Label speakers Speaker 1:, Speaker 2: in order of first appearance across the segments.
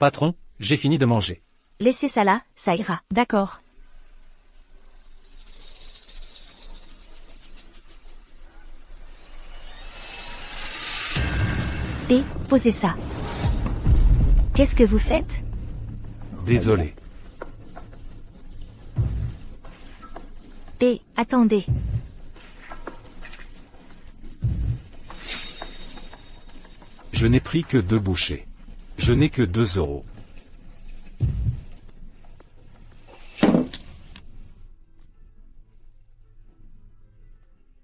Speaker 1: Patron, j'ai fini de manger.
Speaker 2: Laissez ça là, ça ira.
Speaker 3: D'accord.
Speaker 2: Et, posez ça. Qu'est-ce que vous faites?
Speaker 4: Désolé.
Speaker 2: Et, attendez.
Speaker 4: Je n'ai pris que 2 bouchées. Je n'ai que 2 euros.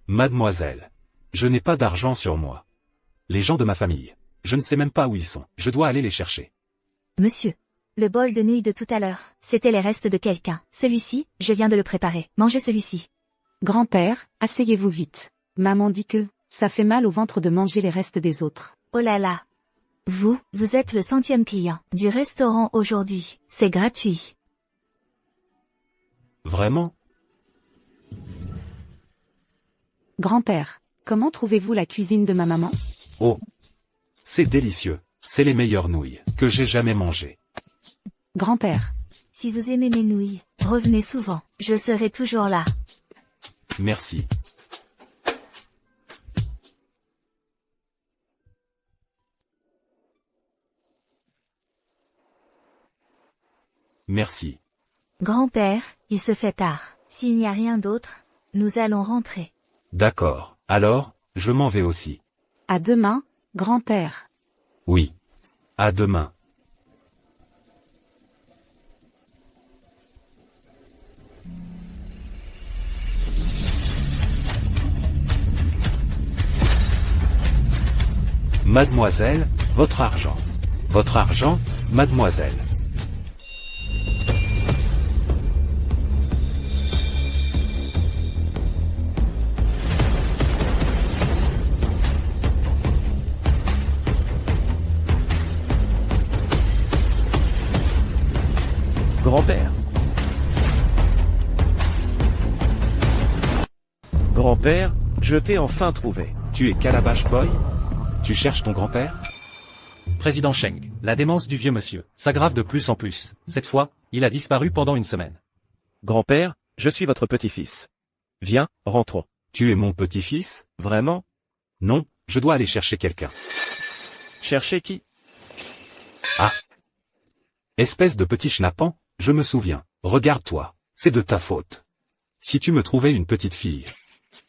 Speaker 4: Mademoiselle. Je n'ai pas d'argent sur moi. Les gens de ma famille. Je ne sais même pas où ils sont. Je dois aller les chercher.
Speaker 2: Monsieur. Le bol de nouilles de tout à l'heure, c'était les restes de quelqu'un. Celui-ci, je viens de le préparer. Mangez celui-ci.
Speaker 3: Grand-père, asseyez-vous vite. Maman dit que ça fait mal au ventre de manger les restes des autres.
Speaker 2: Oh là là. Vous êtes le 100e client du restaurant aujourd'hui. C'est gratuit.
Speaker 4: Vraiment?
Speaker 3: Grand-père, comment trouvez-vous la cuisine de ma maman?
Speaker 4: Oh. C'est délicieux. C'est les meilleures nouilles que j'ai jamais mangées.
Speaker 3: Grand-père.
Speaker 2: Si vous aimez mes nouilles, revenez souvent. Je serai toujours là.
Speaker 4: Merci. Merci.
Speaker 2: Grand-père, il se fait tard. S'il n'y a rien d'autre, nous allons rentrer.
Speaker 4: D'accord. Alors, je m'en vais aussi.
Speaker 3: À demain, grand-père.
Speaker 4: Oui. À demain. Mademoiselle, votre argent. Votre argent, mademoiselle.
Speaker 5: Grand-père. Grand-père, je t'ai enfin trouvé.
Speaker 4: Tu es Calabash Boy? Tu cherches ton grand-père?
Speaker 1: Président Sheng, la démence du vieux monsieur s'aggrave de plus en plus. Cette fois, il a disparu pendant une semaine.
Speaker 5: Grand-père, je suis votre petit-fils. Viens, rentrons.
Speaker 4: Tu es mon petit-fils?
Speaker 5: Vraiment?
Speaker 4: Non, je dois aller chercher quelqu'un.
Speaker 5: Chercher qui?
Speaker 4: Ah! Espèce de petit schnappant, je me souviens. Regarde-toi, c'est de ta faute. Si tu me trouvais une petite fille,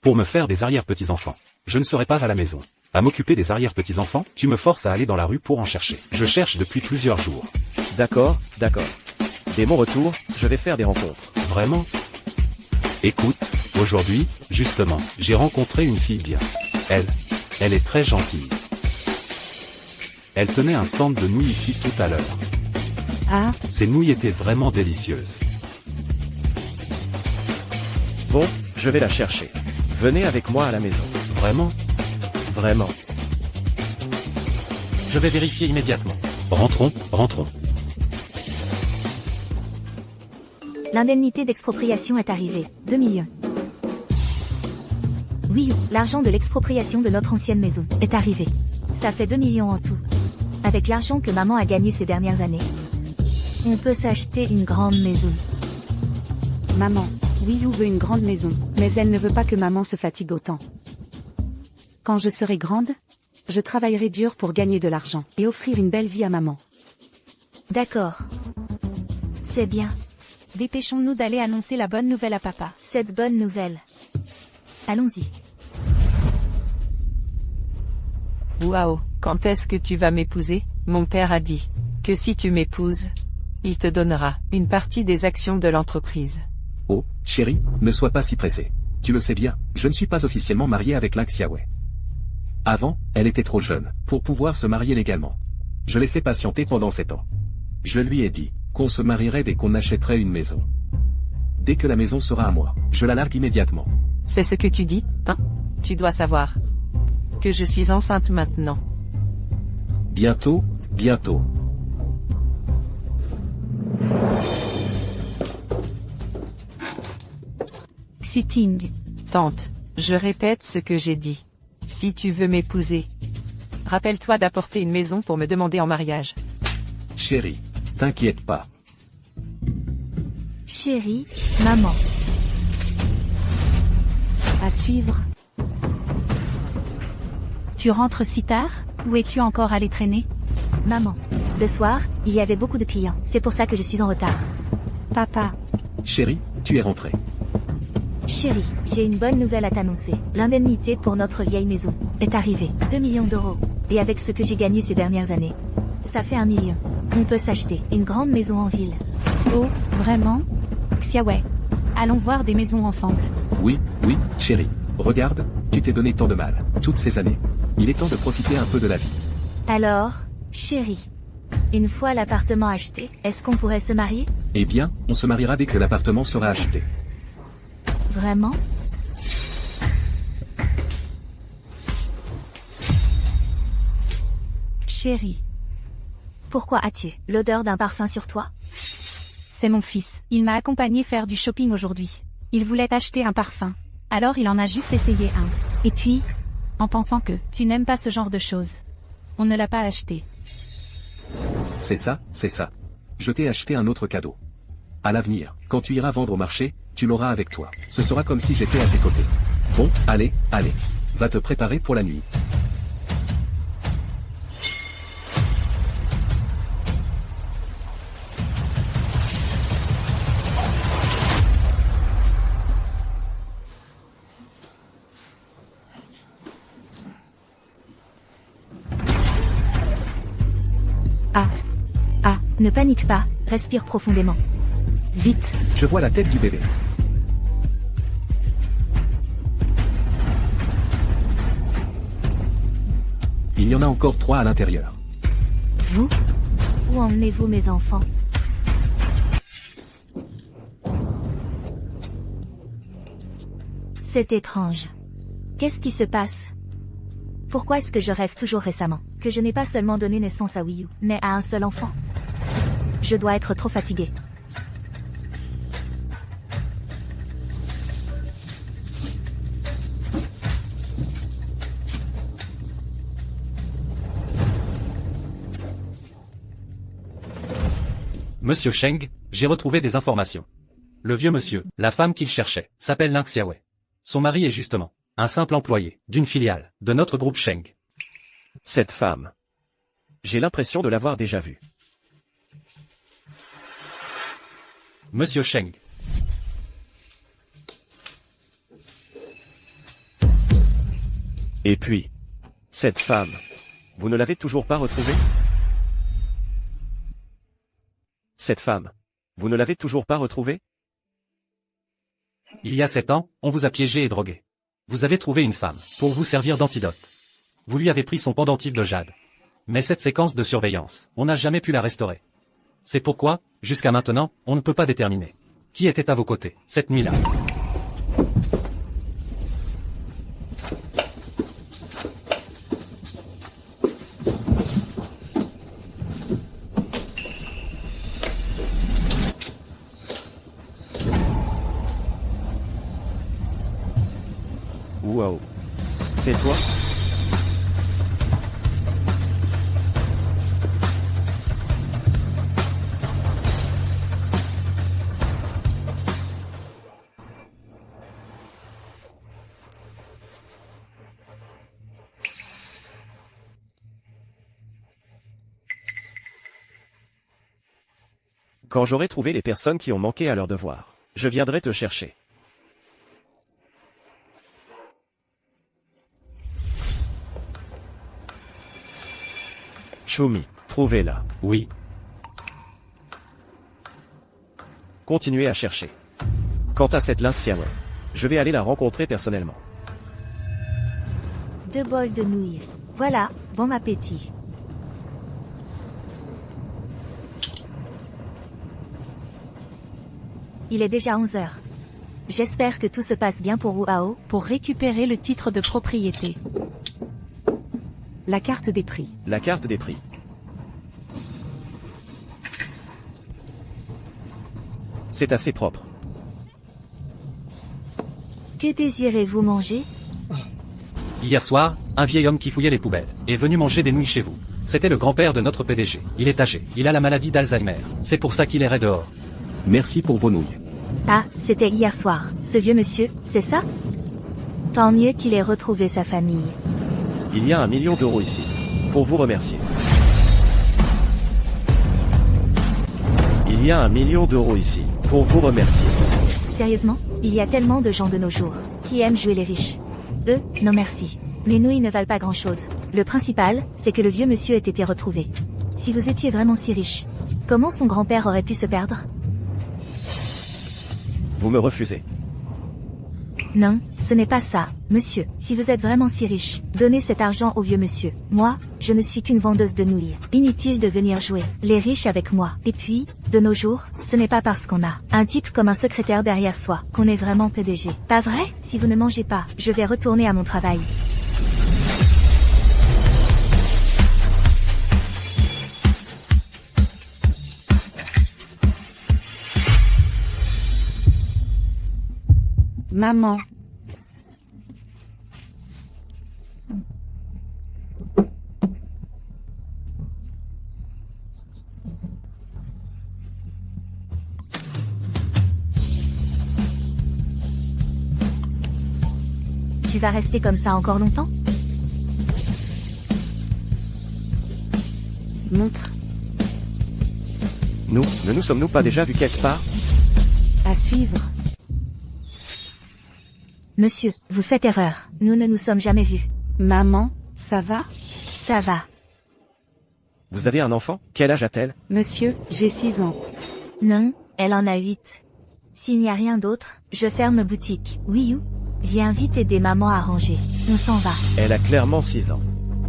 Speaker 4: pour me faire des arrière-petits-enfants, je ne serais pas à la maison. À m'occuper des arrière-petits-enfants, tu me forces à aller dans la rue pour en chercher. Je cherche depuis plusieurs jours.
Speaker 5: D'accord, d'accord. Dès mon retour, je vais faire des rencontres.
Speaker 4: Vraiment? Écoute, aujourd'hui, justement, j'ai rencontré une fille bien. Elle est très gentille. Elle tenait un stand de nouilles ici tout à l'heure.
Speaker 3: Ah,
Speaker 4: Ces nouilles étaient vraiment délicieuses.
Speaker 5: Bon, je vais la chercher. Venez avec moi à la maison.
Speaker 4: Vraiment?
Speaker 5: Vraiment.
Speaker 1: Je vais vérifier immédiatement.
Speaker 4: Rentrons, rentrons.
Speaker 2: L'indemnité d'expropriation est arrivée. 2 millions. Oui, l'argent de l'expropriation de notre ancienne maison est arrivé. Ça fait 2 millions en tout. Avec l'argent que maman a gagné ces dernières années, on peut s'acheter une grande maison.
Speaker 3: maman. Wiyu veut une grande maison, mais elle ne veut pas que maman se fatigue autant. Quand je serai grande, je travaillerai dur pour gagner de l'argent et offrir une belle vie à maman.
Speaker 2: D'accord. C'est bien.
Speaker 6: Dépêchons-nous d'aller annoncer la bonne nouvelle à papa.
Speaker 2: Cette bonne nouvelle. Allons-y.
Speaker 7: Waouh, quand est-ce que tu vas m'épouser? Mon père a dit que si tu m'épouses, il te donnera une partie des actions de l'entreprise.
Speaker 8: Oh, chérie, ne sois pas si pressée. Tu le sais bien, je ne suis pas officiellement marié avec Lin Xiaowei. Avant, elle était trop jeune pour pouvoir se marier légalement. Je l'ai fait patienter pendant 7 ans. Je lui ai dit qu'on se marierait dès qu'on achèterait une maison. Dès que la maison sera à moi, je la largue immédiatement.
Speaker 7: C'est ce que tu dis, hein? Tu dois savoir que je suis enceinte maintenant.
Speaker 8: Bientôt, bientôt.
Speaker 7: Xi-Ting. Tante, je répète ce que j'ai dit. Si tu veux m'épouser, rappelle-toi d'apporter une maison pour me demander en mariage.
Speaker 8: Chérie, t'inquiète pas.
Speaker 2: Chérie, maman.
Speaker 3: À suivre.
Speaker 6: Tu rentres si tard? Ou es-tu encore allé traîner?
Speaker 2: Maman. Le soir, il y avait beaucoup de clients. C'est pour ça que je suis en retard.
Speaker 3: Papa.
Speaker 8: Chérie, tu es rentrée.
Speaker 2: Chérie, j'ai une bonne nouvelle à t'annoncer. L'indemnité pour notre vieille maison est arrivée. 2 millions d'euros. Et avec ce que j'ai gagné ces dernières années, ça fait 1 million. On peut s'acheter une grande maison en ville.
Speaker 6: Oh, vraiment? Xiaowei. Allons voir des maisons ensemble.
Speaker 8: Oui, oui, chérie. Regarde, tu t'es donné tant de mal, toutes ces années. Il est temps de profiter un peu de la vie.
Speaker 2: Alors, chérie, une fois l'appartement acheté, est-ce qu'on pourrait se marier?
Speaker 8: Eh bien, on se mariera dès que l'appartement sera acheté.
Speaker 2: Vraiment?
Speaker 6: Chérie,
Speaker 2: Pourquoi as-tu l'odeur d'un parfum sur toi?
Speaker 6: c'est mon fils. Il m'a accompagné faire du shopping aujourd'hui. Il voulait acheter un parfum. Alors il en a juste essayé un.
Speaker 2: Et puis,
Speaker 6: En pensant que tu n'aimes pas ce genre de choses. On ne l'a pas acheté.
Speaker 8: C'est ça, c'est ça. Je t'ai acheté un autre cadeau. À l'avenir, quand tu iras vendre au marché, tu l'auras avec toi. Ce sera comme si j'étais à tes côtés. Bon, allez, allez. Va te préparer pour la nuit.
Speaker 2: ne panique pas, respire profondément. Vite.
Speaker 8: Je vois la tête du bébé. Il y en a encore 3 à l'intérieur.
Speaker 2: Vous? Où emmenez-vous mes enfants? C'est étrange. Qu'est-ce qui se passe? Pourquoi est-ce que je rêve toujours récemment que je n'ai pas seulement donné naissance à Wiyu, mais à un seul enfant? Je dois être trop fatiguée.
Speaker 1: Monsieur Sheng, j'ai retrouvé des informations. Le vieux monsieur, la femme qu'il cherchait, s'appelle Ling Xiaowei. Son mari est justement un simple employé d'une filiale de notre groupe Sheng.
Speaker 5: Cette femme. J'ai l'impression de l'avoir déjà vue.
Speaker 1: Monsieur Sheng.
Speaker 5: Et puis, cette femme. Vous ne l'avez toujours pas retrouvée? Cette femme. Vous ne l'avez toujours pas retrouvée?
Speaker 1: Il y a 7 ans, on vous a piégé et drogué. Vous avez trouvé une femme, pour vous servir d'antidote. Vous lui avez pris son pendentif de jade. Mais cette séquence de surveillance, on n'a jamais pu la restaurer. C'est pourquoi, jusqu'à maintenant, on ne peut pas déterminer qui était à vos côtés, cette nuit-là.
Speaker 5: Wow. C'est toi? Quand j'aurai trouvé les personnes qui ont manqué à leur devoir, je viendrai te chercher. Choumi, trouvez-la.
Speaker 1: Oui.
Speaker 5: Continuez à chercher. Quant à cette Ling Xiaowei, je vais aller la rencontrer personnellement.
Speaker 2: 2 bols de nouilles. Voilà, bon appétit. Il est déjà 11 heures. J'espère que tout se passe bien pour Wu Hao.
Speaker 6: Pour récupérer le titre de propriété.
Speaker 3: La carte des prix.
Speaker 5: La carte des prix. C'est assez propre.
Speaker 2: Que désirez-vous manger?
Speaker 1: Hier soir, un vieil homme qui fouillait les poubelles est venu manger des nouilles chez vous. C'était le grand-père de notre PDG. Il est âgé. Il a la maladie d'Alzheimer. C'est pour ça qu'il errait dehors.
Speaker 8: Merci pour vos nouilles.
Speaker 2: Ah, c'était hier soir. Ce vieux monsieur, c'est ça? Tant mieux qu'il ait retrouvé sa famille.
Speaker 5: Il y a 1 million d'euros ici. Pour vous remercier. Il y a 1 million d'euros ici. Pour vous remercier.
Speaker 2: Sérieusement, il y a tellement de gens de nos jours qui aiment jouer les riches. Eux, non merci. Les nouilles ne valent pas grand-chose. Le principal, c'est que le vieux monsieur ait été retrouvé. Si vous étiez vraiment si riche, comment son grand-père aurait pu se perdre?
Speaker 5: Vous me refusez.
Speaker 2: Non, ce n'est pas ça, monsieur. Si vous êtes vraiment si riche, donnez cet argent au vieux monsieur. Moi, je ne suis qu'une vendeuse de nouilles. Inutile de venir jouer les riches avec moi. Et puis, de nos jours, ce n'est pas parce qu'on a un type comme un secrétaire derrière soi qu'on est vraiment PDG. Pas vrai? Si vous ne mangez pas, je vais retourner à mon travail.
Speaker 3: Maman.
Speaker 2: Tu vas rester comme ça encore longtemps?
Speaker 3: Montre.
Speaker 5: Ne nous sommes-nous pas déjà vus quelque part?
Speaker 3: À suivre.
Speaker 2: Monsieur, vous faites erreur. Nous ne nous sommes jamais vus.
Speaker 3: Maman, ça va?
Speaker 2: Ça va.
Speaker 5: Vous avez un enfant? Quel âge a-t-elle?
Speaker 3: Monsieur, j'ai 6 ans.
Speaker 2: Non, elle en a 8. S'il n'y a rien d'autre, je ferme boutique. Oui ou? Viens vite aider maman à ranger. On s'en va.
Speaker 5: Elle a clairement 6 ans.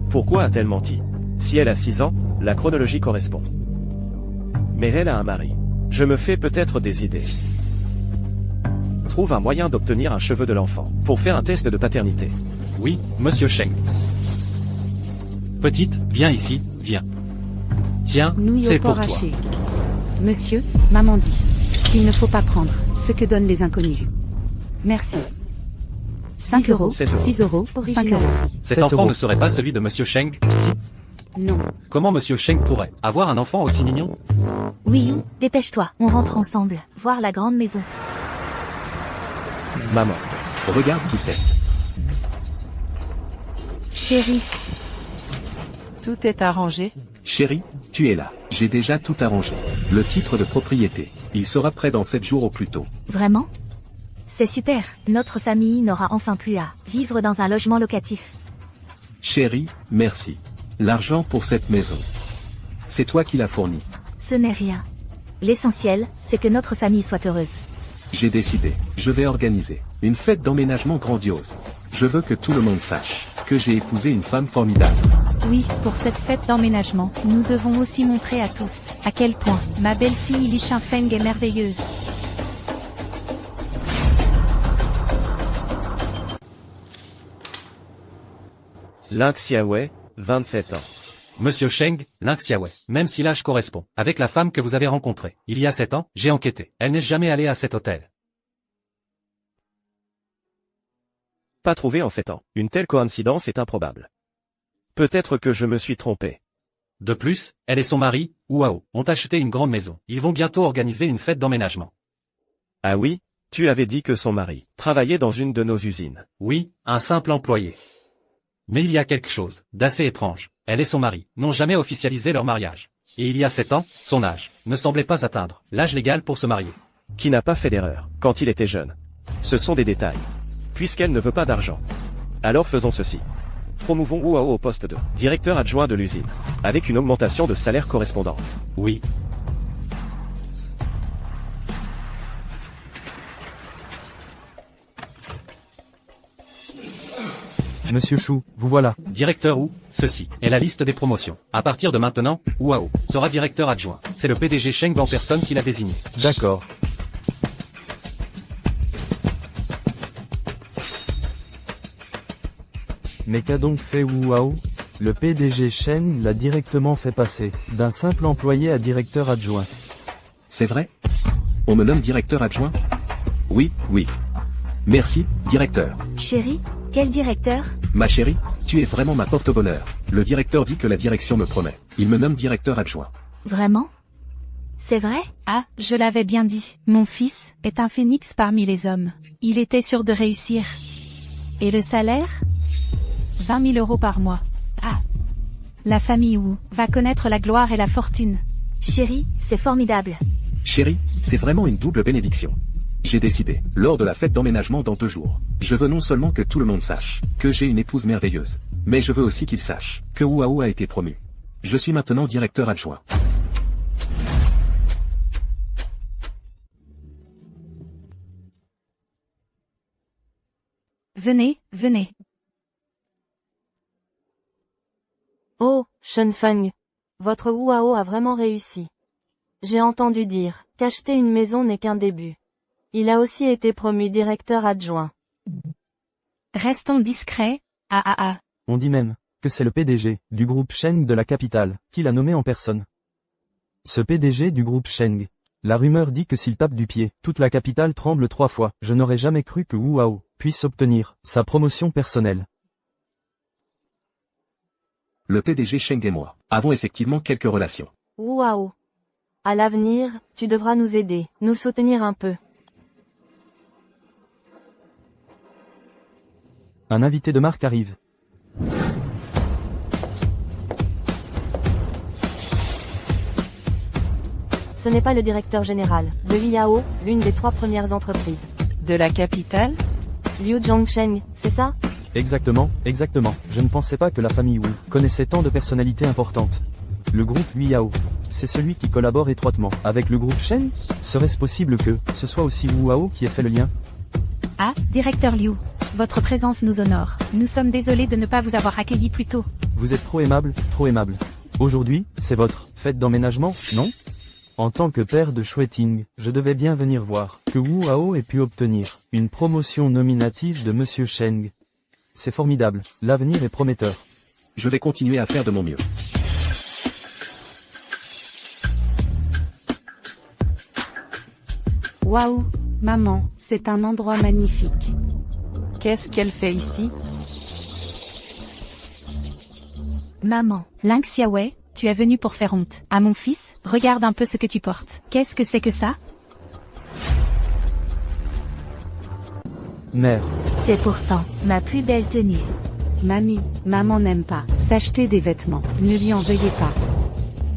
Speaker 5: Pourquoi a-t-elle menti? Si elle a 6 ans, la chronologie correspond. Mais elle a un mari. Je me fais peut-être des idées. Trouve un moyen d'obtenir un cheveu de l'enfant, pour faire un test de paternité.
Speaker 1: Oui, monsieur Cheng. Petite, viens ici, viens. Tiens,
Speaker 3: Nouilles
Speaker 1: c'est
Speaker 3: au porc
Speaker 1: pour toi.
Speaker 3: haché. Monsieur, maman dit qu'il ne faut pas prendre ce que donnent les inconnus. Merci. 5
Speaker 2: 10
Speaker 3: euros,
Speaker 5: 7 euros.
Speaker 3: 6 euros, 5 euros.
Speaker 1: Cet enfant ne serait pas celui de monsieur Cheng, si?
Speaker 3: Non.
Speaker 1: Comment monsieur Cheng pourrait avoir un enfant aussi mignon?
Speaker 2: Oui ou? Dépêche-toi, on rentre ensemble, voir la grande maison.
Speaker 5: Maman.
Speaker 8: Regarde qui c'est.
Speaker 3: Chérie,
Speaker 7: Tout est arrangé.
Speaker 8: Chérie, tu es là. J'ai déjà tout arrangé. Le titre de propriété. Il sera prêt dans 7 jours au plus tôt.
Speaker 2: Vraiment? C'est super, notre famille n'aura enfin plus à vivre dans un logement locatif.
Speaker 8: Chérie, merci. L'argent pour cette maison. C'est toi qui l'as fourni.
Speaker 2: Ce n'est rien. L'essentiel, c'est que notre famille soit heureuse.
Speaker 8: J'ai décidé. Je vais organiser une fête d'emménagement grandiose. Je veux que tout le monde sache que j'ai épousé une femme formidable.
Speaker 6: Oui, pour cette fête d'emménagement, nous devons aussi montrer à tous à quel point ma belle-fille Li Shinfeng est merveilleuse.
Speaker 5: Ling Xiaowei, 27 ans.
Speaker 1: Monsieur Cheng, Ling Xiaowei, même si l'âge correspond, avec la femme que vous avez rencontrée, il y a 7 ans, j'ai enquêté. Elle n'est jamais allée à cet hôtel.
Speaker 5: Pas trouvé en 7 ans. Une telle coïncidence est improbable. Peut-être que je me suis trompé.
Speaker 1: De plus, elle et son mari, Wao, ont acheté une grande maison. Ils vont bientôt organiser une fête d'emménagement.
Speaker 5: Ah oui, tu avais dit que son mari travaillait dans une de nos usines.
Speaker 1: Oui, un simple employé. Mais il y a quelque chose d'assez étrange. Elle et son mari n'ont jamais officialisé leur mariage. Et il y a 7 ans, son âge ne semblait pas atteindre l'âge légal pour se marier.
Speaker 5: Qui n'a pas fait d'erreur quand il était jeune? Ce sont des détails. Puisqu'elle ne veut pas d'argent. Alors faisons ceci. Promouvons Wao au poste de directeur adjoint de l'usine, avec une augmentation de salaire correspondante.
Speaker 1: Oui.
Speaker 9: Monsieur Chou, vous voilà.
Speaker 1: Directeur ou, ceci est la liste des promotions. À partir de maintenant, Wao sera directeur adjoint. C'est le PDG Cheng en personne qui l'a désigné.
Speaker 9: D'accord. Mais qu'a donc fait Wu Hao? Le PDG Shen l'a directement fait passer d'un simple employé à directeur adjoint.
Speaker 8: C'est vrai? On me nomme directeur adjoint? Oui, oui. Merci, directeur.
Speaker 2: Chérie, quel directeur?
Speaker 8: Ma chérie, tu es vraiment ma porte-bonheur. Le directeur dit que la direction me promet. Il me nomme directeur adjoint.
Speaker 2: Vraiment? C'est vrai?
Speaker 6: Ah, je l'avais bien dit. Mon fils est un phénix parmi les hommes. Il était sûr de réussir. Et le salaire? 20 000 € par mois. Ah. La famille Wu va connaître la gloire et la fortune.
Speaker 2: Chérie, c'est formidable.
Speaker 8: Chérie, c'est vraiment une double bénédiction. J'ai décidé, lors de la fête d'emménagement dans 2 jours, je veux non seulement que tout le monde sache que j'ai une épouse merveilleuse, mais je veux aussi qu'il sache que Wuao a été promu. Je suis maintenant directeur adjoint.
Speaker 6: Venez, venez.
Speaker 10: Oh, Shenfeng. Votre Wuao a vraiment réussi. J'ai entendu dire qu'acheter une maison n'est qu'un début. Il a aussi été promu directeur adjoint.
Speaker 6: Restons discrets. Ah.
Speaker 9: On dit même que c'est le PDG du groupe Sheng de la capitale qui l'a nommé en personne. Ce PDG du groupe Sheng. La rumeur dit que s'il tape du pied, toute la capitale tremble 3 fois. Je n'aurais jamais cru que Wuao puisse obtenir sa promotion personnelle.
Speaker 8: Le PDG Sheng et moi avons effectivement quelques relations.
Speaker 10: Wuao. À l'avenir, tu devras nous aider, nous soutenir un peu.
Speaker 9: Un invité de marque arrive.
Speaker 10: Ce n'est pas le directeur général de Liao, l'une des 3 premières entreprises.
Speaker 7: De la capitale?
Speaker 10: Liu Zhongsheng, c'est ça?
Speaker 9: Exactement. Je ne pensais pas que la famille Wu connaissait tant de personnalités importantes. Le groupe Liao, c'est celui qui collabore étroitement avec le groupe Sheng? Serait-ce possible que ce soit aussi Wuao qui ait fait le lien?
Speaker 6: Ah, directeur Liu. Votre présence nous honore. Nous sommes désolés de ne pas vous avoir accueilli plus tôt.
Speaker 9: Vous êtes trop aimable. Aujourd'hui, c'est votre fête d'emménagement, non? En tant que père de Shueting, je devais bien venir voir que Wuao ait pu obtenir une promotion nominative de Monsieur Sheng. C'est formidable, l'avenir est prometteur.
Speaker 8: Je vais continuer à faire de mon mieux.
Speaker 3: Waouh, maman, c'est un endroit magnifique.
Speaker 7: Qu'est-ce qu'elle fait ici?
Speaker 2: Maman.
Speaker 6: Ling Xiaowei, tu es venu pour faire honte à mon fils. Regarde un peu ce que tu portes. Qu'est-ce que c'est que ça?
Speaker 9: Mère.
Speaker 2: C'est pourtant ma plus belle tenue.
Speaker 3: Mamie, maman n'aime pas s'acheter des vêtements. Ne lui en veuillez pas.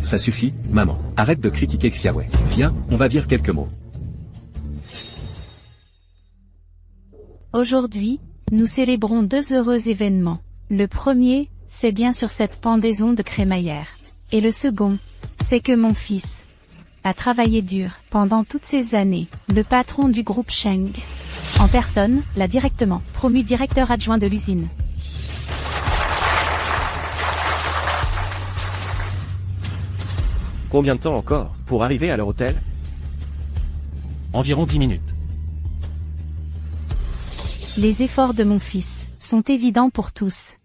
Speaker 8: Ça suffit, maman. Arrête de critiquer Xiaowei. Viens, on va dire quelques mots.
Speaker 6: Aujourd'hui, nous célébrons 2 heureux événements. Le premier, c'est bien sûr cette pendaison de crémaillère. Et le second, c'est que mon fils a travaillé dur pendant toutes ces années. Le patron du groupe Sheng, en personne, l'a directement promu directeur adjoint de l'usine.
Speaker 5: Combien de temps encore pour arriver à leur hôtel?
Speaker 1: Environ 10 minutes.
Speaker 6: Les efforts de mon fils sont évidents pour tous.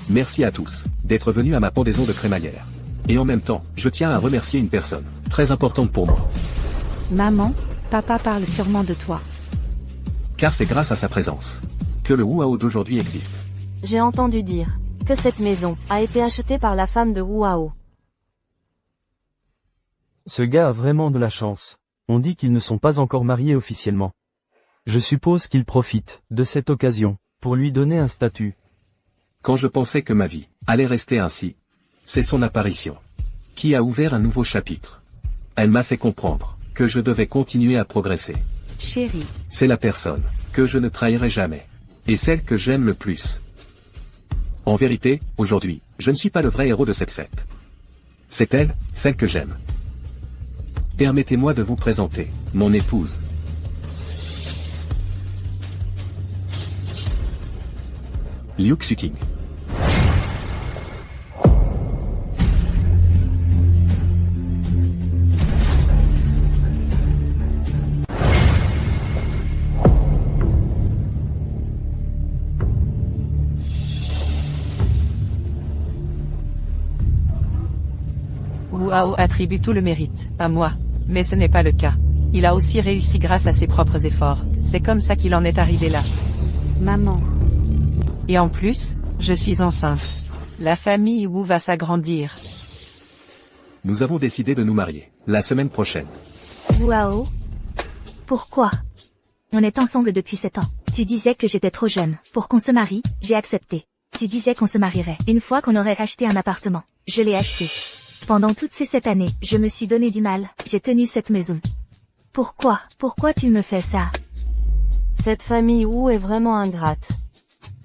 Speaker 8: Merci à tous d'être venus à ma pendaison de crémaillère. Et en même temps, je tiens à remercier une personne très importante pour moi.
Speaker 3: Maman, papa parle sûrement de toi.
Speaker 8: Car c'est grâce à sa présence que le Wuao d'aujourd'hui existe.
Speaker 10: J'ai entendu dire que cette maison a été achetée par la femme de Wuao.
Speaker 9: Ce gars a vraiment de la chance. On dit qu'ils ne sont pas encore mariés officiellement. Je suppose qu'il profite de cette occasion pour lui donner un statut.
Speaker 8: Quand je pensais que ma vie allait rester ainsi, c'est son apparition qui a ouvert un nouveau chapitre. Elle m'a fait comprendre que je devais continuer à progresser.
Speaker 3: Chérie.
Speaker 8: C'est la personne que je ne trahirai jamais. Et celle que j'aime le plus. En vérité, aujourd'hui, je ne suis pas le vrai héros de cette fête. C'est elle, celle que j'aime. Permettez-moi de vous présenter mon épouse. Liu Xuting.
Speaker 7: Wuao attribue tout le mérite à moi. Mais ce n'est pas le cas. Il a aussi réussi grâce à ses propres efforts. C'est comme ça qu'il en est arrivé là.
Speaker 3: Maman.
Speaker 7: Et en plus, je suis enceinte. La famille Wu va s'agrandir.
Speaker 8: Nous avons décidé de nous marier, la semaine prochaine.
Speaker 2: Waouh. Pourquoi? On est ensemble depuis 7 ans. Tu disais que j'étais trop jeune. Pour qu'on se marie, j'ai accepté. Tu disais qu'on se marierait une fois qu'on aurait acheté un appartement. Je l'ai acheté. Pendant toutes ces 7 années, je me suis donné du mal. J'ai tenu cette maison. Pourquoi? Pourquoi tu me fais ça?
Speaker 10: Cette famille Wu est vraiment ingrate.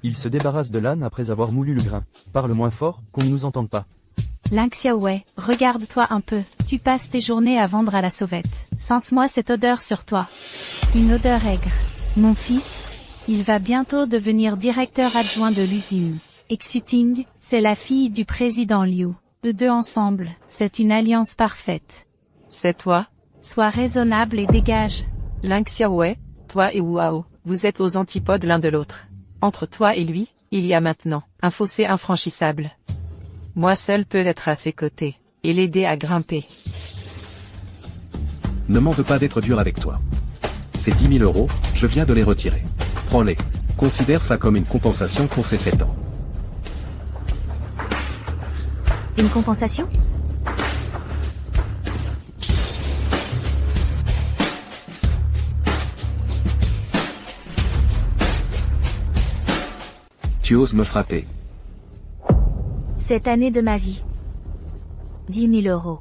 Speaker 9: Il se débarrasse de l'âne après avoir moulu le grain. Parle moins fort, qu'on ne nous entende pas.
Speaker 6: Ling Xiaowei, regarde-toi un peu. Tu passes tes journées à vendre à la sauvette. Sens-moi cette odeur sur toi. Une odeur aigre. Mon fils, il va bientôt devenir directeur adjoint de l'usine. Xu-Ting, c'est la fille du président Liu. Eux deux ensemble, c'est une alliance parfaite.
Speaker 7: C'est toi?
Speaker 6: Sois raisonnable et dégage.
Speaker 7: Ling Xiaowei, toi et Wu Hao, vous êtes aux antipodes l'un de l'autre. Entre toi et lui, il y a maintenant un fossé infranchissable. Moi seul peux être à ses côtés, et l'aider à grimper.
Speaker 8: Ne m'en veux pas d'être dur avec toi. Ces 10 000 €, je viens de les retirer. Prends-les. Considère ça comme une compensation pour ces 7 ans.
Speaker 2: Une compensation?
Speaker 8: Tu oses me frapper.
Speaker 2: Cette année de ma vie. 10 000 €.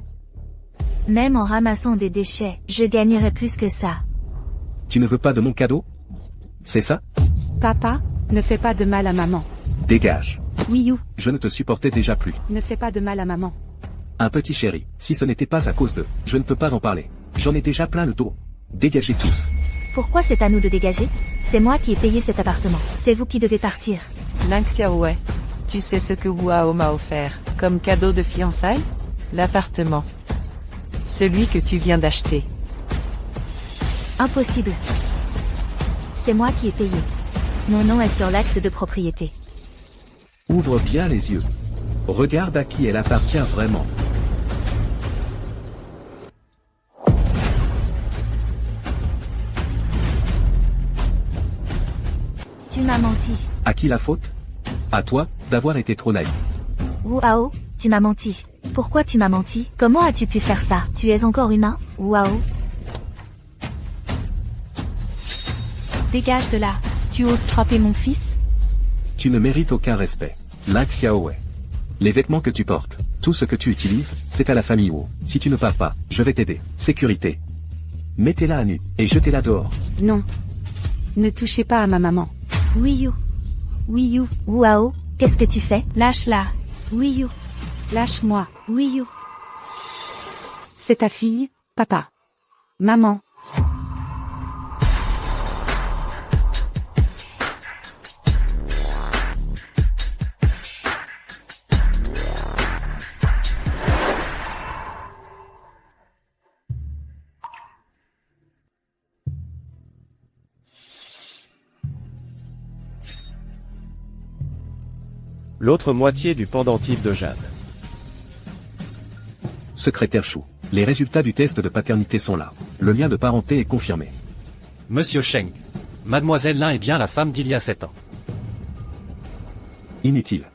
Speaker 2: Même en ramassant des déchets, je gagnerais plus que ça.
Speaker 8: Tu ne veux pas de mon cadeau? C'est ça?
Speaker 3: Papa, ne fais pas de mal à maman.
Speaker 8: Dégage.
Speaker 6: Wiyu,
Speaker 8: Je ne te supportais déjà plus.
Speaker 3: Ne fais pas de mal à maman.
Speaker 8: Un petit chéri, si ce n'était pas à cause de, je ne peux pas en parler. J'en ai déjà plein le dos. Dégagez tous.
Speaker 2: Pourquoi c'est à nous de dégager? C'est moi qui ai payé cet appartement. C'est vous qui devez partir.
Speaker 7: Ling Xiaowei, tu sais ce que Wu Hao m'a offert, comme cadeau de fiançailles? L'appartement. Celui que tu viens d'acheter.
Speaker 2: Impossible. C'est moi qui ai payé. Mon nom est sur l'acte de propriété.
Speaker 8: Ouvre bien les yeux. Regarde à qui elle appartient vraiment.
Speaker 2: Tu m'as menti.
Speaker 8: À qui la faute? À toi, d'avoir été trop naïf.
Speaker 2: Wu Hao, tu m'as menti. Pourquoi tu m'as menti? Comment as-tu pu faire ça? Tu es encore humain, Wu Hao?
Speaker 6: dégage de là. Tu oses frapper mon fils?
Speaker 8: Tu ne mérites aucun respect. Ling Xiaowei. Les vêtements que tu portes, tout ce que tu utilises, c'est à la famille Wu. Si tu ne pars pas, je vais t'aider. Sécurité. Mettez-la à nu, et jetez-la dehors.
Speaker 3: Non. Ne touchez pas à ma maman.
Speaker 2: Wiyu.
Speaker 6: Wiyu,
Speaker 2: Wu Hao, qu'est-ce que tu fais?
Speaker 6: lâche-la.
Speaker 2: Wiyu.
Speaker 3: Lâche-moi.
Speaker 2: Wiyu.
Speaker 3: C'est ta fille, papa. Maman.
Speaker 5: L'autre moitié du pendentif de Jade.
Speaker 8: Secrétaire Chou. Les résultats du test de paternité sont là. Le lien de parenté est confirmé.
Speaker 1: Monsieur Sheng. Mademoiselle Lin est bien la femme d'il y a 7 ans.
Speaker 8: Inutile.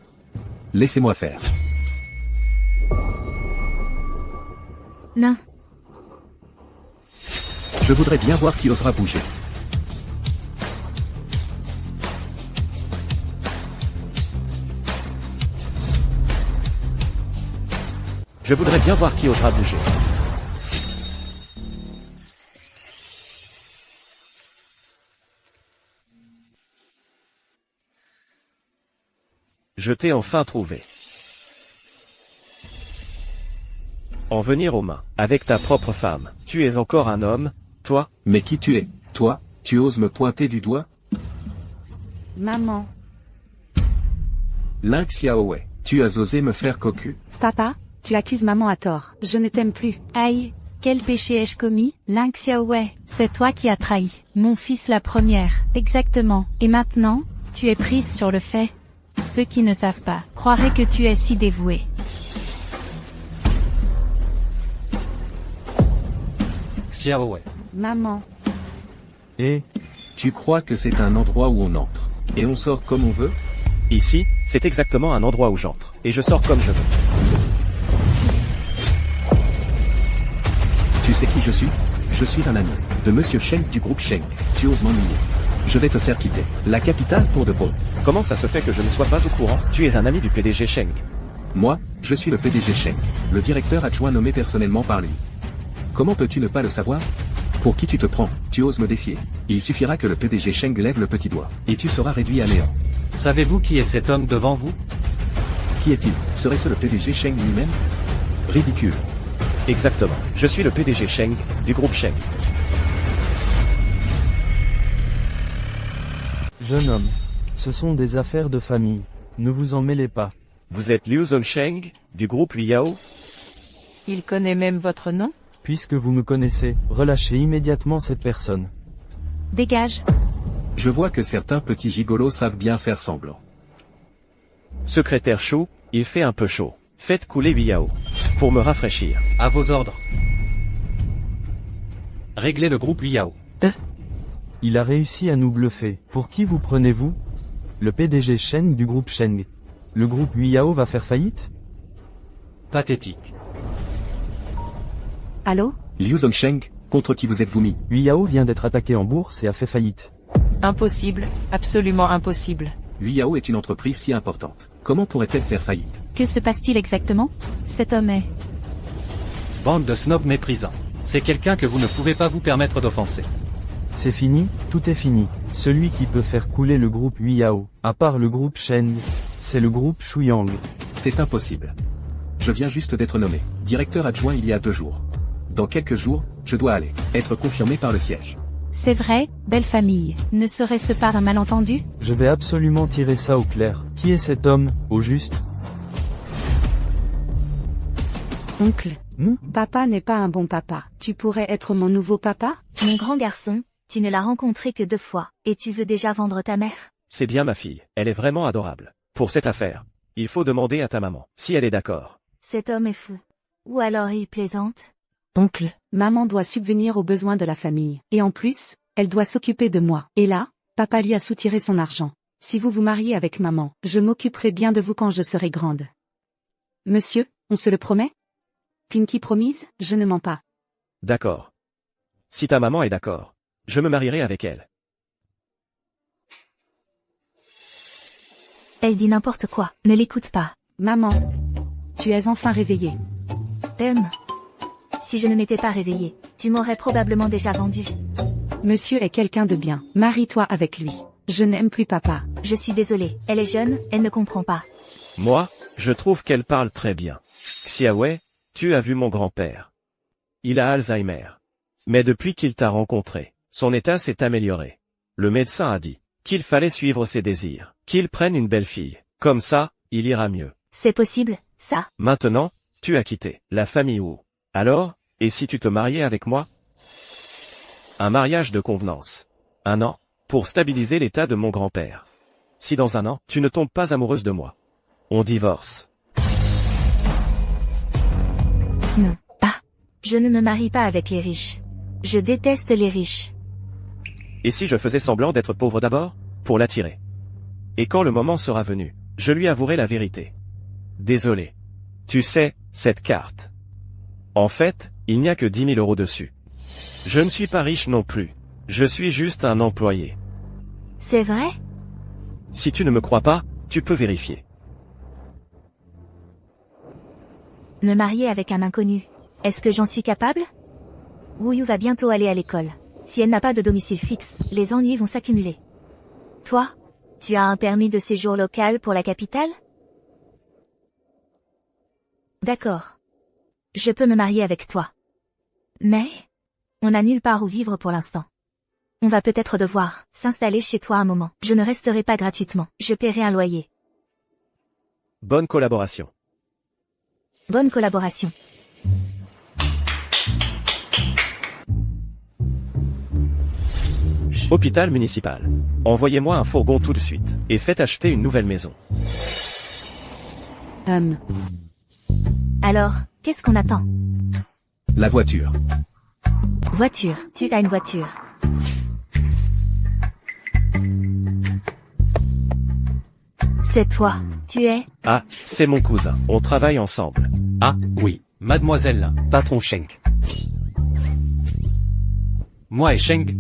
Speaker 8: Laissez-moi faire.
Speaker 2: Non.
Speaker 8: Je voudrais bien voir qui osera bouger.
Speaker 5: Je voudrais bien voir qui osera bouger. Je t'ai enfin trouvé. En venir aux mains, avec ta propre femme. Tu es encore un homme, toi?
Speaker 8: Mais qui tu es? Toi, tu oses me pointer du doigt?
Speaker 3: Maman.
Speaker 8: Ling Xiaowei, tu as osé me faire cocu?
Speaker 3: Papa, tu accuses maman à tort. Je ne t'aime plus.
Speaker 6: Aïe, quel péché ai-je commis? Ling Xiaowei, c'est toi qui as trahi mon fils la première. Exactement. Et maintenant, tu es prise sur le fait. Ceux qui ne savent pas croiraient que tu es si dévoué.
Speaker 1: Xiaowei.
Speaker 3: Maman.
Speaker 9: Et
Speaker 8: Tu crois que c'est un endroit où on entre, et on sort comme on veut?
Speaker 5: Ici, c'est exactement un endroit où j'entre, et je sors comme je veux.
Speaker 8: Tu sais qui je suis? Je suis un ami de Monsieur Sheng du groupe Sheng. Tu oses m'ennuyer. Je vais te faire quitter la capitale pour de bon.
Speaker 5: Comment ça se fait que je ne sois pas au courant? Tu es un ami du PDG Sheng.
Speaker 8: Moi, je suis le PDG Sheng, le directeur adjoint nommé personnellement par lui. Comment peux-tu ne pas le savoir? Pour qui tu te prends? Tu oses me défier? Il suffira que le PDG Sheng lève le petit doigt, et tu seras réduit à néant.
Speaker 1: Savez-vous qui est cet homme devant vous?
Speaker 8: Qui est-il? Serait-ce le PDG Sheng lui-même? Ridicule.
Speaker 5: Exactement. Je suis le PDG Sheng, du groupe Sheng.
Speaker 9: Jeune homme, ce sont des affaires de famille. Ne vous en mêlez pas.
Speaker 5: Vous êtes Liu Zhongsheng, du groupe Liao?
Speaker 7: Il connaît même votre nom?
Speaker 9: Puisque vous me connaissez, relâchez immédiatement cette personne.
Speaker 6: Dégage.
Speaker 8: Je vois que certains petits gigolos savent bien faire semblant.
Speaker 5: Secrétaire Chou, il fait un peu chaud. Faites couler Liao. Pour me rafraîchir.
Speaker 1: À vos ordres. Réglez le groupe Liao.
Speaker 9: Il a réussi à nous bluffer. Pour qui vous prenez-vous? Le PDG Sheng du groupe Sheng. Le groupe Liao va faire faillite?
Speaker 1: Pathétique.
Speaker 3: Allô?
Speaker 8: Liu Zhongsheng, contre qui vous êtes-vous mis?
Speaker 9: Liao vient d'être attaqué en bourse et a fait faillite.
Speaker 7: Impossible, absolument impossible.
Speaker 8: Liao est une entreprise si importante. Comment pourrait-elle faire faillite?
Speaker 6: Que se passe-t-il exactement? Cet homme est...
Speaker 1: Bande de snobs méprisants. C'est quelqu'un que vous ne pouvez pas vous permettre d'offenser.
Speaker 9: C'est fini, tout est fini. Celui qui peut faire couler le groupe Liao, à part le groupe Sheng, c'est le groupe Shuyang.
Speaker 8: C'est impossible. Je viens juste d'être nommé directeur adjoint il y a 2 jours. Dans quelques jours, je dois aller être confirmé par le siège.
Speaker 6: C'est vrai, belle famille. Ne serait-ce pas un malentendu?
Speaker 9: Je vais absolument tirer ça au clair. Qui est cet homme, au juste?
Speaker 3: Oncle. Papa n'est pas un bon papa. Tu pourrais être mon nouveau papa?
Speaker 2: Mon grand garçon, tu ne l'as rencontré que 2 fois, et tu veux déjà vendre ta mère?
Speaker 5: C'est bien ma fille, elle est vraiment adorable. Pour cette affaire, il faut demander à ta maman, si elle est d'accord.
Speaker 2: Cet homme est fou. Ou alors il plaisante?
Speaker 3: Oncle, maman doit subvenir aux besoins de la famille. Et en plus, elle doit s'occuper de moi. Et là, papa lui a soutiré son argent. Si vous vous mariez avec maman, je m'occuperai bien de vous quand je serai grande. Monsieur, on se le promet? Pinky promise, je ne mens pas.
Speaker 5: D'accord. Si ta maman est d'accord, je me marierai avec elle.
Speaker 2: Elle dit n'importe quoi, ne l'écoute pas.
Speaker 3: Maman, tu es enfin réveillée.
Speaker 2: Si je ne m'étais pas réveillée, tu m'aurais probablement déjà vendu.
Speaker 3: Monsieur est quelqu'un de bien. Marie-toi avec lui. Je n'aime plus papa.
Speaker 2: Je suis désolée, elle est jeune, elle ne comprend pas.
Speaker 5: Moi, je trouve qu'elle parle très bien. Xiaowei, tu as vu mon grand-père. Il a Alzheimer. Mais depuis qu'il t'a rencontré, son état s'est amélioré. Le médecin a dit qu'il fallait suivre ses désirs, qu'il prenne une belle fille. Comme ça, il ira mieux.
Speaker 2: C'est possible, ça?
Speaker 5: Maintenant, tu as quitté la famille Wu. Alors, et si tu te mariais avec moi? Un mariage de convenance. 1 an, pour stabiliser l'état de mon grand-père. Si dans 1 an, tu ne tombes pas amoureuse de moi, on divorce.
Speaker 2: Non, pas. Je ne me marie pas avec les riches. Je déteste les riches.
Speaker 5: Et si je faisais semblant d'être pauvre d'abord, pour l'attirer? Et quand le moment sera venu, je lui avouerai la vérité. Désolé. Tu sais, cette carte. En fait, il n'y a que 10 000 € dessus. Je ne suis pas riche non plus. Je suis juste un employé.
Speaker 2: C'est vrai?
Speaker 5: Si tu ne me crois pas, tu peux vérifier.
Speaker 2: Me marier avec un inconnu. Est-ce que j'en suis capable? Wu Yu va bientôt aller à l'école. Si elle n'a pas de domicile fixe, les ennuis vont s'accumuler. Toi, tu as un permis de séjour local pour la capitale? D'accord. Je peux me marier avec toi. Mais, on n'a nulle part où vivre pour l'instant. On va peut-être devoir s'installer chez toi un moment. Je ne resterai pas gratuitement. Je paierai un loyer.
Speaker 5: Bonne collaboration.
Speaker 2: Bonne collaboration.
Speaker 5: Hôpital municipal. Envoyez-moi un fourgon tout de suite, et faites acheter une nouvelle maison.
Speaker 2: Alors, qu'est-ce qu'on attend?
Speaker 8: La voiture.
Speaker 2: Voiture. Tu as une voiture. C'est toi. Tu es?
Speaker 5: Ah, c'est mon cousin. On travaille ensemble.
Speaker 1: Ah, oui, mademoiselle Lin, patron Sheng. Moi et Sheng,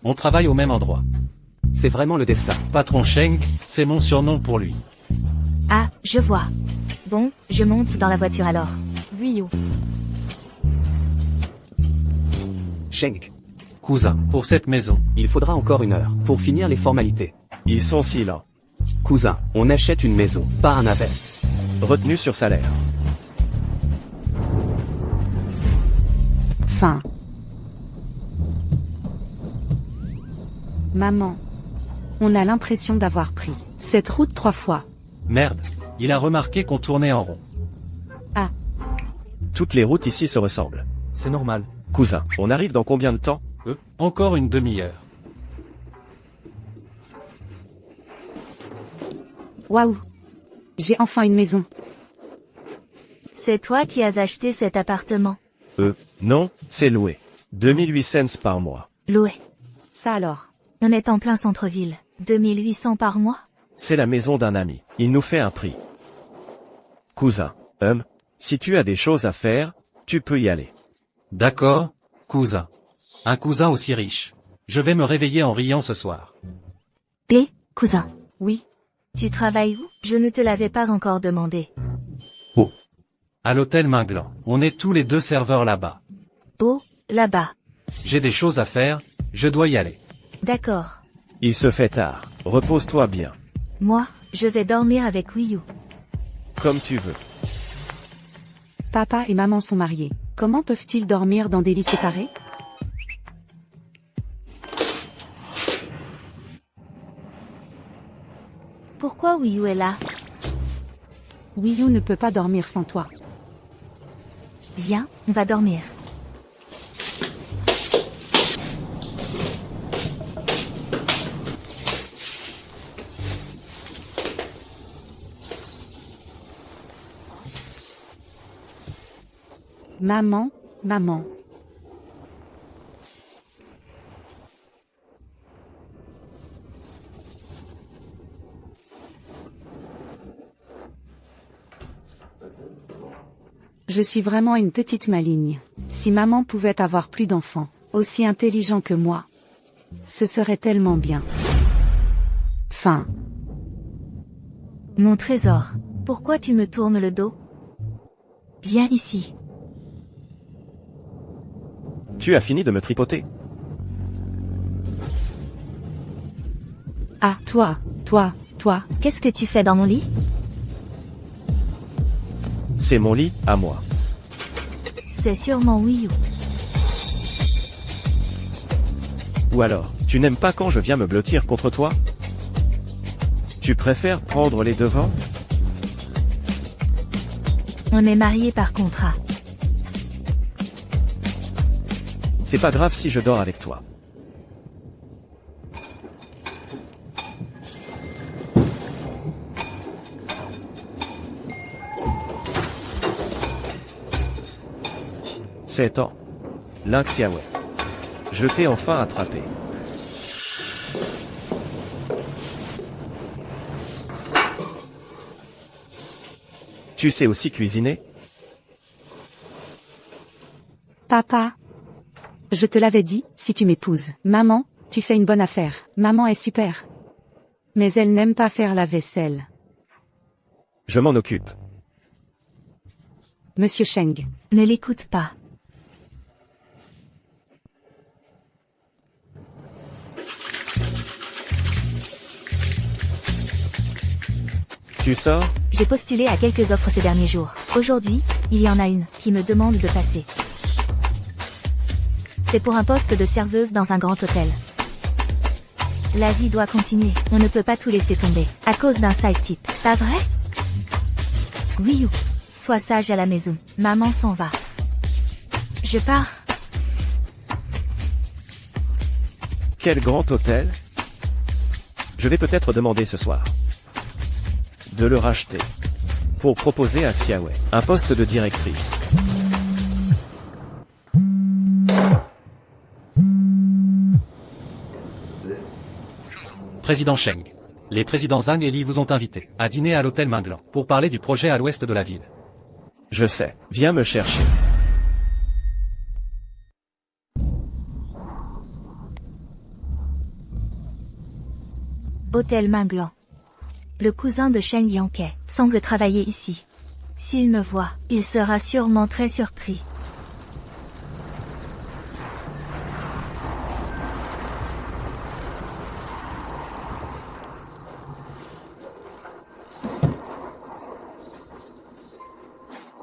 Speaker 1: on travaille au même endroit.
Speaker 11: C'est vraiment le destin.
Speaker 1: Patron Sheng, c'est mon surnom pour lui.
Speaker 2: Ah, je vois. Bon, je monte dans la voiture alors.
Speaker 10: Ryu.
Speaker 11: Sheng,
Speaker 1: Cousin, pour cette maison.
Speaker 11: il faudra encore 1 heure pour finir les formalités.
Speaker 5: Ils sont si lents.
Speaker 11: Cousin, on achète une maison, pas un appel.
Speaker 5: Retenu sur salaire.
Speaker 3: Fin. Maman. On a l'impression d'avoir pris cette route 3 fois.
Speaker 1: Merde, il a remarqué qu'on tournait en rond.
Speaker 5: Toutes les routes ici se ressemblent.
Speaker 9: C'est normal.
Speaker 5: Cousin, on arrive dans combien de temps?
Speaker 1: Encore une demi-heure.
Speaker 3: Waouh. J'ai enfin une maison.
Speaker 2: C'est toi qui as acheté cet appartement.
Speaker 5: Non, c'est loué. 2008 cents par mois.
Speaker 2: Loué.
Speaker 3: Ça alors.
Speaker 2: On est en plein centre-ville. 2800 par mois?
Speaker 5: C'est la maison d'un ami. Il nous fait un prix. Cousin, si tu as des choses à faire, tu peux y aller.
Speaker 1: D'accord, cousin. Un cousin aussi riche. Je vais me réveiller en riant ce soir.
Speaker 2: Cousin.
Speaker 3: Oui.
Speaker 2: Tu travailles où? Je ne te l'avais pas encore demandé.
Speaker 1: À l'hôtel Minglan. On est tous les 2 serveurs là-bas.
Speaker 2: Oh, là-bas.
Speaker 1: J'ai des choses à faire, je dois y aller.
Speaker 2: D'accord.
Speaker 5: Il se fait tard. Repose-toi bien.
Speaker 2: Moi, je vais dormir avec Ryu.
Speaker 5: Comme tu veux.
Speaker 3: Papa et maman sont mariés. Comment peuvent-ils dormir dans des lits séparés?
Speaker 2: Pourquoi Ryu est là?
Speaker 3: Ryu ne peut pas dormir sans toi.
Speaker 2: Viens, on va dormir.
Speaker 3: Maman, maman. Je suis vraiment une petite maligne. Si maman pouvait avoir plus d'enfants, aussi intelligents que moi, ce serait tellement bien. Fin.
Speaker 2: Mon trésor. Pourquoi tu me tournes le dos? Viens ici.
Speaker 5: Tu as fini de me tripoter.
Speaker 3: Ah, toi.
Speaker 2: Qu'est-ce que tu fais dans mon lit?
Speaker 5: C'est mon lit, à moi.
Speaker 2: C'est sûrement Ryu.
Speaker 5: Ou alors, tu n'aimes pas quand je viens me blottir contre toi? Tu préfères prendre les devants?
Speaker 2: On est mariés par contrat.
Speaker 5: C'est pas grave si je dors avec toi. C'est temps. Lynx Yahweh. Je t'ai enfin attrapé. Tu sais aussi cuisiner?
Speaker 3: Papa. Je te l'avais dit, si tu m'épouses. Maman, tu fais une bonne affaire. Maman est super. Mais elle n'aime pas faire la vaisselle.
Speaker 5: Je m'en occupe.
Speaker 3: Monsieur Sheng.
Speaker 2: Ne l'écoute pas.
Speaker 5: Tu sors?
Speaker 2: J'ai postulé à quelques offres ces derniers jours. Aujourd'hui, il y en a une qui me demande de passer. C'est pour un poste de serveuse dans un grand hôtel. La vie doit continuer. On ne peut pas tout laisser tomber. À cause d'un side type. Pas vrai? Ryu. Sois sage à la maison. Maman s'en va. Je pars.
Speaker 5: Quel grand hôtel? Je vais peut-être demander ce soir de le racheter pour proposer à Xiaowei un poste de directrice.
Speaker 1: Président Sheng. Les présidents Zhang et Li vous ont invité à dîner à l'hôtel Minglan pour parler du projet à l'ouest de la ville.
Speaker 5: Je sais, viens me chercher.
Speaker 2: Hôtel Minglan. Le cousin de Sheng Yanke semble travailler ici. S'il me voit, il sera sûrement très surpris.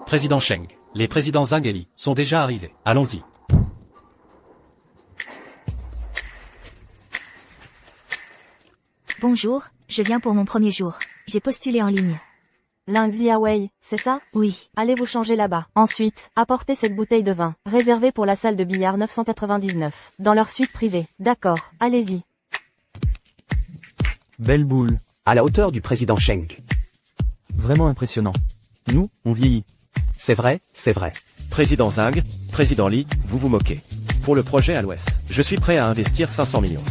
Speaker 1: Président Sheng, les présidents Zhang et Li sont déjà arrivés. Allons-y.
Speaker 2: Bonjour, je viens pour mon premier jour. J'ai postulé en ligne.
Speaker 10: Ling Xiaowei, c'est ça?
Speaker 2: Oui.
Speaker 10: Allez vous changer là-bas. Ensuite, apportez cette bouteille de vin, réservée pour la salle de billard 999, dans leur suite privée. D'accord, allez-y.
Speaker 9: Belle boule.
Speaker 11: À la hauteur du président Sheng.
Speaker 9: Vraiment impressionnant. Nous, on vieillit.
Speaker 11: C'est vrai, c'est vrai.
Speaker 5: Président Zhang, président Li, vous vous moquez. Pour le projet à l'ouest, je suis prêt à investir 500 millions.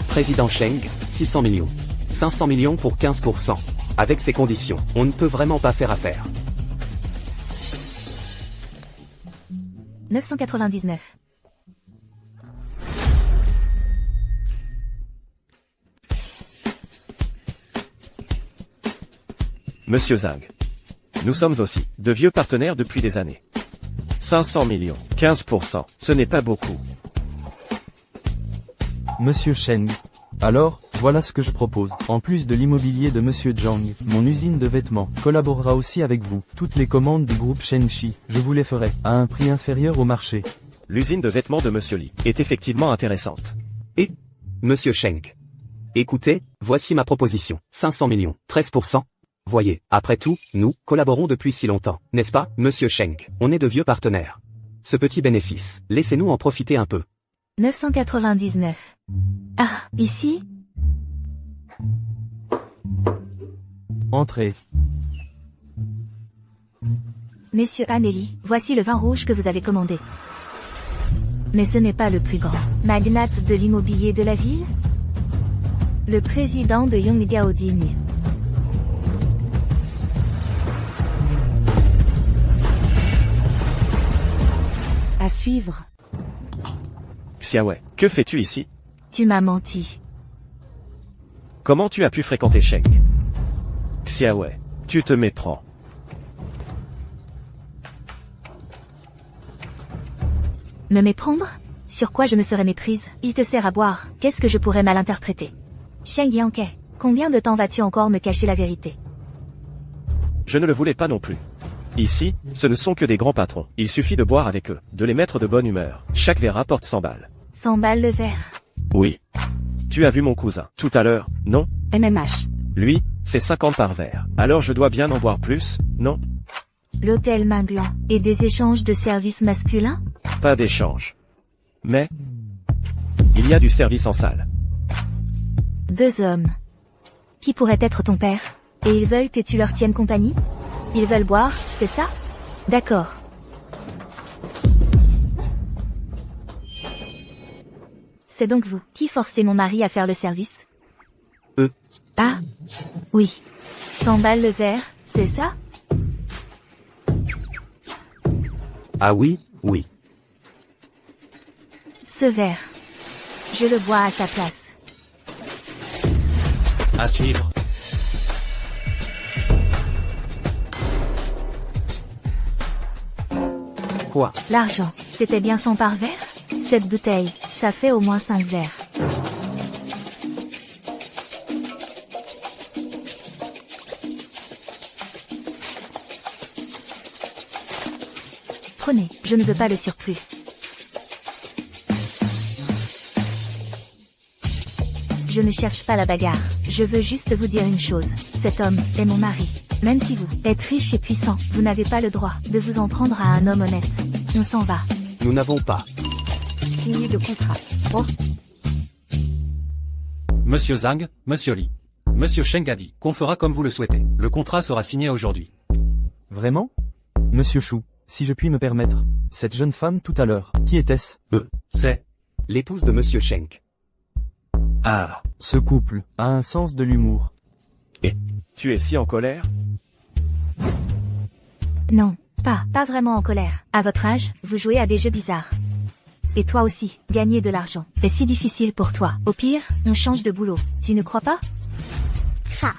Speaker 11: Président Sheng, 600 millions. 500 millions pour 15%. Avec ces conditions, on ne peut vraiment pas faire affaire.
Speaker 2: 999.
Speaker 5: Monsieur Zhang. Nous sommes aussi de vieux partenaires depuis des années. 500 millions, 15%, ce n'est pas beaucoup.
Speaker 9: Monsieur Sheng. Alors, voilà ce que je propose. En plus de l'immobilier de Monsieur Zhang, mon usine de vêtements collaborera aussi avec vous. Toutes les commandes du groupe Shengxi, je vous les ferai à un prix inférieur au marché.
Speaker 5: L'usine de vêtements de Monsieur Li est effectivement intéressante.
Speaker 11: Et Monsieur Sheng. Écoutez, voici ma proposition. 500 millions, 13%. Voyez, après tout, nous collaborons depuis si longtemps, n'est-ce pas, Monsieur Sheng? On est de vieux partenaires. Ce petit bénéfice, laissez-nous en profiter un peu.
Speaker 2: 999. Ah, ici?
Speaker 9: Entrez.
Speaker 2: Messieurs Han et Li, voici le vin rouge que vous avez commandé. Mais ce n'est pas le plus grand magnate de l'immobilier de la ville? Le président de Yongdiaoding.
Speaker 3: À suivre.
Speaker 5: Xiaowei, que fais-tu ici?
Speaker 2: Tu m'as menti.
Speaker 5: Comment tu as pu fréquenter Sheng? Xiaowei, tu te méprends.
Speaker 2: Me méprendre? Sur quoi je me serais méprise? Il te sert à boire, qu'est-ce que je pourrais mal interpréter? Sheng Yanke, combien de temps vas-tu encore me cacher la vérité?
Speaker 5: Je ne le voulais pas non plus. Ici, ce ne sont que des grands patrons. Il suffit de boire avec eux, de les mettre de bonne humeur. Chaque verre rapporte 100 balles.
Speaker 2: 100 balles le verre.
Speaker 5: Oui. Tu as vu mon cousin, tout à l'heure, non?
Speaker 3: MMH.
Speaker 5: Lui, c'est 50 par verre. Alors je dois bien en boire plus, non?
Speaker 2: L'hôtel Minglan. Et des échanges de services masculins?
Speaker 5: Pas d'échange. Mais, il y a du service en salle.
Speaker 2: 2 hommes. Qui pourrait être ton père? Et ils veulent que tu leur tiennes compagnie? Ils veulent boire, c'est ça? D'accord. C'est donc vous qui forcez mon mari à faire le service?
Speaker 11: Eux.
Speaker 2: Ah. Oui. 100 balles le verre, c'est ça?
Speaker 11: Ah oui, oui.
Speaker 2: Ce verre. Je le bois à sa place.
Speaker 1: À suivre.
Speaker 11: Quoi?
Speaker 2: L'argent, c'était bien 100 par verre? Cette bouteille, ça fait au moins 5 verres. Prenez, je ne veux pas le surplus. Je ne cherche pas la bagarre, je veux juste vous dire une chose, cet homme est mon mari. Même si vous êtes riche et puissant, vous n'avez pas le droit de vous en prendre à un homme honnête. On s'en va.
Speaker 11: Nous n'avons pas
Speaker 3: Signer le contrat.
Speaker 2: Oh,
Speaker 1: Monsieur Zhang, Monsieur Li. Monsieur Sheng a dit qu'on fera comme vous le souhaitez. Le contrat sera signé aujourd'hui.
Speaker 9: Vraiment? Monsieur Chou, Si je puis me permettre. Cette jeune femme tout à l'heure, qui était-ce?
Speaker 1: C'est...
Speaker 11: L'épouse de Monsieur Schenk.
Speaker 8: Ah,
Speaker 9: Ce couple a un sens de l'humour.
Speaker 5: Tu es si en colère?
Speaker 2: Non, pas vraiment en colère. À votre âge, vous jouez à des jeux bizarres. Et toi aussi, gagner de l'argent. C'est si difficile pour toi. Au pire, on change de boulot. Tu ne crois pas? Ça.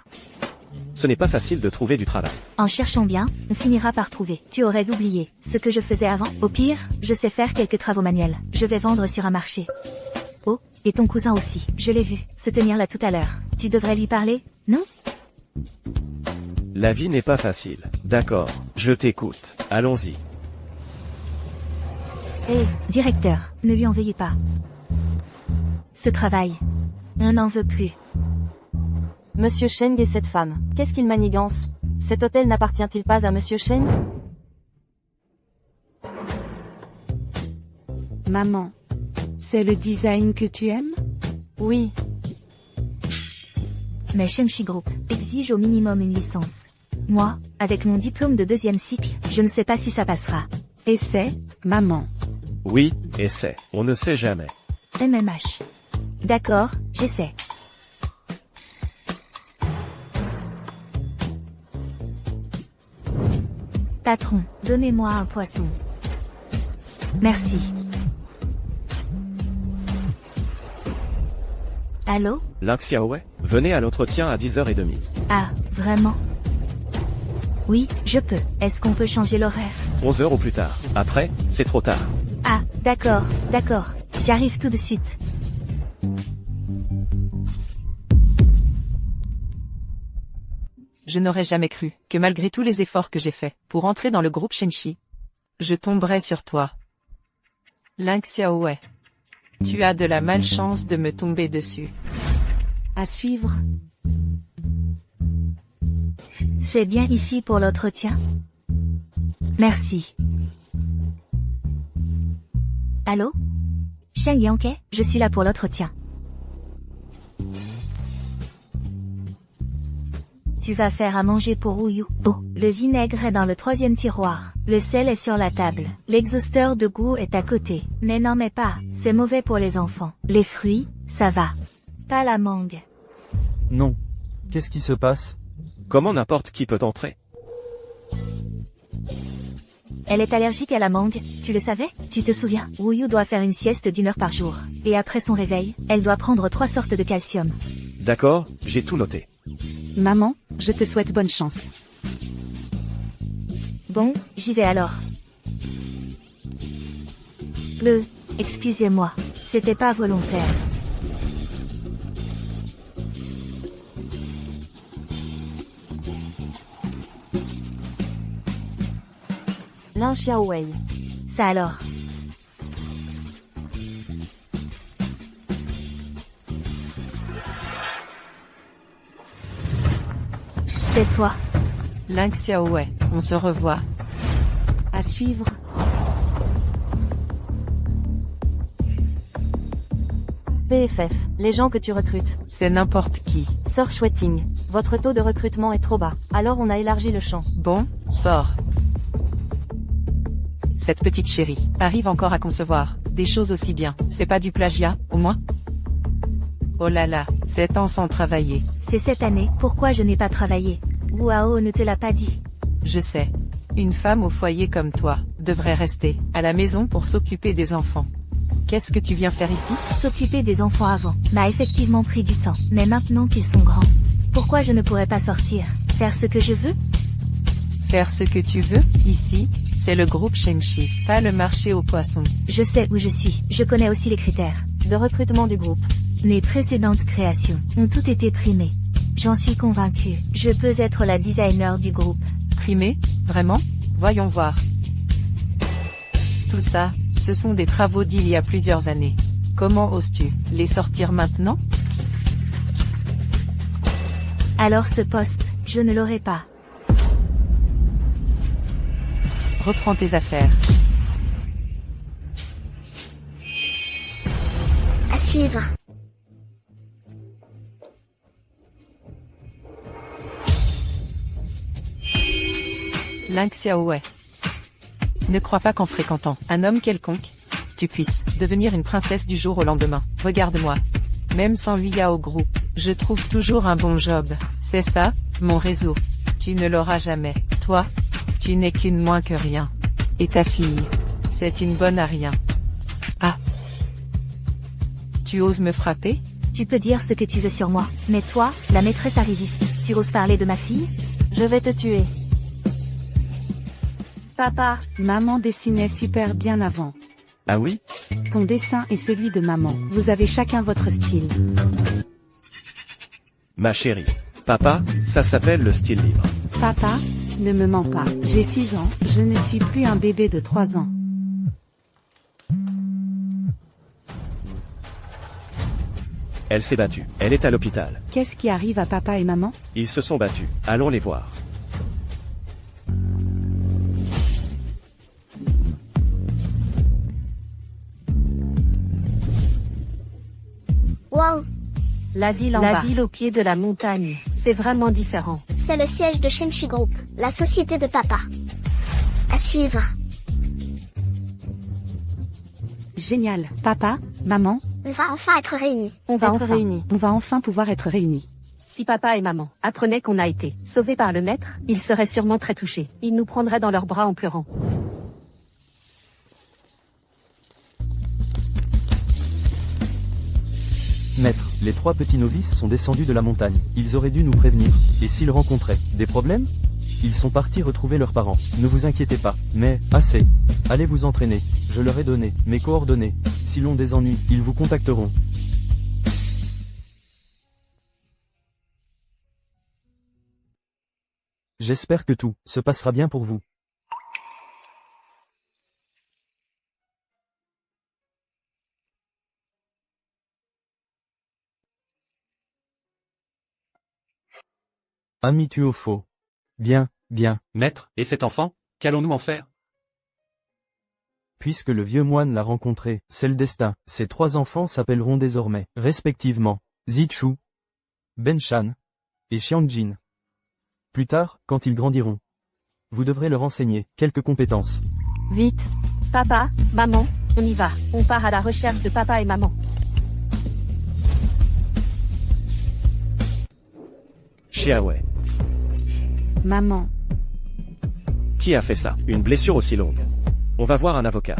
Speaker 5: Ce n'est pas facile de trouver du travail.
Speaker 2: En cherchant bien, on finira par trouver. Tu aurais oublié ce que je faisais avant. Au pire, je sais faire quelques travaux manuels. Je vais vendre sur un marché. Oh, et ton cousin aussi. Je l'ai vu se tenir là tout à l'heure. Tu devrais lui parler, non?
Speaker 5: La vie n'est pas facile. D'accord, je t'écoute. Allons-y.
Speaker 2: Hé, directeur, ne lui en veuillez pas. Ce travail, on n'en veut plus.
Speaker 10: Monsieur Schenk et cette femme, qu'est-ce qu'ils manigancent? Cet hôtel n'appartient-il pas à Monsieur Schenk?
Speaker 3: Maman, c'est le design que tu aimes?
Speaker 10: Oui,
Speaker 2: Mais Shengshi Group exige au minimum une licence. Moi, avec mon diplôme de 2e cycle, je ne sais pas si ça passera.
Speaker 3: Essaie, maman.
Speaker 5: Oui, essaie. On ne sait jamais.
Speaker 2: MMH. D'accord, j'essaie. Patron, donnez-moi un poisson. Merci. Allô?
Speaker 5: Lynx Xiaowei, venez à l'entretien à 10h30.
Speaker 2: Ah, vraiment? Oui, je peux. Est-ce qu'on peut changer l'horaire?
Speaker 5: 11h au plus tard. Après, c'est trop tard.
Speaker 2: Ah, d'accord. J'arrive tout de suite.
Speaker 7: Je n'aurais jamais cru que malgré tous les efforts que j'ai faits pour entrer dans le groupe Shenchi, je tomberais sur toi. Lynx Xiaowei. Tu as de la malchance de me tomber dessus.
Speaker 3: À suivre.
Speaker 2: C'est bien ici pour l'entretien? Merci. Allô? Sheng Yanke, je suis là pour l'entretien. Tu vas faire à manger pour Wu. Oh, le vinaigre est dans le 3e tiroir. Le sel est sur la table. L'exhausteur de goût est à côté. Mais n'en mets pas, c'est mauvais pour les enfants. Les fruits, ça va. Pas la mangue.
Speaker 9: Non. Qu'est-ce qui se passe?
Speaker 5: Comment n'importe qui peut entrer?
Speaker 2: Elle est allergique à la mangue, tu le savais? Tu te souviens? Wu doit faire une sieste d'1 heure par jour. Et après son réveil, elle doit prendre 3 sortes de calcium.
Speaker 5: D'accord, j'ai tout noté.
Speaker 3: Maman, je te souhaite bonne chance.
Speaker 2: Bon, j'y vais alors. Excusez-moi, c'était pas volontaire.
Speaker 10: Lynx Xiaowei.
Speaker 2: Ça alors. C'est toi.
Speaker 7: Lynx Xiaowei, on se revoit.
Speaker 3: À suivre.
Speaker 10: PFF, les gens que tu recrutes.
Speaker 7: C'est n'importe qui.
Speaker 10: Sir Schwetting, votre taux de recrutement est trop bas. Alors on a élargi le champ.
Speaker 7: Bon, sors. Cette petite chérie arrive encore à concevoir des choses aussi bien. C'est pas du plagiat, au moins? Oh là là, 7 ans sans travailler.
Speaker 2: C'est cette année, pourquoi je n'ai pas travaillé? Wao ne te l'a pas dit.
Speaker 7: Je sais. Une femme au foyer comme toi devrait rester à la maison pour s'occuper des enfants. Qu'est-ce que tu viens faire ici?
Speaker 2: S'occuper des enfants avant m'a effectivement pris du temps. Mais maintenant qu'ils sont grands, pourquoi je ne pourrais pas sortir, faire ce que je veux?
Speaker 7: Faire ce que tu veux? Ici, c'est le groupe Shengshi, pas le marché aux poissons.
Speaker 2: Je sais où je suis, je connais aussi les critères
Speaker 10: de recrutement du groupe.
Speaker 2: Mes précédentes créations ont toutes été primées. J'en suis convaincue, je peux être la designer du groupe.
Speaker 7: Primée? Vraiment? Voyons voir. Tout ça, ce sont des travaux d'il y a plusieurs années. Comment oses-tu les sortir maintenant?
Speaker 2: Alors ce poste, je ne l'aurai pas.
Speaker 7: Reprends tes affaires.
Speaker 2: À suivre.
Speaker 7: Lynx Xiaowei. Ne crois pas qu'en fréquentant un homme quelconque, tu puisses devenir une princesse du jour au lendemain. Regarde-moi. Même sans Yao Group, je trouve toujours un bon job. C'est ça, mon réseau. Tu ne l'auras jamais. Toi, tu n'es qu'une moins que rien. Et ta fille, c'est une bonne à rien. Ah. Tu oses me frapper?
Speaker 2: Tu peux dire ce que tu veux sur moi, mais toi, la maîtresse arriviste, tu oses parler de ma fille?
Speaker 10: Je vais te tuer.
Speaker 3: Papa, maman dessinait super bien avant.
Speaker 5: Ah oui?
Speaker 3: Ton dessin et celui de maman. Vous avez chacun votre style.
Speaker 5: Ma chérie. Papa, ça s'appelle le style libre.
Speaker 3: Papa, ne me mens pas. J'ai 6 ans, je ne suis plus un bébé de 3 ans.
Speaker 5: Elle s'est battue. Elle est à l'hôpital.
Speaker 3: Qu'est-ce qui arrive à papa et maman?
Speaker 5: Ils se sont battus. Allons les voir.
Speaker 12: Waouh!
Speaker 2: La ville au pied de la montagne. C'est vraiment différent.
Speaker 12: C'est le siège de Shenchi Group, la société de papa. À suivre.
Speaker 3: Génial. Papa, maman,
Speaker 12: On va enfin être réunis.
Speaker 2: On va
Speaker 3: enfin pouvoir être réunis.
Speaker 2: Si papa et maman apprenaient qu'on a été sauvés par le maître, ils seraient sûrement très touchés. Ils nous prendraient dans leurs bras en pleurant.
Speaker 9: Maître, les 3 petits novices sont descendus de la montagne. Ils auraient dû nous prévenir. Et s'ils rencontraient des problèmes? Ils sont partis retrouver leurs parents. Ne vous inquiétez pas. Mais, assez. Allez vous entraîner. Je leur ai donné mes coordonnées. S'ils ont des ennuis, ils vous contacteront. J'espère que tout se passera bien pour vous. Ami Tuofo. Bien, bien.
Speaker 1: Maître, et cet enfant, qu'allons-nous en faire?
Speaker 9: Puisque le vieux moine l'a rencontré, c'est le destin. Ces 3 enfants s'appelleront désormais, respectivement, Zichu, Benshan et Xiangjin. Plus tard, quand ils grandiront, vous devrez leur enseigner quelques compétences.
Speaker 2: Vite. Papa, maman, on y va. On part à la recherche de papa et maman.
Speaker 5: Xiaowei.
Speaker 3: Maman.
Speaker 5: Qui a fait ça? Une blessure aussi longue. On va voir un avocat.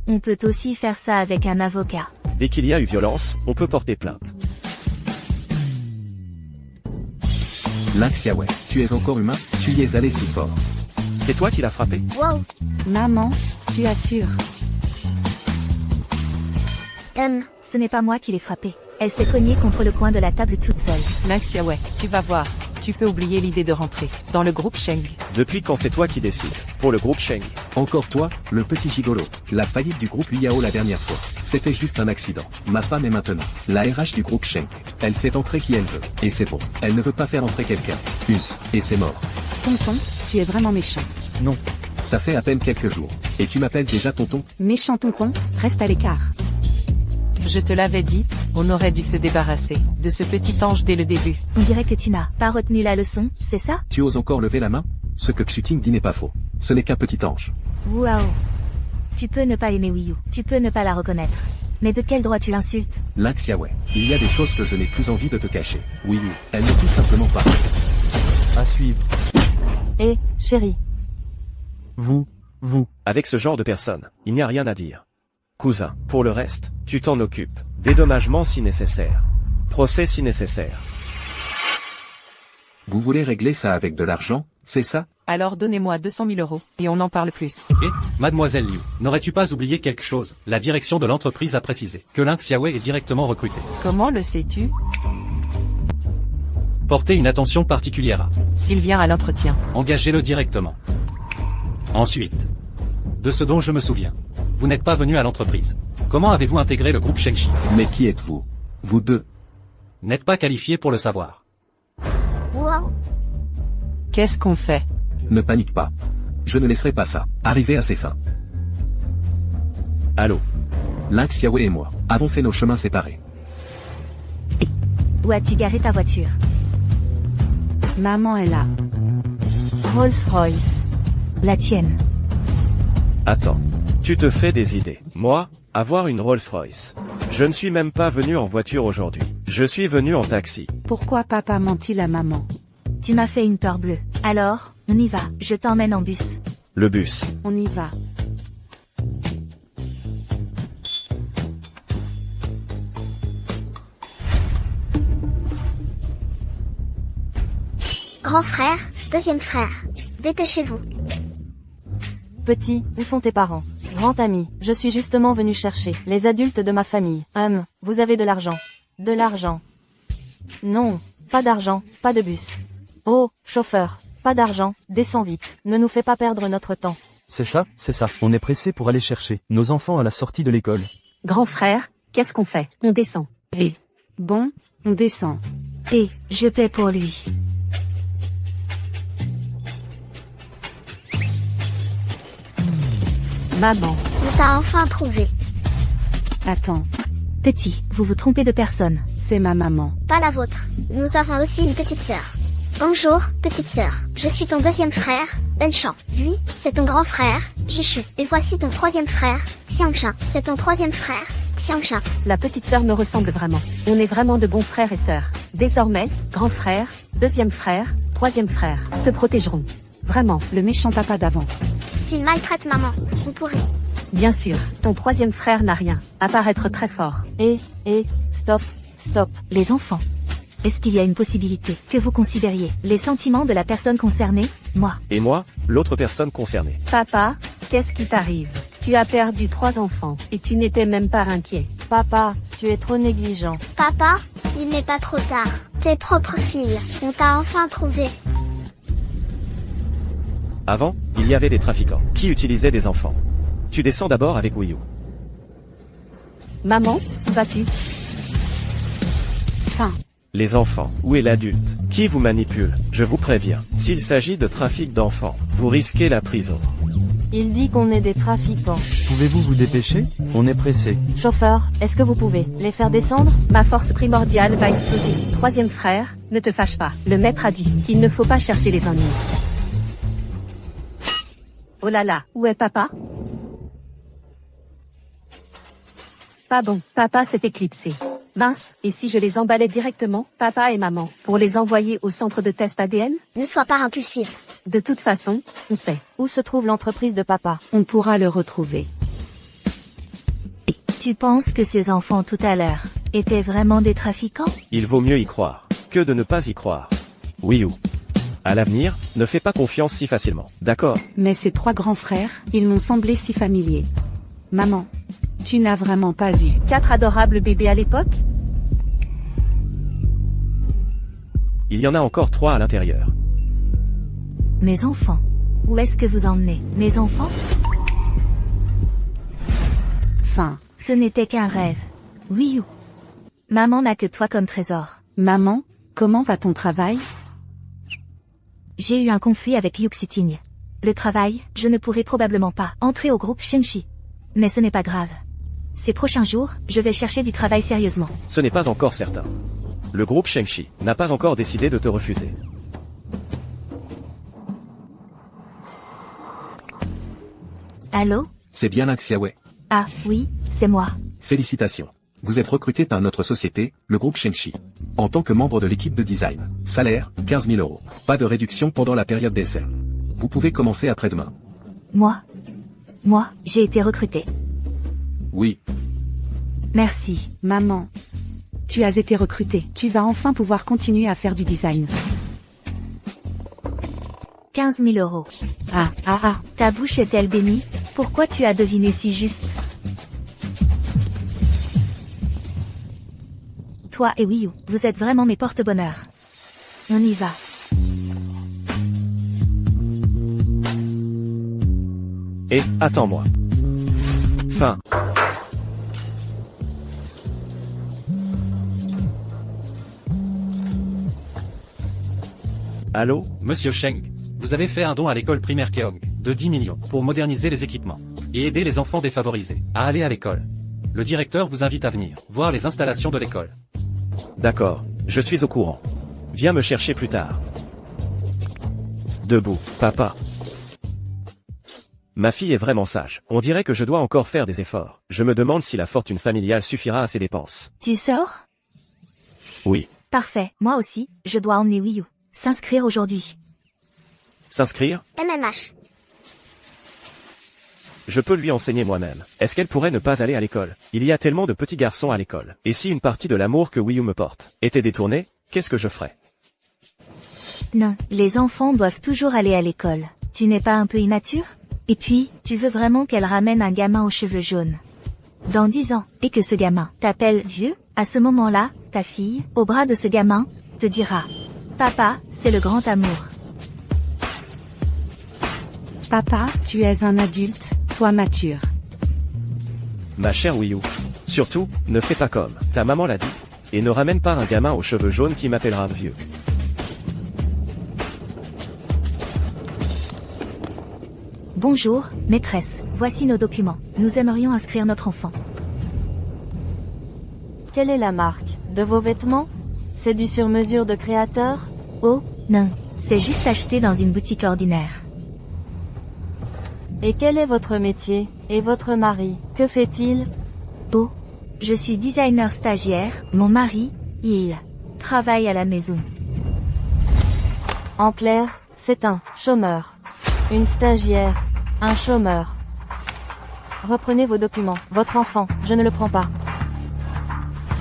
Speaker 2: On peut aussi faire ça avec un avocat.
Speaker 5: Dès qu'il y a eu violence, on peut porter plainte.
Speaker 8: Lynx Yahweh, tu es encore humain, tu y es allé si fort.
Speaker 5: C'est toi qui l'as frappé?
Speaker 12: Waouh!
Speaker 3: Maman, tu assures.
Speaker 2: Ce n'est pas moi qui l'ai frappée. Elle s'est cognée contre le coin de la table toute seule.
Speaker 7: Lynx Yahweh, tu vas voir. Tu peux oublier l'idée de rentrer dans le groupe Sheng.
Speaker 5: Depuis quand c'est toi qui décides? Pour le groupe Sheng.
Speaker 8: Encore toi, le petit gigolo. La faillite du groupe Yao la dernière fois. C'était juste un accident. Ma femme est maintenant la RH du groupe Sheng. Elle fait entrer qui elle veut. Et c'est bon. Elle ne veut pas faire entrer quelqu'un. Use. Et c'est mort.
Speaker 3: Tonton, tu es vraiment méchant.
Speaker 9: Non.
Speaker 8: Ça fait à peine quelques jours. Et tu m'appelles déjà tonton?
Speaker 3: Méchant tonton, reste à l'écart.
Speaker 7: Je te l'avais dit, on aurait dû se débarrasser de ce petit ange dès le début.
Speaker 2: On dirait que tu n'as pas retenu la leçon, c'est ça?
Speaker 8: Tu oses encore lever la main? Ce que Xuting dit n'est pas faux. Ce n'est qu'un petit ange.
Speaker 2: Waouh. Tu peux ne pas aimer Wiyu, tu peux ne pas la reconnaître. Mais de quel droit tu l'insultes?
Speaker 8: Lynx Yahweh, il y a des choses que je n'ai plus envie de te cacher. Oui, elle n'est tout simplement pas.
Speaker 9: À suivre.
Speaker 10: Chérie.
Speaker 9: Vous.
Speaker 5: Avec ce genre de personne, il n'y a rien à dire. Cousin, pour le reste, tu t'en occupes. Dédommagement si nécessaire. Procès si nécessaire.
Speaker 8: Vous voulez régler ça avec de l'argent, c'est ça?
Speaker 7: Alors donnez-moi 200 000 € et on en parle plus.
Speaker 1: Et, mademoiselle Liu, n'aurais-tu pas oublié quelque chose? La direction de l'entreprise a précisé que Lynx Yahweh est directement recruté.
Speaker 7: Comment le sais-tu?
Speaker 1: Portez une attention particulière à.
Speaker 7: S'il vient à l'entretien.
Speaker 1: Engagez-le directement. Ensuite. De ce dont je me souviens. Vous n'êtes pas venu à l'entreprise. Comment avez-vous intégré le groupe Shengshi?
Speaker 8: Mais qui êtes-vous? Vous deux?
Speaker 1: N'êtes pas qualifié pour le savoir.
Speaker 12: Waouh!
Speaker 7: Qu'est-ce qu'on fait?
Speaker 8: Ne panique pas. Je ne laisserai pas ça arriver à ses fins.
Speaker 5: Allô?
Speaker 8: Lynx Yahweh et moi avons fait nos chemins séparés.
Speaker 2: Où as-tu garé ta voiture?
Speaker 3: Maman est là.
Speaker 2: Rolls-Royce. La tienne.
Speaker 5: Attends. Tu te fais des idées. Moi, avoir une Rolls-Royce. Je ne suis même pas venu en voiture aujourd'hui. Je suis venu en taxi.
Speaker 3: Pourquoi papa ment-il à maman?
Speaker 2: Tu m'as fait une peur bleue. Alors, on y va. Je t'emmène en bus.
Speaker 5: Le bus.
Speaker 3: On y va.
Speaker 12: Grand frère, deuxième frère. Dépêchez-vous.
Speaker 10: Petit, où sont tes parents? Grand ami, je suis justement venu chercher les adultes de ma famille. Vous avez de l'argent? De l'argent? Non, pas d'argent, pas de bus. Oh, chauffeur, pas d'argent, descends vite, ne nous fais pas perdre notre temps.
Speaker 9: C'est ça. On est pressé pour aller chercher nos enfants à la sortie de l'école.
Speaker 13: Grand frère, qu'est-ce qu'on fait? On descend.
Speaker 3: Bon, on descend.
Speaker 2: Et, je paie pour lui.
Speaker 13: Maman.
Speaker 12: On t'a enfin trouvé.
Speaker 3: Attends,
Speaker 2: Petit, vous vous trompez de personne.
Speaker 3: c'est ma maman.
Speaker 12: Pas la vôtre. Nous avons aussi une petite sœur. Bonjour, petite sœur. Je suis ton deuxième frère, Benchan. Lui, c'est ton grand frère, Jishu. Et voici ton troisième frère, Xiangshan. C'est ton troisième frère, Xiangshan.
Speaker 13: La petite sœur me ressemble vraiment. On est vraiment de bons frères et sœurs. Désormais, grand frère, deuxième frère, troisième frère, te protégeront. Vraiment.
Speaker 3: Le méchant papa d'avant.
Speaker 12: S'il maltraite maman, vous pourrez.
Speaker 13: Bien sûr, ton troisième frère n'a rien, à part être très fort.
Speaker 10: Stop.
Speaker 2: Les enfants. Est-ce qu'il y a une possibilité que vous considériez les sentiments de la personne concernée, moi?
Speaker 5: Et moi, l'autre personne concernée.
Speaker 13: Papa, qu'est-ce qui t'arrive? Tu as perdu 3 enfants, et tu n'étais même pas inquiet.
Speaker 10: Papa, tu es trop négligent.
Speaker 12: Papa, il n'est pas trop tard. Tes propres filles, on t'a enfin trouvé.
Speaker 5: Avant, il y avait des trafiquants qui utilisaient des enfants. Tu descends d'abord avec Wiyu.
Speaker 13: Maman, où vas-tu?
Speaker 5: Les enfants, où est l'adulte? Qui vous manipule? Je vous préviens, s'il s'agit de trafic d'enfants, vous risquez la prison.
Speaker 10: Il dit qu'on est des trafiquants.
Speaker 9: Pouvez-vous vous dépêcher? On est pressé.
Speaker 10: Chauffeur, est-ce que vous pouvez les faire descendre?
Speaker 13: Ma force primordiale va exploser. Troisième frère, ne te fâche pas. Le maître a dit qu'il ne faut pas chercher les ennuis. Oh là là, où est papa? Pas bon, papa s'est éclipsé. Mince, et si je les emballais directement, papa et maman, pour les envoyer au centre de test ADN?
Speaker 12: Ne sois pas impulsif.
Speaker 13: De toute façon, on sait.
Speaker 10: Où se trouve l'entreprise de papa?
Speaker 3: On pourra le retrouver.
Speaker 2: Tu penses que ces enfants tout à l'heure étaient vraiment des trafiquants?
Speaker 5: Il vaut mieux y croire que de ne pas y croire. Wiyu. À l'avenir, ne fais pas confiance si facilement, d'accord?
Speaker 3: Mais ces 3 grands frères, ils m'ont semblé si familiers. Maman, tu n'as vraiment pas eu
Speaker 13: 4 adorables bébés à l'époque?
Speaker 5: Il y en a encore 3 à l'intérieur.
Speaker 2: Mes enfants. Où est-ce que vous emmenez mes enfants? Ce n'était qu'un rêve. Oui ou? Maman n'a que toi comme trésor.
Speaker 3: Maman, comment va ton travail?
Speaker 2: J'ai eu un conflit avec Liu Xiting. Le travail, je ne pourrai probablement pas entrer au groupe Shengxi. Mais ce n'est pas grave. Ces prochains jours, je vais chercher du travail sérieusement.
Speaker 5: Ce n'est pas encore certain. Le groupe Shengxi n'a pas encore décidé de te refuser.
Speaker 2: Allô?
Speaker 8: C'est bien Xiaowei.
Speaker 2: Ah, oui, c'est moi.
Speaker 8: Félicitations. Vous êtes recruté par notre société, le groupe Shengxi. En tant que membre de l'équipe de design. Salaire, 15 000 €. Pas de réduction pendant la période d'essai. Vous pouvez commencer après-demain.
Speaker 2: Moi, j'ai été recrutée.
Speaker 8: Oui.
Speaker 2: Merci.
Speaker 3: Maman, tu as été recrutée. Tu vas enfin pouvoir continuer à faire du design.
Speaker 2: 15 000 €. Ta bouche est-elle bénie? Pourquoi tu as deviné si juste? Toi et Wiyu, vous êtes vraiment mes porte-bonheur. On y va.
Speaker 5: Et, attends-moi. Fin. Allô?
Speaker 1: Monsieur Sheng, vous avez fait un don à l'école primaire Keong, de 10 millions, pour moderniser les équipements, et aider les enfants défavorisés, à aller à l'école. Le directeur vous invite à venir, voir les installations de l'école.
Speaker 5: D'accord, je suis au courant. Viens me chercher plus tard. Debout, papa. Ma fille est vraiment sage. On dirait que je dois encore faire des efforts. Je me demande si la fortune familiale suffira à ses dépenses.
Speaker 2: Tu sors?
Speaker 5: Oui.
Speaker 2: Parfait, moi aussi, je dois emmener Wiyu. S'inscrire aujourd'hui.
Speaker 5: S'inscrire?
Speaker 12: MMH.
Speaker 5: Je peux lui enseigner moi-même. Est-ce qu'elle pourrait ne pas aller à l'école? Il y a tellement de petits garçons à l'école. Et si une partie de l'amour que Wiyu me porte était détournée, qu'est-ce que je ferais?
Speaker 2: Non, les enfants doivent toujours aller à l'école. Tu n'es pas un peu immature? Et puis, tu veux vraiment qu'elle ramène un gamin aux cheveux jaunes dans 10 ans, et que ce gamin t'appelle vieux? À ce moment-là, ta fille, au bras de ce gamin, te dira « Papa, c'est le grand amour ».
Speaker 3: Papa, tu es un adulte, sois mature.
Speaker 5: Ma chère Wiyu. Surtout, ne fais pas comme ta maman l'a dit. Et ne ramène pas un gamin aux cheveux jaunes qui m'appellera vieux.
Speaker 2: Bonjour, maîtresse, voici nos documents. Nous aimerions inscrire notre enfant.
Speaker 10: Quelle est la marque de vos vêtements? C'est du sur-mesure de créateur?
Speaker 2: Oh, non, c'est juste acheté dans une boutique ordinaire.
Speaker 10: Et quel est votre métier? Et votre mari, que fait-il?
Speaker 2: Oh, je suis designer stagiaire, mon mari, il travaille à la maison.
Speaker 10: En clair, c'est un chômeur. Une stagiaire. Un chômeur. Reprenez vos documents. Votre enfant, je ne le prends pas.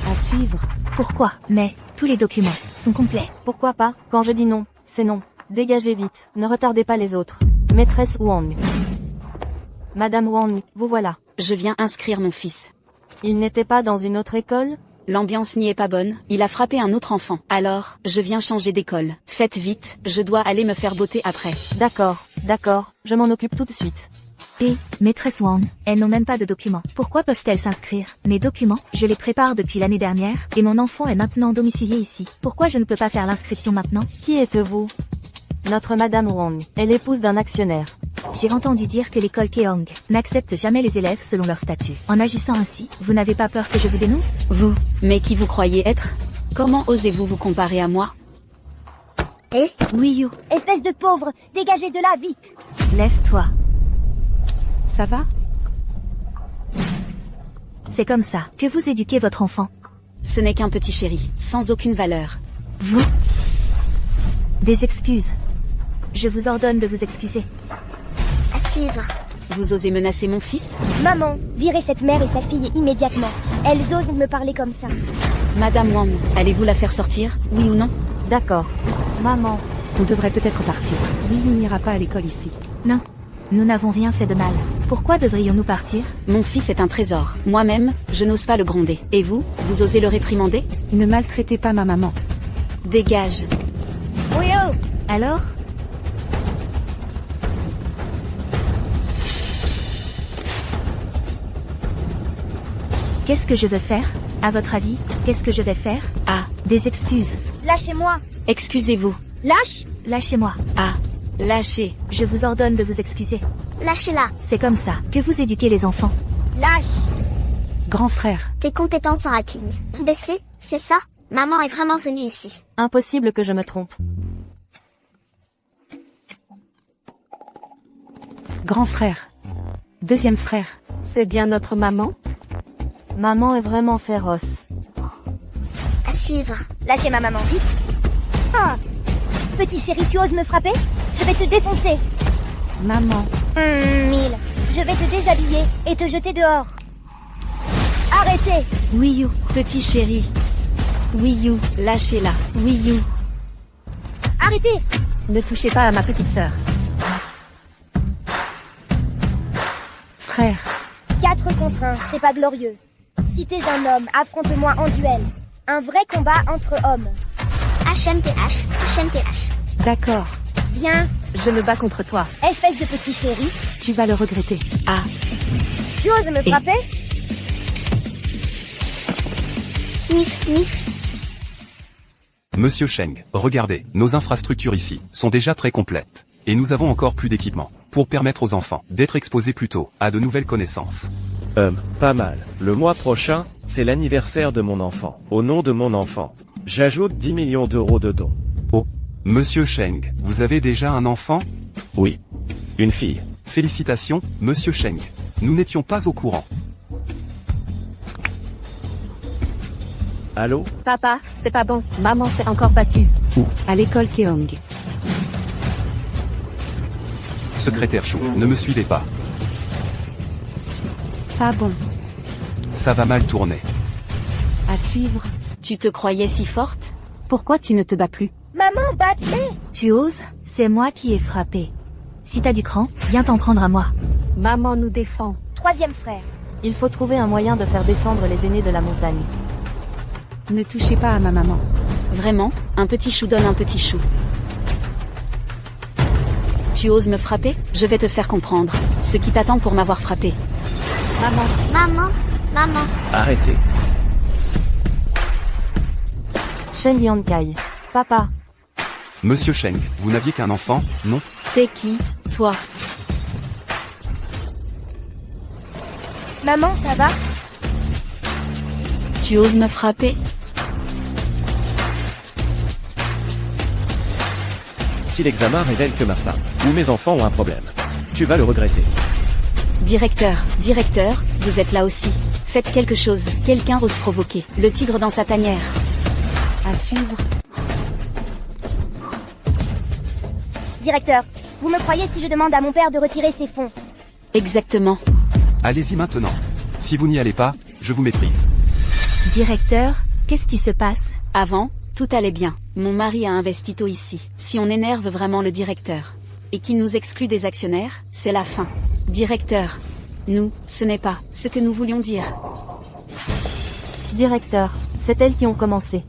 Speaker 3: À suivre.
Speaker 2: Pourquoi? Mais, tous les documents sont complets.
Speaker 10: Pourquoi pas? Quand je dis non, c'est non. Dégagez vite, ne retardez pas les autres. Maîtresse Wang. Madame Wang, vous voilà.
Speaker 13: Je viens inscrire mon fils.
Speaker 10: Il n'était pas dans une autre école?
Speaker 13: L'ambiance n'y est pas bonne, il a frappé un autre enfant. Alors, je viens changer d'école. Faites vite, je dois aller me faire botter après.
Speaker 10: D'accord, je m'en occupe tout de suite.
Speaker 2: Et, maîtresse Wang, elles n'ont même pas de documents. Pourquoi peuvent-elles s'inscrire? Mes documents, je les prépare depuis l'année dernière, et mon enfant est maintenant domicilié ici. Pourquoi je ne peux pas faire l'inscription maintenant?
Speaker 10: Qui êtes-vous? Notre Madame Wang est l'épouse d'un actionnaire.
Speaker 2: J'ai entendu dire que l'école Keong n'accepte jamais les élèves selon leur statut. En agissant ainsi, vous n'avez pas peur que je vous dénonce?
Speaker 13: Vous, mais qui vous croyez être? Comment osez-vous vous comparer à moi?
Speaker 12: Eh?
Speaker 2: Wiyu,
Speaker 12: Espèce de pauvre, dégagez de là, vite!
Speaker 2: lève-toi.
Speaker 3: Ça va?
Speaker 2: C'est comme ça que vous éduquez votre enfant.
Speaker 13: Ce n'est qu'un petit chéri, sans aucune valeur.
Speaker 2: Vous? Des excuses. Je vous ordonne de vous excuser.
Speaker 12: À suivre.
Speaker 13: Vous osez menacer mon fils?
Speaker 12: Maman, virez cette mère et sa fille immédiatement. Elles osent me parler comme ça.
Speaker 13: Madame Wang, allez-vous la faire sortir, oui ou non?
Speaker 10: D'accord. Maman.
Speaker 3: On devrait peut-être partir. Wiyu n'ira pas à l'école ici.
Speaker 2: Non. Nous n'avons rien fait de mal. Pourquoi devrions-nous partir?
Speaker 13: Mon fils est un trésor. Moi-même, je n'ose pas le gronder. Et vous, vous osez le réprimander?
Speaker 3: Ne maltraitez pas ma maman.
Speaker 13: Dégage.
Speaker 12: Oui, oh!
Speaker 2: Alors? Qu'est-ce que je veux faire? À votre avis, qu'est-ce que je vais faire?
Speaker 13: Ah,
Speaker 2: Des excuses.
Speaker 12: Lâchez-moi!
Speaker 13: excusez-vous.
Speaker 12: Lâche!
Speaker 2: Lâchez-moi.
Speaker 13: Ah, lâchez.
Speaker 2: Je vous ordonne de vous excuser.
Speaker 12: Lâchez-la!
Speaker 2: C'est comme ça que vous éduquez les enfants.
Speaker 12: Lâche!
Speaker 3: Grand frère.
Speaker 12: Tes compétences en hacking. Baissé, c'est ça? Maman est vraiment venue ici.
Speaker 10: Impossible que je me trompe.
Speaker 3: Grand frère. Deuxième frère.
Speaker 13: C'est bien notre maman?
Speaker 10: Maman est vraiment féroce.
Speaker 12: À suivre. Lâchez ma maman, vite! Ah! Petit chéri, tu oses me frapper? Je vais te défoncer!
Speaker 3: Maman.
Speaker 12: Mille. Je vais te déshabiller et te jeter dehors. Arrêtez!
Speaker 2: Wiyu,
Speaker 13: Petit chéri. Wiyu, lâchez-la. Wiyu.
Speaker 12: Arrêtez!
Speaker 13: Ne touchez pas à ma petite sœur.
Speaker 3: Frère.
Speaker 12: 4 contre 1, c'est pas glorieux. Si t'es un homme, affronte-moi en duel. Un vrai combat entre hommes. HMTH, HMTH.
Speaker 3: D'accord.
Speaker 12: Viens,
Speaker 13: Je me bats contre toi.
Speaker 12: espèce de petit chéri.
Speaker 3: Tu vas le regretter.
Speaker 13: Ah,
Speaker 12: Tu oses me frapper? Sniff, sniff.
Speaker 4: Monsieur Cheng, regardez, nos infrastructures ici sont déjà très complètes. Et nous avons encore plus d'équipements pour permettre aux enfants d'être exposés plus tôt à de nouvelles connaissances.
Speaker 5: Pas mal. Le mois prochain, c'est l'anniversaire de mon enfant. Au nom de mon enfant, j'ajoute 10 millions d'euros de dons.
Speaker 4: Oh, Monsieur Cheng, vous avez déjà un enfant?
Speaker 5: Oui. Une fille.
Speaker 11: Félicitations, Monsieur Cheng. Nous n'étions pas au courant.
Speaker 5: Allô?
Speaker 13: Papa, c'est pas bon. Maman s'est encore battue.
Speaker 3: Où? À l'école Keong.
Speaker 11: Secrétaire Chou, ne me suivez pas.
Speaker 3: Pas bon.
Speaker 11: Ça va mal tourner.
Speaker 3: À suivre.
Speaker 13: Tu te croyais si forte?
Speaker 3: Pourquoi tu ne te bats plus?
Speaker 12: Maman, battez!
Speaker 2: Tu oses? C'est moi qui ai frappé. Si t'as du cran, viens t'en prendre à moi.
Speaker 13: Maman nous défend.
Speaker 12: Troisième frère.
Speaker 10: Il faut trouver un moyen de faire descendre les aînés de la montagne.
Speaker 3: Ne touchez pas à ma maman.
Speaker 13: Vraiment, un petit chou donne un petit chou. Tu oses me frapper? Je vais te faire comprendre ce qui t'attend pour m'avoir frappé.
Speaker 12: Maman.
Speaker 5: Arrêtez.
Speaker 10: Shen Yankai. Papa.
Speaker 11: Monsieur Cheng, vous n'aviez qu'un enfant, non?
Speaker 13: T'es qui, toi?
Speaker 12: Maman, ça va?
Speaker 13: Tu oses me frapper?
Speaker 5: Si l'examen révèle que ma femme ou mes enfants ont un problème, tu vas le regretter.
Speaker 13: Directeur, vous êtes là aussi. Faites quelque chose, quelqu'un ose provoquer le tigre dans sa tanière.
Speaker 3: À suivre.
Speaker 12: Directeur, vous me croyez si je demande à mon père de retirer ses fonds?
Speaker 13: Exactement.
Speaker 11: Allez-y maintenant. Si vous n'y allez pas, je vous méprise.
Speaker 2: Directeur, qu'est-ce qui se passe?
Speaker 13: Avant, tout allait bien. Mon mari a investi tôt ici. Si on énerve vraiment le directeur et qu'il nous exclut des actionnaires, c'est la fin. Directeur, nous, ce n'est pas ce que nous voulions dire.
Speaker 10: Directeur, c'est elles qui ont commencé.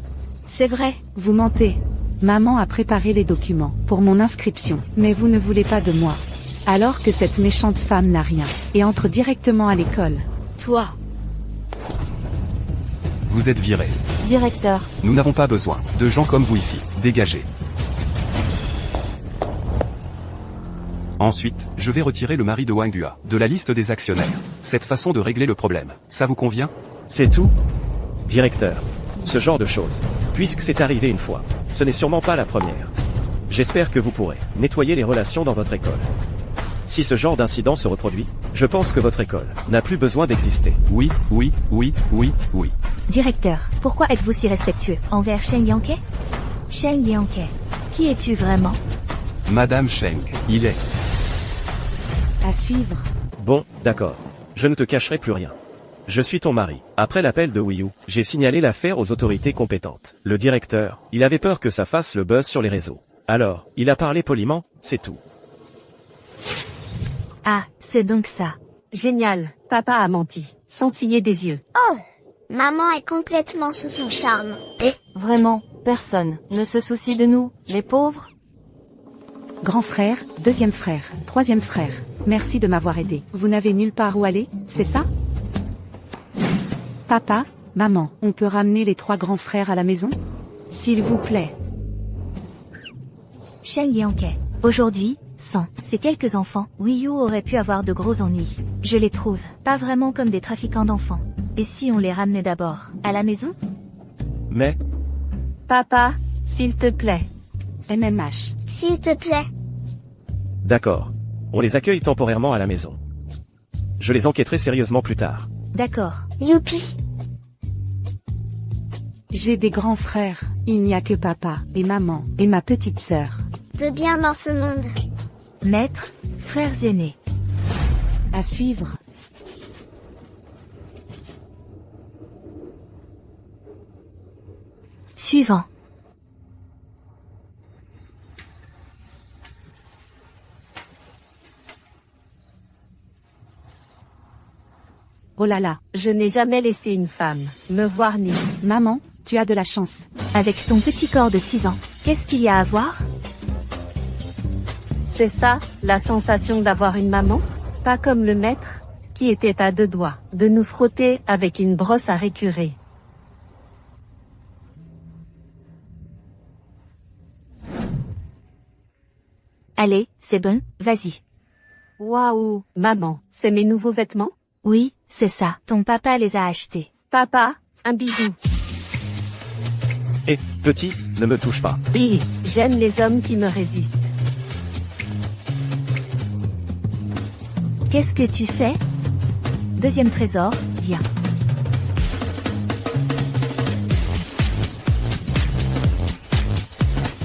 Speaker 13: C'est vrai.
Speaker 3: Vous mentez. Maman a préparé les documents pour mon inscription, mais vous ne voulez pas de moi. Alors que cette méchante femme n'a rien et entre directement à l'école.
Speaker 13: Toi.
Speaker 11: Vous êtes viré.
Speaker 10: Directeur.
Speaker 11: Nous n'avons pas besoin de gens comme vous ici. Dégagez. Ensuite, je vais retirer le mari de Wang Gua de la liste des actionnaires. Cette façon de régler le problème, ça vous convient?
Speaker 5: C'est tout? Directeur. Ce genre de choses. Puisque c'est arrivé une fois, ce n'est sûrement pas la première. J'espère que vous pourrez nettoyer les relations dans votre école. Si ce genre d'incident se reproduit, je pense que votre école n'a plus besoin d'exister.
Speaker 11: Oui.
Speaker 2: Directeur, pourquoi êtes-vous si respectueux envers Shen Yankai? Shen Yankai, qui es-tu vraiment?
Speaker 11: Madame Cheng, il est.
Speaker 3: À suivre.
Speaker 5: Bon, d'accord. Je ne te cacherai plus rien. Je suis ton mari. Après l'appel de Wii U, j'ai signalé l'affaire aux autorités compétentes. Le directeur, il avait peur que ça fasse le buzz sur les réseaux. Alors, il a parlé poliment, c'est tout.
Speaker 2: Ah, c'est donc ça.
Speaker 13: Génial. Papa a menti, sans ciller des yeux.
Speaker 12: Oh, maman est complètement sous son charme. Et
Speaker 10: Vraiment, personne ne se soucie de nous, les pauvres.
Speaker 3: Grand frère, deuxième frère, troisième frère. Merci de m'avoir aidé. Vous n'avez nulle part où aller, c'est ça? Papa, maman, on peut ramener les trois grands frères à la maison? S'il vous plaît.
Speaker 2: Shen Yankai. Aujourd'hui, sans ces quelques enfants, Wii U aurait pu avoir de gros ennuis. Je les trouve pas vraiment comme des trafiquants d'enfants. Et si on les ramenait d'abord à la maison?
Speaker 5: Mais,
Speaker 13: Papa, s'il te plaît.
Speaker 3: MMH.
Speaker 12: s'il te plaît.
Speaker 5: d'accord. On les accueille temporairement à la maison. Je les enquêterai sérieusement plus tard.
Speaker 2: D'accord.
Speaker 12: Youpi.
Speaker 3: J'ai des grands frères, il n'y a que papa, et maman, et ma petite sœur.
Speaker 12: De bien dans ce monde.
Speaker 2: Maître, frères aînés.
Speaker 3: À suivre.
Speaker 2: Suivant.
Speaker 3: Oh là là.
Speaker 13: Je n'ai jamais laissé une femme me voir nue.
Speaker 3: Maman, tu as de la chance.
Speaker 2: Avec ton petit corps de 6 ans, qu'est-ce qu'il y a à voir?
Speaker 13: C'est ça, la sensation d'avoir une maman? Pas comme le maître, qui était à 2 doigts de nous frotter avec une brosse à récurer.
Speaker 2: Allez, c'est bon, vas-y.
Speaker 13: Waouh, maman, c'est mes nouveaux vêtements?
Speaker 2: Oui, c'est ça. Ton papa les a achetés.
Speaker 13: Papa, un bisou.
Speaker 5: Et, petit, ne me touche pas.
Speaker 13: Oui, j'aime les hommes qui me résistent.
Speaker 2: Qu'est-ce que tu fais? Deuxième trésor, viens.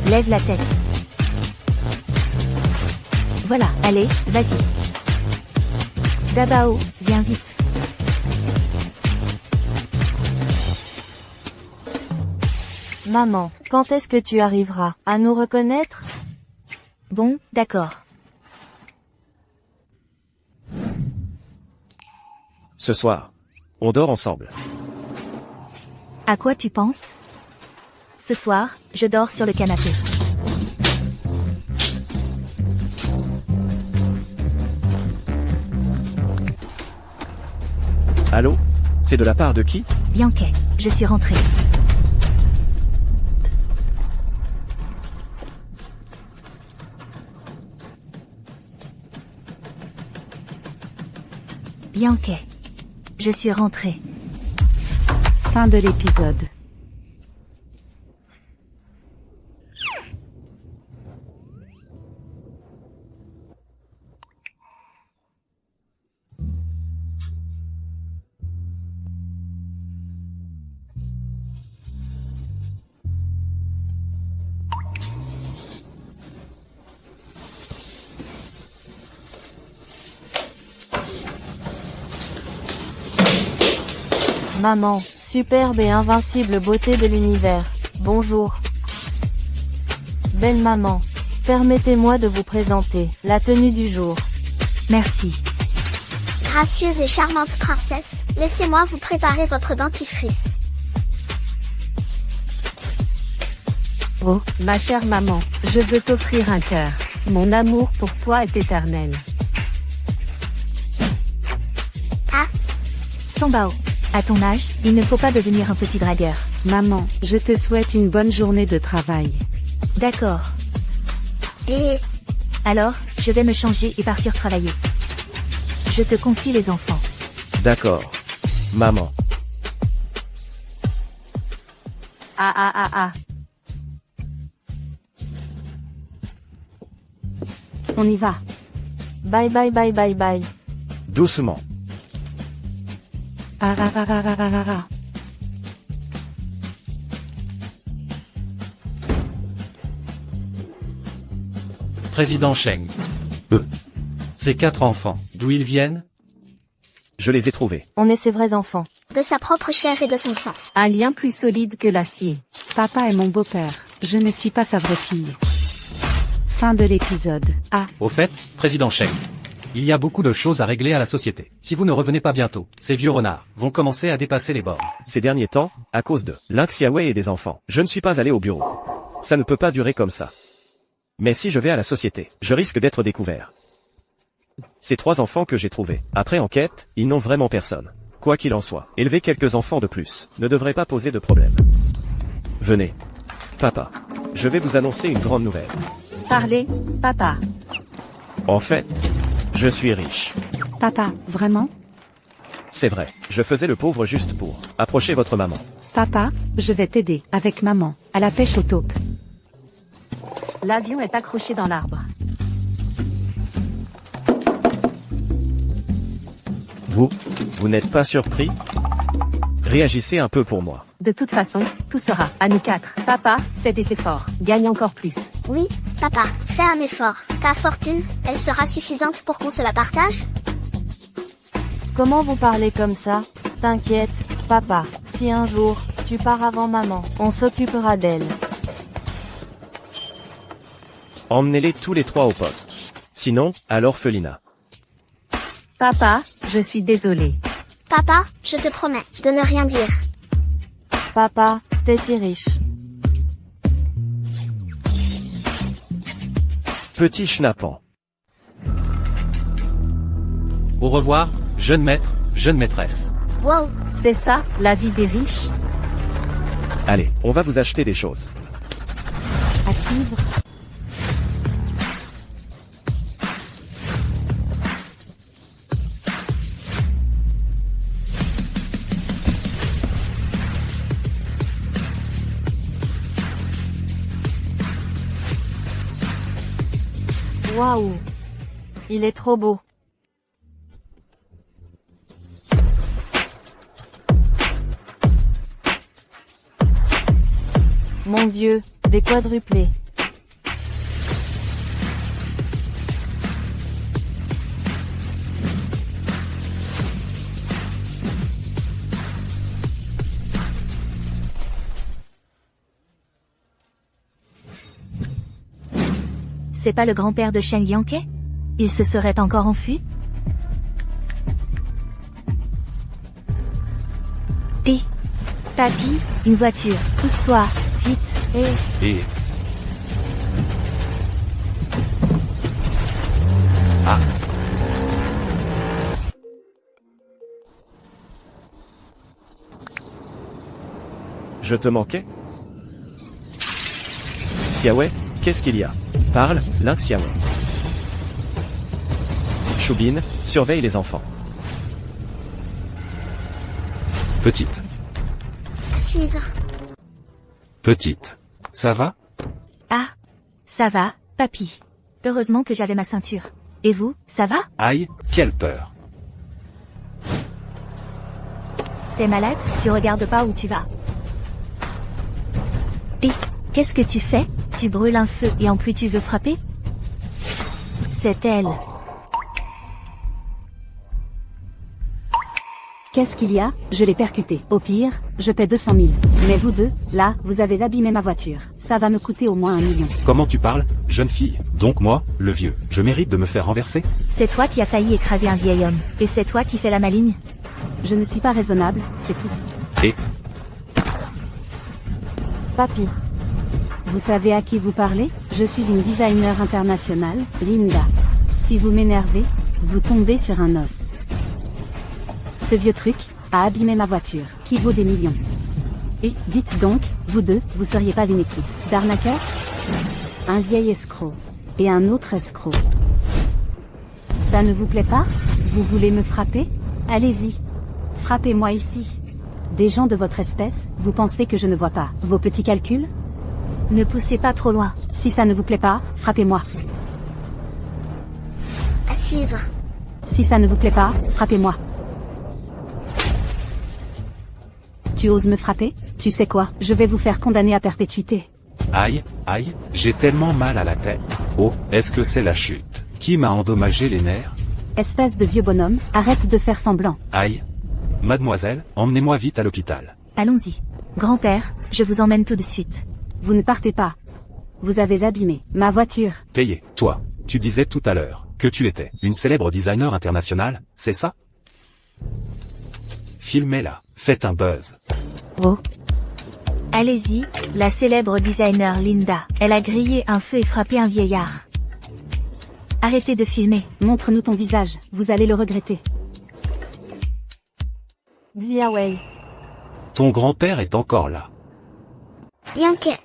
Speaker 2: Lève la tête. Voilà, allez, vas-y. Dabao, viens vite.
Speaker 10: Maman, quand est-ce que tu arriveras à nous reconnaître?
Speaker 2: Bon, d'accord.
Speaker 5: Ce soir, on dort ensemble.
Speaker 2: À quoi tu penses? Ce soir, je dors sur le canapé.
Speaker 5: Allô? C'est de la part de qui?
Speaker 2: Bianca, je suis rentrée. Bianca, je suis rentrée.
Speaker 3: Fin de l'épisode.
Speaker 10: Maman, superbe et invincible beauté de l'univers. Bonjour. Belle maman, permettez-moi de vous présenter la tenue du jour.
Speaker 2: Merci.
Speaker 12: Gracieuse et charmante princesse, laissez-moi vous préparer votre dentifrice.
Speaker 14: Oh, ma chère maman, je veux t'offrir un cœur. Mon amour pour toi est éternel.
Speaker 12: Ah,
Speaker 2: Sambao, à ton âge, il ne faut pas devenir un petit dragueur.
Speaker 3: Maman, je te souhaite une bonne journée de travail.
Speaker 2: D'accord.
Speaker 12: et...
Speaker 2: Alors, je vais me changer et partir travailler. Je te confie les enfants.
Speaker 5: D'accord. Maman.
Speaker 14: Ah.
Speaker 3: On y va.
Speaker 10: Bye bye bye bye bye.
Speaker 5: Doucement.
Speaker 3: Ah.
Speaker 1: Président Sheng. Ces 4 enfants, d'où ils viennent?
Speaker 5: Je les ai trouvés.
Speaker 10: On est ses vrais enfants.
Speaker 12: de sa propre chair et de son sang.
Speaker 14: Un lien plus solide que l'acier.
Speaker 3: Papa est mon beau-père. Je ne suis pas sa vraie fille. Fin de l'épisode. Ah.
Speaker 1: Au fait, Président Sheng, il y a beaucoup de choses à régler à la société. Si vous ne revenez pas bientôt, ces vieux renards vont commencer à dépasser les bornes.
Speaker 5: Ces derniers temps, à cause de Lynx Yahweh et des enfants, je ne suis pas allé au bureau. Ça ne peut pas durer comme ça. Mais si je vais à la société, je risque d'être découvert. Ces 3 enfants que j'ai trouvés, après enquête, ils n'ont vraiment personne. Quoi qu'il en soit, élever quelques enfants de plus ne devrait pas poser de problème. Venez. Papa. Je vais vous annoncer une grande nouvelle.
Speaker 14: Parlez, papa.
Speaker 5: En fait, je suis riche.
Speaker 3: Papa, vraiment?
Speaker 5: C'est vrai, je faisais le pauvre juste pour approcher votre maman.
Speaker 3: Papa, je vais t'aider, avec maman, à la pêche aux taupes.
Speaker 14: L'avion est accroché dans l'arbre.
Speaker 5: Vous n'êtes pas surpris? Réagissez un peu pour moi.
Speaker 14: De toute façon, tout sera à nous 4. Papa, fais des efforts. Gagne encore plus.
Speaker 12: Oui, papa, fais un effort. Ta fortune, elle sera suffisante pour qu'on se la partage?
Speaker 10: Comment vous parlez comme ça? T'inquiète, papa, si un jour, tu pars avant maman, on s'occupera d'elle.
Speaker 5: Emmenez-les tous les 3 au poste. Sinon, à l'orphelinat.
Speaker 14: Papa, je suis désolée.
Speaker 12: Papa, je te promets de ne rien dire.
Speaker 10: Papa, t'es si riche.
Speaker 5: Petit schnappant.
Speaker 1: Au revoir, jeune maître, jeune maîtresse.
Speaker 12: Wow,
Speaker 14: C'est ça, la vie des riches?
Speaker 5: Allez, on va vous acheter des choses.
Speaker 3: À suivre.
Speaker 10: Waouh! Il est trop beau. Mon Dieu, des quadruplés.
Speaker 2: C'est pas le grand-père de Sheng Yanke? Il se serait encore enfui? Et papy, une voiture, pousse-toi, vite,
Speaker 4: Et... Ah.
Speaker 5: Je te manquais? Xiaowei, qu'est-ce qu'il y a? Parle, Lin Xiaowei. Choubine, surveille les enfants.
Speaker 4: Petite.
Speaker 12: Suivre.
Speaker 4: Petite. Ça va?
Speaker 2: Ah, ça va, papy. Heureusement que j'avais ma ceinture. Et vous, ça va?
Speaker 4: Aïe, quelle peur.
Speaker 2: T'es malade? Tu regardes pas où tu vas. Et qu'est-ce que tu fais? Tu brûles un feu et en plus tu veux frapper? C'est elle.
Speaker 3: Qu'est-ce qu'il y a? Je l'ai percuté. Au pire, je paie 200 000. Mais vous deux, là, vous avez abîmé ma voiture. Ça va me coûter au moins 1 million.
Speaker 4: Comment tu parles, jeune fille? Donc moi, le vieux, je mérite de me faire renverser?
Speaker 2: C'est toi qui as failli écraser un vieil homme. Et c'est toi qui fais la maligne?
Speaker 3: Je ne suis pas raisonnable, c'est tout.
Speaker 4: Et...
Speaker 10: Papy.
Speaker 3: Vous savez à qui vous parlez? Je suis une designer internationale, Linda. Si vous m'énervez, vous tombez sur un os. Ce vieux truc a abîmé ma voiture, qui vaut des millions. Et, dites donc, vous deux, vous seriez pas une équipe d'arnaqueurs? Un vieil escroc. Et un autre escroc. Ça ne vous plaît pas? Vous voulez me frapper? Allez-y. Frappez-moi ici. Des gens de votre espèce, vous pensez que je ne vois pas vos petits calculs?
Speaker 2: Ne poussez pas trop loin.
Speaker 3: Si ça ne vous plaît pas, frappez-moi.
Speaker 12: À suivre.
Speaker 3: Si ça ne vous plaît pas, frappez-moi. Tu oses me frapper? Tu sais quoi? Je vais vous faire condamner à perpétuité.
Speaker 4: Aïe, aïe, j'ai tellement mal à la tête. Oh, est-ce que c'est la chute qui m'a endommagé les nerfs?
Speaker 3: Espèce de vieux bonhomme, arrête de faire semblant.
Speaker 4: Aïe. Mademoiselle, emmenez-moi vite à l'hôpital.
Speaker 2: Allons-y. Grand-père, je vous emmène tout de suite.
Speaker 3: Vous ne partez pas. Vous avez abîmé ma voiture.
Speaker 4: Payé, toi. Tu disais tout à l'heure que tu étais une célèbre designer internationale, c'est ça? Filmez-la, faites un buzz.
Speaker 3: Oh.
Speaker 2: Allez-y, la célèbre designer Linda. Elle a grillé un feu et frappé un vieillard. Arrêtez de filmer.
Speaker 3: Montre-nous ton visage, vous allez le regretter.
Speaker 10: Xiaowei.
Speaker 4: Ton grand-père est encore là.
Speaker 12: Yanke.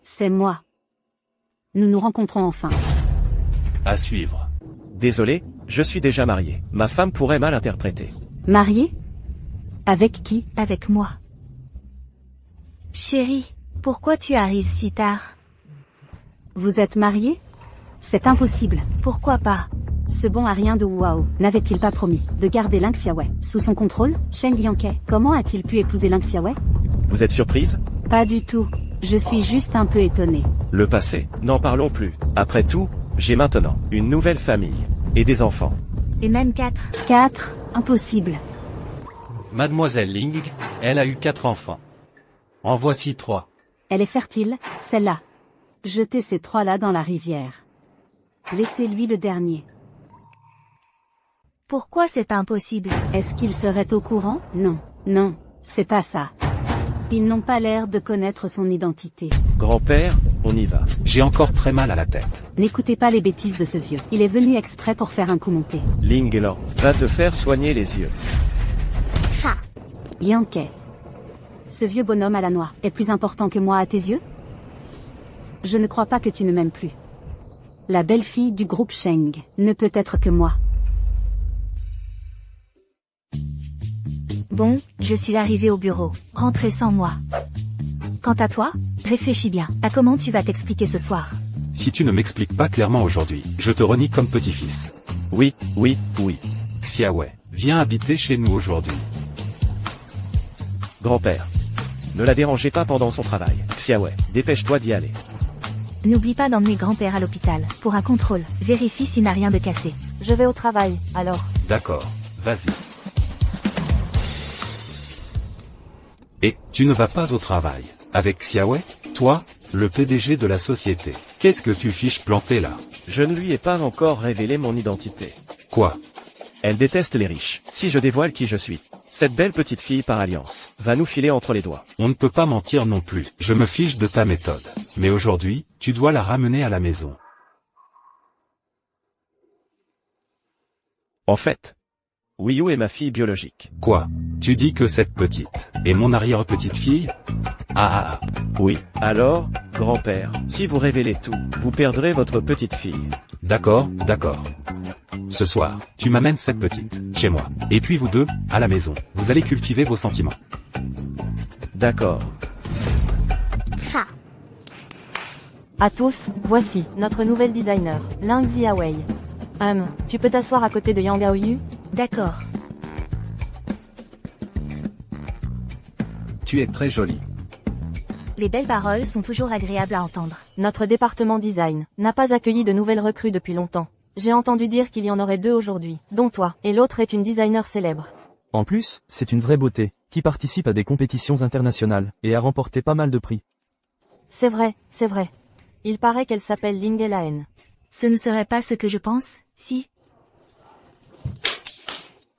Speaker 3: C'est moi. Nous nous rencontrons enfin.
Speaker 4: À suivre.
Speaker 5: Désolé, je suis déjà marié. Ma femme pourrait mal interpréter.
Speaker 3: Marié? Avec qui?
Speaker 2: Avec moi. Chérie, pourquoi tu arrives si tard?
Speaker 3: Vous êtes marié? C'est impossible.
Speaker 2: Pourquoi pas?
Speaker 3: Ce bon à rien de Wuao n'avait-il pas promis de garder Lin Xiaowei sous son contrôle? Sheng Yanke, comment a-t-il pu épouser Lin Xiaowei?
Speaker 5: Vous êtes surprise?
Speaker 3: Pas du tout. Je suis juste un peu étonnée.
Speaker 5: Le passé, n'en parlons plus. Après tout, j'ai maintenant une nouvelle famille. Et des enfants.
Speaker 2: Et même 4.
Speaker 3: 4? Impossible.
Speaker 1: Mademoiselle Ling, elle a eu 4 enfants. En voici 3.
Speaker 3: Elle est fertile, celle-là. Jetez ces 3-là dans la rivière. Laissez-lui le dernier.
Speaker 2: Pourquoi c'est impossible?
Speaker 3: Est-ce qu'il serait au courant? Non, non, c'est pas ça. Ils n'ont pas l'air de connaître son identité.
Speaker 5: Grand-père, on y va.
Speaker 4: J'ai encore très mal à la tête.
Speaker 3: N'écoutez pas les bêtises de ce vieux. Il est venu exprès pour faire un coup monté.
Speaker 5: Ling Lan, va te faire soigner les yeux.
Speaker 12: Fa.
Speaker 3: Yanke. Ce vieux bonhomme à la noix est plus important que moi à tes yeux? Je ne crois pas que tu ne m'aimes plus. La belle-fille du groupe Sheng ne peut être que moi.
Speaker 2: Bon, je suis arrivée au bureau. Rentrez sans moi. Quant à toi, réfléchis bien à comment tu vas t'expliquer ce soir.
Speaker 4: Si tu ne m'expliques pas clairement aujourd'hui, je te renie comme petit-fils.
Speaker 5: Oui, oui, oui.
Speaker 4: Xiaowei, viens habiter chez nous aujourd'hui.
Speaker 5: Grand-père. Ne la dérangez pas pendant son travail. Xiaowei, dépêche-toi d'y aller.
Speaker 2: N'oublie pas d'emmener grand-père à l'hôpital, pour un contrôle. Vérifie s'il n'a rien de cassé.
Speaker 10: Je vais au travail, alors.
Speaker 4: D'accord, vas-y. Et, tu ne vas pas au travail, avec Xiaowei? Toi, le PDG de la société. Qu'est-ce que tu fiches planté là?
Speaker 5: Je ne lui ai pas encore révélé mon identité.
Speaker 4: Quoi?
Speaker 5: Elle déteste les riches. Si je dévoile qui je suis, cette belle petite fille par alliance va nous filer entre les doigts.
Speaker 4: On ne peut pas mentir non plus. Je me fiche de ta méthode. Mais aujourd'hui, tu dois la ramener à la maison.
Speaker 5: En fait, Wiyu est ma fille biologique.
Speaker 4: Quoi? Tu dis que cette petite est mon arrière-petite-fille? Ah.
Speaker 5: Oui. Alors, grand-père, si vous révélez tout, vous perdrez votre petite fille.
Speaker 4: D'accord. Ce soir, tu m'amènes cette petite, chez moi. Et puis vous deux, à la maison, vous allez cultiver vos sentiments.
Speaker 5: D'accord.
Speaker 12: Fa.
Speaker 10: À tous, voici notre nouvelle designer, Ling Xiaowei. Tu peux t'asseoir à côté de Yang Gaoyu?
Speaker 2: D'accord.
Speaker 8: Tu es très jolie.
Speaker 2: Les belles paroles sont toujours agréables à entendre.
Speaker 10: Notre département design n'a pas accueilli de nouvelles recrues depuis longtemps. J'ai entendu dire qu'il y en aurait 2 aujourd'hui, dont toi, et l'autre est une designer célèbre.
Speaker 9: En plus, c'est une vraie beauté, qui participe à des compétitions internationales, et a remporté pas mal de prix.
Speaker 10: C'est vrai. Il paraît qu'elle s'appelle Ling Elaen.
Speaker 2: Ce ne serait pas ce que je pense, si?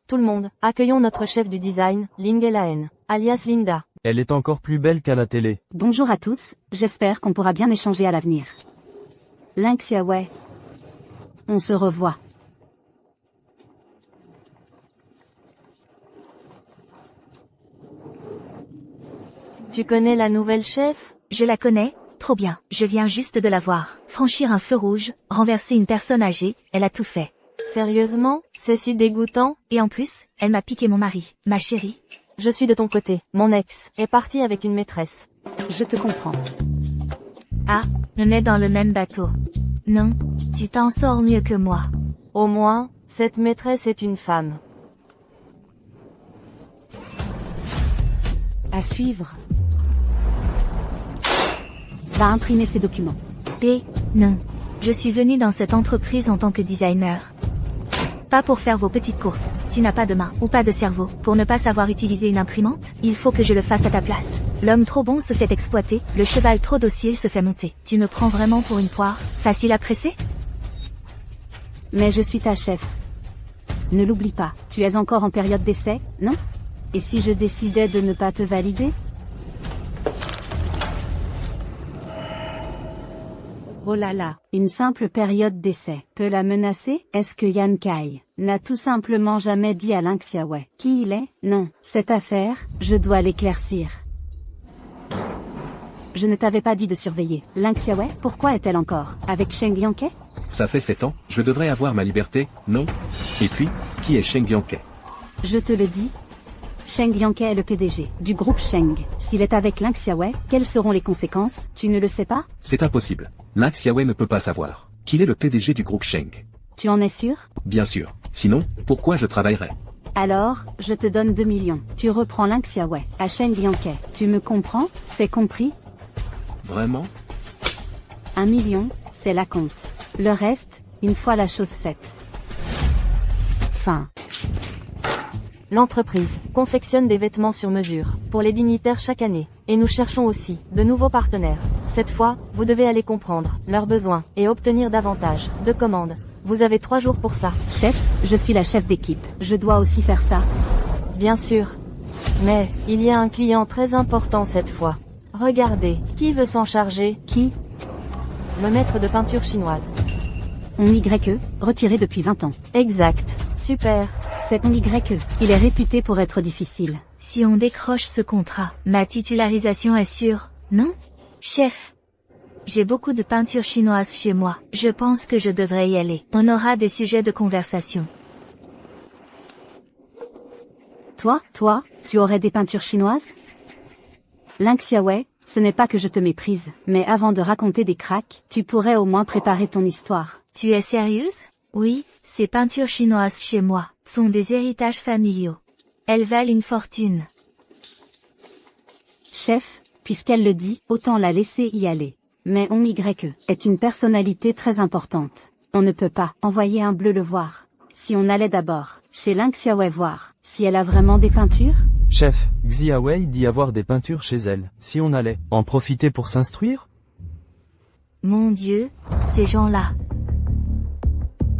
Speaker 10: Tout le monde, accueillons notre chef du design, Ling Elaen, alias Linda.
Speaker 9: Elle est encore plus belle qu'à la télé.
Speaker 13: Bonjour à tous, j'espère qu'on pourra bien échanger à l'avenir. Ling Xiaowei. On se revoit.
Speaker 10: Tu connais la nouvelle chef?
Speaker 2: Je la connais, trop bien. Je viens juste de la voir. Franchir un feu rouge, renverser une personne âgée, elle a tout fait.
Speaker 10: Sérieusement? C'est si dégoûtant?
Speaker 2: Et en plus, elle m'a piqué mon mari. Ma chérie.
Speaker 10: Je suis de ton côté. Mon ex est parti avec une maîtresse.
Speaker 13: Je te comprends.
Speaker 2: Ah, on est dans le même bateau. Non, tu t'en sors mieux que moi.
Speaker 10: Au moins, cette maîtresse est une femme.
Speaker 13: À suivre. Va imprimer ces documents.
Speaker 2: Non. Je suis venue dans cette entreprise en tant que designer. Pas pour faire vos petites courses. Tu n'as pas de main ou pas de cerveau. Pour ne pas savoir utiliser une imprimante, il faut que je le fasse à ta place. L'homme trop bon se fait exploiter, le cheval trop docile se fait monter. Tu me prends vraiment pour une poire, facile à presser?
Speaker 13: Mais je suis ta chef. Ne l'oublie pas, tu es encore en période d'essai, non? Et si je décidais de ne pas te valider? Oh là là, une simple période d'essai peut la menacer? Est-ce que Yan Kai n'a tout simplement jamais dit à Ling Xiaowei qui il est? Non, cette affaire, je dois l'éclaircir. Je ne t'avais pas dit de surveiller. Ling Xiaowei, pourquoi est-elle encore avec Sheng Yankai?
Speaker 8: Ça fait 7 ans, je devrais avoir ma liberté, non? Et puis, qui est Sheng Yankai?
Speaker 13: Je te le dis. Sheng Yankai est le PDG du groupe Sheng. S'il est avec Ling Xiaowei, quelles seront les conséquences? Tu ne le sais pas?
Speaker 8: C'est impossible. Ling Xiaowei ne peut pas savoir qu'il est le PDG du groupe Sheng.
Speaker 13: Tu en es sûr?
Speaker 8: Bien sûr. Sinon, pourquoi je travaillerais?
Speaker 13: Alors, je te donne 2 millions. Tu reprends Ling Xiaowei à Sheng Yankai. Tu me comprends? C'est compris?
Speaker 8: Vraiment?
Speaker 13: 1 million, c'est la compte. Le reste, une fois la chose faite. Fin.
Speaker 10: L'entreprise confectionne des vêtements sur mesure pour les dignitaires chaque année. Et nous cherchons aussi de nouveaux partenaires. Cette fois, vous devez aller comprendre leurs besoins et obtenir davantage de commandes. Vous avez 3 jours pour ça.
Speaker 13: Chef, je suis la chef d'équipe. Je dois aussi faire ça?
Speaker 10: Bien sûr. Mais, il y a un client très important cette fois. Regardez, qui veut s'en charger?
Speaker 13: Qui?
Speaker 10: Le maître de peinture chinoise.
Speaker 13: On YE, retiré depuis 20 ans.
Speaker 10: Exact. Super.
Speaker 13: C'est on YE. Il est réputé pour être difficile.
Speaker 2: Si on décroche ce contrat, ma titularisation est sûre, non? Chef. J'ai beaucoup de peinture chinoise chez moi. Je pense que je devrais y aller. On aura des sujets de conversation.
Speaker 13: Toi, tu aurais des peintures chinoises? Ling Xiaowei, ce n'est pas que je te méprise, mais avant de raconter des cracks, tu pourrais au moins préparer ton histoire.
Speaker 2: Tu es sérieuse? Oui, ces peintures chinoises chez moi sont des héritages familiaux. Elles valent une fortune.
Speaker 3: Chef, puisqu'elle le dit, autant la laisser y aller. Mais on Y est une personnalité très importante. On ne peut pas envoyer un bleu le voir. Si on allait d'abord chez Lingxiaowei voir si elle a vraiment des peintures?
Speaker 9: Chef, Xiaowei dit avoir des peintures chez elle. Si on allait en profiter pour s'instruire?
Speaker 2: Mon Dieu, ces gens-là.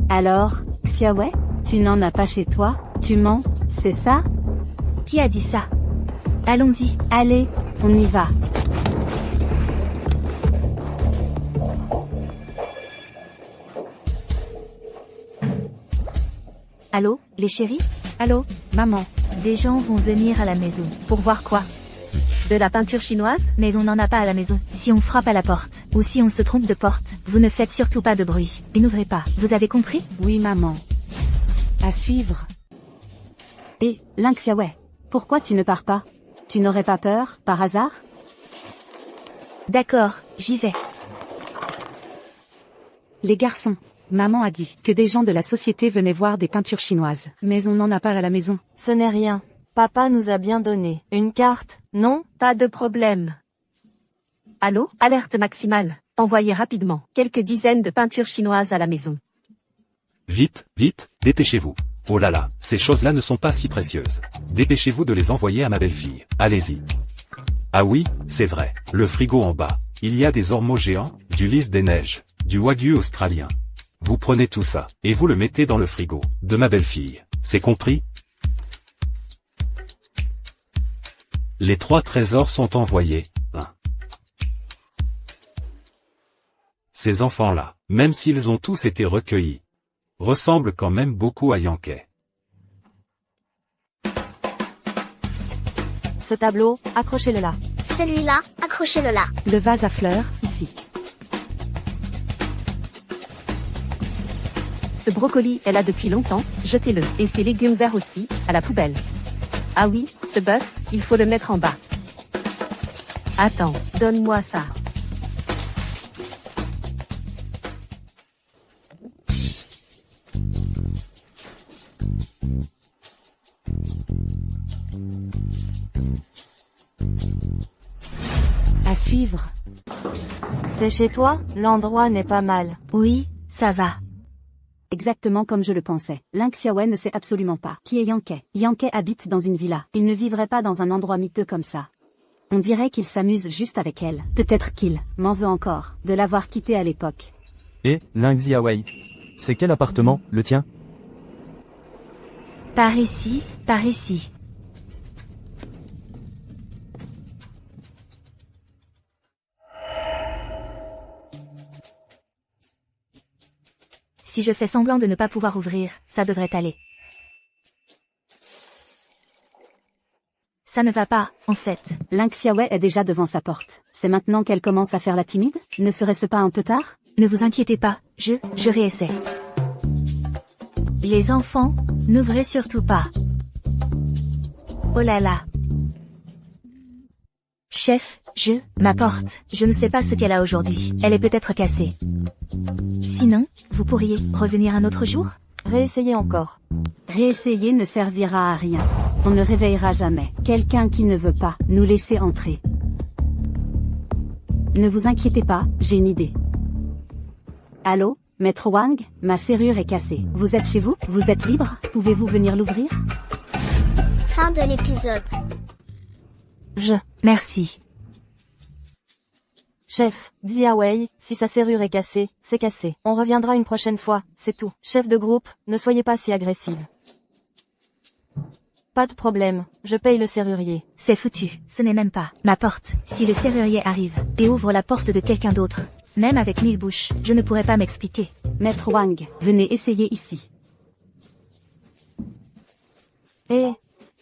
Speaker 3: Alors, Xiaowei, tu n'en as pas chez toi? Tu mens, c'est ça?
Speaker 2: Qui a dit ça? Allons-y.
Speaker 3: Allez, on y va.
Speaker 2: Allô, les chéris?
Speaker 3: Allô, maman.
Speaker 2: Des gens vont venir à la maison.
Speaker 14: Pour voir quoi? De la peinture chinoise?
Speaker 2: Mais on n'en a pas à la maison. Si on frappe à la porte, ou si on se trompe de porte, vous ne faites surtout pas de bruit. Et n'ouvrez pas. Vous avez compris?
Speaker 3: Oui, maman. À suivre. Et, Lingxiaowei, pourquoi tu ne pars pas? Tu n'aurais pas peur, par hasard?
Speaker 2: D'accord, j'y vais.
Speaker 3: Les garçons, maman a dit que des gens de la société venaient voir des peintures chinoises. Mais on n'en a pas à la maison.
Speaker 10: Ce n'est rien. Papa nous a bien donné une carte, non?
Speaker 14: Pas de problème. Allô, alerte maximale. Envoyez rapidement quelques dizaines de peintures chinoises à la maison.
Speaker 4: Vite, vite, dépêchez-vous. Oh là là, ces choses-là ne sont pas si précieuses. Dépêchez-vous de les envoyer à ma belle-fille. Allez-y. Ah oui, c'est vrai, le frigo en bas. Il y a des ormeaux géants, du lys des neiges, du wagyu australien. Vous prenez tout ça, et vous le mettez dans le frigo, de ma belle-fille. C'est compris? Les 3 trésors sont envoyés. Ces enfants-là, même s'ils ont tous été recueillis, ressemblent quand même beaucoup à Yankee.
Speaker 10: Ce tableau, accrochez-le là.
Speaker 12: Celui-là, accrochez-le là.
Speaker 3: Le vase à fleurs, ici.
Speaker 14: Ce brocoli est là depuis longtemps, jetez-le. Et ces légumes verts aussi, à la poubelle. Ah oui, ce bœuf, il faut le mettre en bas. Attends, donne-moi ça.
Speaker 3: À suivre.
Speaker 10: C'est chez toi? L'endroit n'est pas mal.
Speaker 2: Oui, ça va.
Speaker 3: Exactement comme je le pensais. Lingxiaowei ne sait absolument pas qui est Yankee. Yankee habite dans une villa. Il ne vivrait pas dans un endroit miteux comme ça. On dirait qu'il s'amuse juste avec elle. Peut-être qu'il m'en veut encore de l'avoir quitté à l'époque.
Speaker 9: Et, Lingxiaowei, c'est quel appartement, le tien?
Speaker 2: Par ici, par ici. Si je fais semblant de ne pas pouvoir ouvrir, ça devrait aller. Ça ne va pas, en fait.
Speaker 3: Lingxiaowei est déjà devant sa porte. C'est maintenant qu'elle commence à faire la timide? Ne serait-ce pas un peu tard?
Speaker 2: Ne vous inquiétez pas, je réessaie. Les enfants, n'ouvrez surtout pas. Oh là là. Chef, ma porte, je ne sais pas ce qu'elle a aujourd'hui. Elle est peut-être cassée. Sinon, vous pourriez revenir un autre jour?
Speaker 10: Réessayez encore.
Speaker 3: Réessayer ne servira à rien. On ne réveillera jamais quelqu'un qui ne veut pas nous laisser entrer. Ne vous inquiétez pas, j'ai une idée. Allô, Maître Wang, ma serrure est cassée. Vous êtes chez vous? Vous êtes libre? Pouvez-vous venir l'ouvrir?
Speaker 12: Fin de l'épisode.
Speaker 2: Merci.
Speaker 10: Chef, Xiaowei, si sa serrure est cassée, c'est cassé. On reviendra une prochaine fois, c'est tout. Chef de groupe, ne soyez pas si agressive. Pas de problème, je paye le serrurier.
Speaker 2: C'est foutu, ce n'est même pas ma porte. Si le serrurier arrive et ouvre la porte de quelqu'un d'autre, même avec 1000 bouches, je ne pourrais pas m'expliquer.
Speaker 3: Maître Wang, venez essayer ici.
Speaker 10: Et...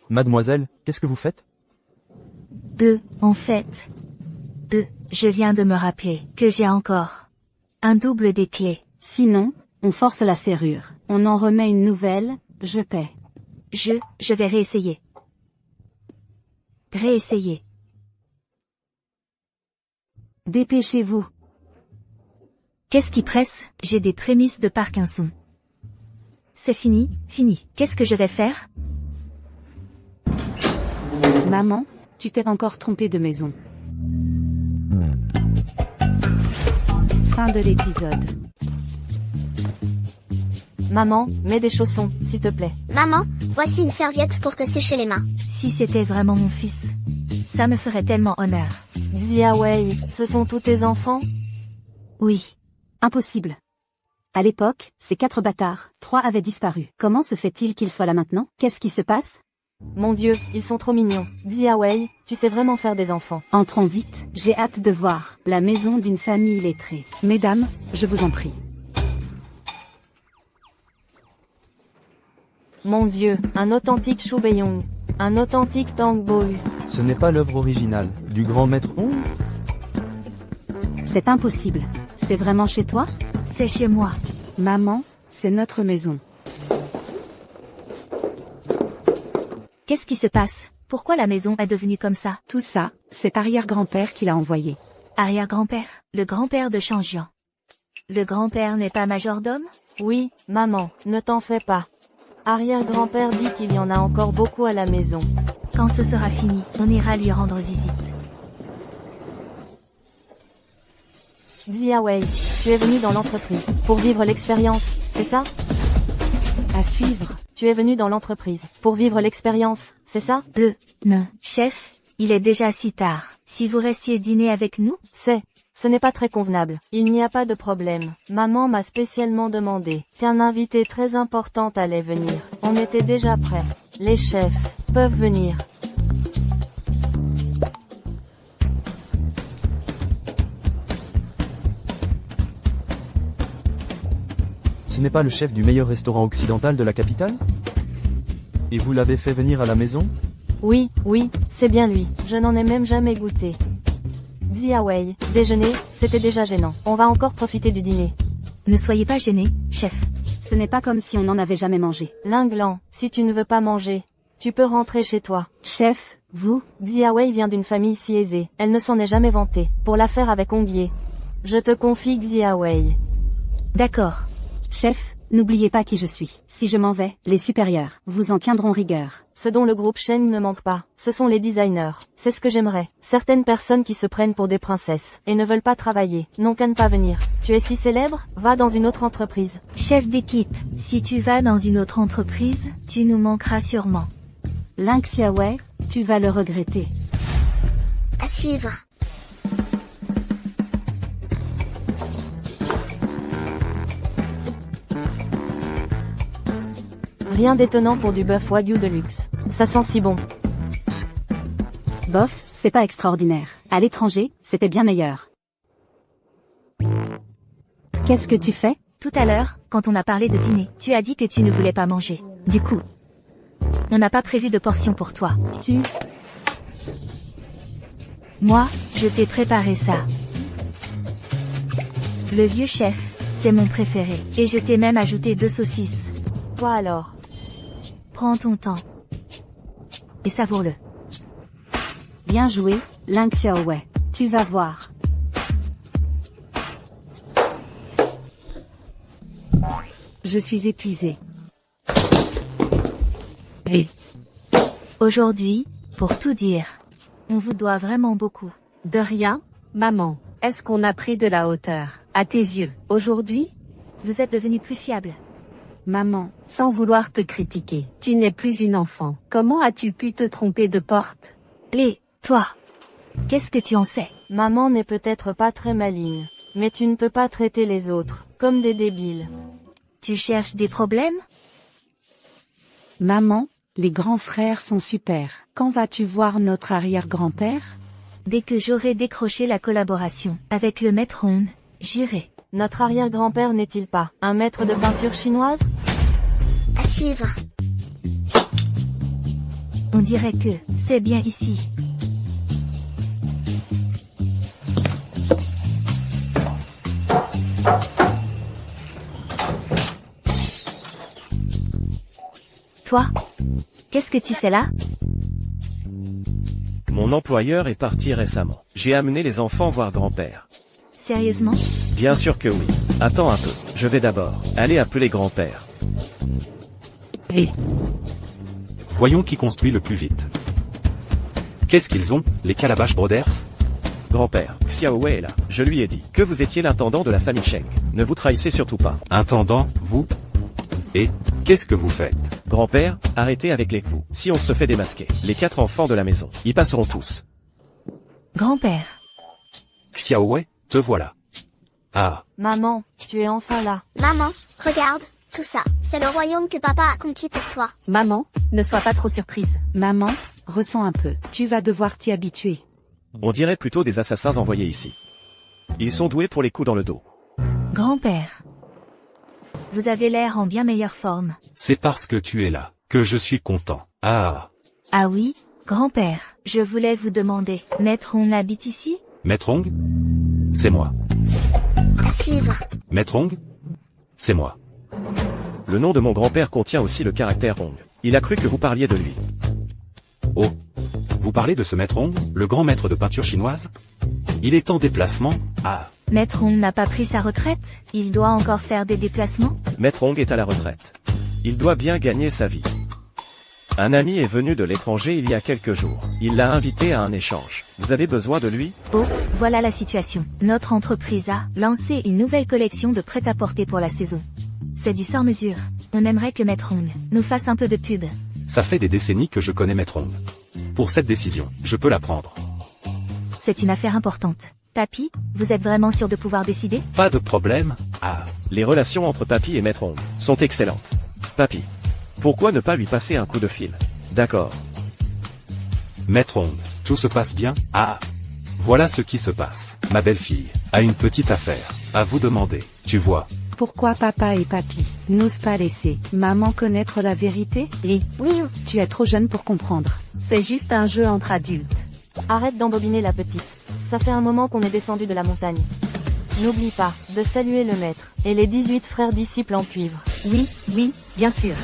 Speaker 9: Mademoiselle, qu'est-ce que vous faites?
Speaker 2: En fait, je viens de me rappeler que j'ai encore un double des clés.
Speaker 3: Sinon, on force la serrure. On en remet une nouvelle, je paie.
Speaker 2: Je vais réessayer. Réessayer.
Speaker 3: Dépêchez-vous.
Speaker 2: Qu'est-ce qui presse? J'ai des prémices de Parkinson. C'est fini. Qu'est-ce que je vais faire?
Speaker 3: Maman, Tu t'es encore trompé de maison. Fin de l'épisode.
Speaker 10: Maman, mets des chaussons, s'il te plaît.
Speaker 12: Maman, voici une serviette pour te sécher les mains.
Speaker 2: Si c'était vraiment mon fils, ça me ferait tellement honneur.
Speaker 10: Xiaowei, ce sont tous tes enfants?
Speaker 2: Oui.
Speaker 14: Impossible. À l'époque, ces 4 bâtards, 3 avaient disparu. Comment se fait-il qu'ils soient là maintenant? Qu'est-ce qui se passe?
Speaker 10: Mon Dieu, ils sont trop mignons. Xiaowei, tu sais vraiment faire des enfants.
Speaker 14: Entrons vite, j'ai hâte de voir la maison d'une famille lettrée.
Speaker 3: Mesdames, je vous en prie.
Speaker 10: Mon Dieu, un authentique Shu Beiyong. Un authentique Tang Bohu.
Speaker 9: Ce n'est pas l'œuvre originale du grand maître Hong?
Speaker 14: C'est impossible. C'est vraiment chez toi?
Speaker 2: C'est chez moi.
Speaker 3: Maman, c'est notre maison.
Speaker 2: Qu'est-ce qui se passe? Pourquoi la maison est devenue comme ça?
Speaker 3: Tout ça, c'est arrière-grand-père qui l'a envoyé.
Speaker 2: Arrière-grand-père? Le grand-père de Shangjian. Le grand-père n'est pas majordome?
Speaker 10: Oui, maman, ne t'en fais pas. Arrière-grand-père dit qu'il y en a encore beaucoup à la maison.
Speaker 2: Quand ce sera fini, on ira lui rendre visite.
Speaker 10: Xiaowei, tu es venu dans l'entreprise pour vivre l'expérience, c'est ça?
Speaker 3: À suivre.
Speaker 10: Tu es venu dans l'entreprise pour vivre l'expérience, c'est ça?
Speaker 2: Non. Chef, il est déjà si tard. Si vous restiez dîner avec nous?
Speaker 10: Ce n'est pas très convenable. Il n'y a pas de problème. Maman m'a spécialement demandé qu'un invité très important allait venir. On était déjà prêts. Les chefs peuvent venir.
Speaker 9: Ce n'est pas le chef du meilleur restaurant occidental de la capitale? Et vous l'avez fait venir à la maison?
Speaker 10: Oui, c'est bien lui. Je n'en ai même jamais goûté. Xiaowei, déjeuner, c'était déjà gênant. On va encore profiter du dîner.
Speaker 2: Ne soyez pas gêné, chef.
Speaker 14: Ce n'est pas comme si on n'en avait jamais mangé.
Speaker 10: Linglan, si tu ne veux pas manger, tu peux rentrer chez toi.
Speaker 14: Chef, vous?
Speaker 10: Xiaowei vient d'une famille si aisée. Elle ne s'en est jamais vantée. Pour l'affaire avec Hongye. Je te confie Xiaowei.
Speaker 2: D'accord.
Speaker 14: Chef, n'oubliez pas qui je suis. Si je m'en vais, les supérieurs vous en tiendront rigueur.
Speaker 10: Ce dont le groupe Sheng ne manque pas, ce sont les designers. C'est ce que j'aimerais. Certaines personnes qui se prennent pour des princesses et ne veulent pas travailler, n'ont qu'à ne pas venir. Tu es si célèbre, va dans une autre entreprise.
Speaker 2: Chef d'équipe, si tu vas dans une autre entreprise, tu nous manqueras sûrement.
Speaker 14: Ling Xiaowei, tu vas le regretter.
Speaker 12: À suivre.
Speaker 10: Rien d'étonnant pour du bœuf wagyu de luxe. Ça sent si bon.
Speaker 14: Bof, c'est pas extraordinaire. À l'étranger, c'était bien meilleur. Qu'est-ce que tu fais?
Speaker 2: Tout à l'heure, quand on a parlé de dîner, tu as dit que tu ne voulais pas manger. Du coup, on n'a pas prévu de portion pour toi. Moi, je t'ai préparé ça. Le vieux chef, c'est mon préféré. Et je t'ai même ajouté 2 saucisses.
Speaker 10: Toi alors?
Speaker 2: Prends ton temps. Et savoure-le.
Speaker 14: Bien joué, Ling Xiaowei. Tu vas voir.
Speaker 3: Je suis épuisée.
Speaker 2: Aujourd'hui, pour tout dire, on vous doit vraiment beaucoup.
Speaker 14: De rien, maman. Est-ce qu'on a pris de la hauteur, à tes yeux, aujourd'hui?
Speaker 2: Vous êtes devenu plus fiable.
Speaker 3: Maman,
Speaker 14: sans vouloir te critiquer, tu n'es plus une enfant. Comment as-tu pu te tromper de porte?
Speaker 2: Toi, qu'est-ce que tu en sais?
Speaker 10: Maman n'est peut-être pas très maligne, mais tu ne peux pas traiter les autres comme des débiles.
Speaker 2: Tu cherches des problèmes?
Speaker 3: Maman, les grands frères sont super. Quand vas-tu voir notre arrière-grand-père?
Speaker 2: Dès que j'aurai décroché la collaboration avec le maître Hong, j'irai.
Speaker 10: Notre arrière-grand-père n'est-il pas un maître de peinture chinoise?
Speaker 12: À suivre.
Speaker 2: On dirait que c'est bien ici. Toi, qu'est-ce que tu fais là?
Speaker 5: Mon employeur est parti récemment. J'ai amené les enfants voir grand-père.
Speaker 2: Sérieusement?
Speaker 5: Bien sûr que oui. Attends un peu. Je vais d'abord aller appeler grand-père.
Speaker 4: Voyons qui construit le plus vite. Qu'est-ce qu'ils ont, les Calabash Brothers?
Speaker 5: Grand-père, Xiaowei est là. Je lui ai dit que vous étiez l'intendant de la famille Sheng. Ne vous trahissez surtout pas.
Speaker 4: Intendant, vous? Et, qu'est-ce que vous faites?
Speaker 5: Grand-père, arrêtez avec les coups. Si on se fait démasquer, les 4 enfants de la maison, y passeront tous.
Speaker 2: Grand-père.
Speaker 4: Xiaowei, te voilà. Ah,
Speaker 10: Maman, tu es enfin là.
Speaker 12: Maman, regarde, tout ça, c'est le royaume que papa a conquis pour toi.
Speaker 14: Maman, ne sois pas trop surprise.
Speaker 3: Maman, ressens un peu. Tu vas devoir t'y habituer.
Speaker 5: On dirait plutôt des assassins envoyés ici. Ils sont doués pour les coups dans le dos.
Speaker 2: Grand-père. Vous avez l'air en bien meilleure forme.
Speaker 4: c'est parce que tu es là, que je suis content. Ah,
Speaker 2: Ah oui, grand-père, je voulais vous demander, Maître On habite ici?
Speaker 4: Maître Hong? C'est moi.
Speaker 12: À suivre.
Speaker 4: Maître Hong? C'est moi.
Speaker 5: Le nom de mon grand-père contient aussi le caractère Hong. Il a cru que vous parliez de lui.
Speaker 4: Oh. Vous parlez de ce Maître Hong, le grand maître de peinture chinoise? Il est en déplacement? Ah,
Speaker 2: Maître On n'a pas pris sa retraite? Il doit encore faire des déplacements?
Speaker 5: Maître Hong est à la retraite. Il doit bien gagner sa vie. Un ami est venu de l'étranger il y a quelques jours. Il l'a invité à un échange. Vous avez besoin de lui?
Speaker 2: Oh, voilà la situation. Notre entreprise a lancé une nouvelle collection de prêt-à-porter pour la saison. C'est du sur-mesure. On aimerait que Maître Hong nous fasse un peu de pub.
Speaker 4: ça fait des décennies que je connais Maître Hong. Pour cette décision, je peux la prendre.
Speaker 2: C'est une affaire importante. Papy, vous êtes vraiment sûr de pouvoir décider?
Speaker 4: Pas de problème? Ah,
Speaker 5: Les relations entre Papy et Maître Hong sont excellentes. Papy, pourquoi ne pas lui passer un coup de fil? D'accord.
Speaker 4: Maître Hong, tout se passe bien? Ah, voilà ce qui se passe. Ma belle-fille a une petite affaire à vous demander, tu vois.
Speaker 3: Pourquoi papa et papy n'osent pas laisser maman connaître la vérité?
Speaker 14: Oui,
Speaker 12: Oui ou?
Speaker 3: Tu es trop jeune pour comprendre.
Speaker 14: c'est juste un jeu entre adultes.
Speaker 10: Arrête d'embobiner la petite. Ça fait un moment qu'on est descendu de la montagne. N'oublie pas de saluer le maître et les 18 frères disciples en cuivre.
Speaker 14: Oui, oui, bien sûr.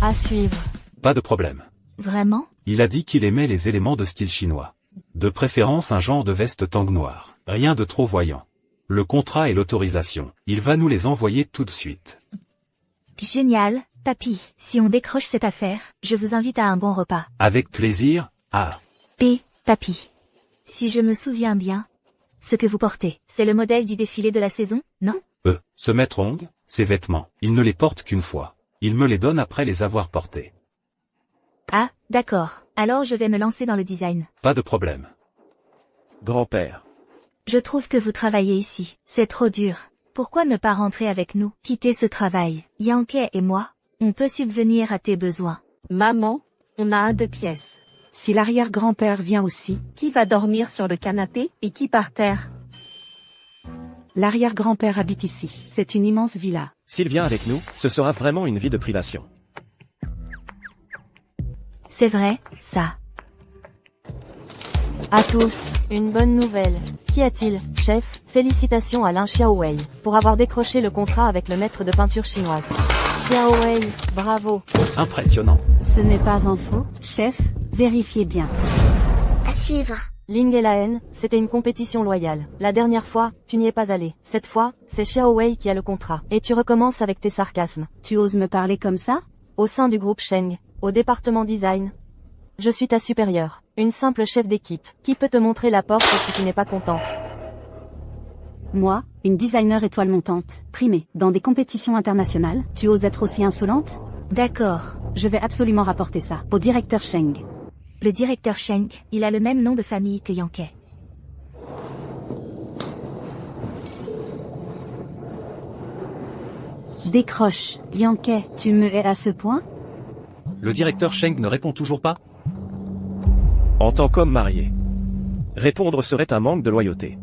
Speaker 10: À suivre.
Speaker 4: Pas de problème.
Speaker 2: Vraiment?
Speaker 4: Il a dit qu'il aimait les éléments de style chinois. De préférence un genre de veste tang noire. Rien de trop voyant. Le contrat et l'autorisation, il va nous les envoyer tout de suite.
Speaker 2: Génial, papy. Si on décroche cette affaire, je vous invite à un bon repas.
Speaker 4: Avec plaisir? Ah,
Speaker 2: Et, papy. Si je me souviens bien, ce que vous portez, c'est le modèle du défilé de la saison, non?
Speaker 4: ce Maître Hong, ses vêtements, il ne les porte qu'une fois. Il me les donne après les avoir portés.
Speaker 2: Ah, d'accord. Alors je vais me lancer dans le design.
Speaker 4: Pas de problème.
Speaker 5: Grand-père.
Speaker 2: Je trouve que vous travaillez ici. C'est trop dur. Pourquoi ne pas rentrer avec nous? Quitter ce travail. Yankee et moi, on peut subvenir à tes besoins.
Speaker 14: Maman, on a un 2 pièces.
Speaker 3: Si l'arrière-grand-père vient aussi,
Speaker 14: Qui va dormir sur le canapé et qui par terre?
Speaker 3: l'arrière-grand-père habite ici. C'est une immense villa.
Speaker 5: S'il vient avec nous, ce sera vraiment une vie de privation.
Speaker 2: C'est vrai, ça.
Speaker 10: À tous, une bonne nouvelle. Qu'y a-t-il, chef? Félicitations à Lin Xiaowei pour avoir décroché le contrat avec le maître de peinture chinoise. Xiaowei, bravo.
Speaker 4: Impressionnant.
Speaker 3: Ce n'est pas un faux, chef, vérifiez bien.
Speaker 12: À suivre.
Speaker 10: Ling et la haine, c'était une compétition loyale. La dernière fois, tu n'y es pas allé. Cette fois, c'est Xiaowei qui a le contrat. Et tu recommences avec tes sarcasmes.
Speaker 3: Tu oses me parler comme ça?
Speaker 10: Au sein du groupe Sheng, au département design. Je suis ta supérieure, une simple chef d'équipe, qui peut te montrer la porte si tu n'es pas contente.
Speaker 3: Moi, une designer étoile montante, primée, dans des compétitions internationales, tu oses être aussi insolente?
Speaker 2: D'accord.
Speaker 3: Je vais absolument rapporter ça au directeur Sheng.
Speaker 2: Le directeur Schenk, il a le même nom de famille que Yankee.
Speaker 3: Décroche, Yankee, tu me hais à ce point?
Speaker 1: Le directeur Sheng ne répond toujours pas?
Speaker 5: En tant qu'homme marié. Répondre serait un manque de loyauté.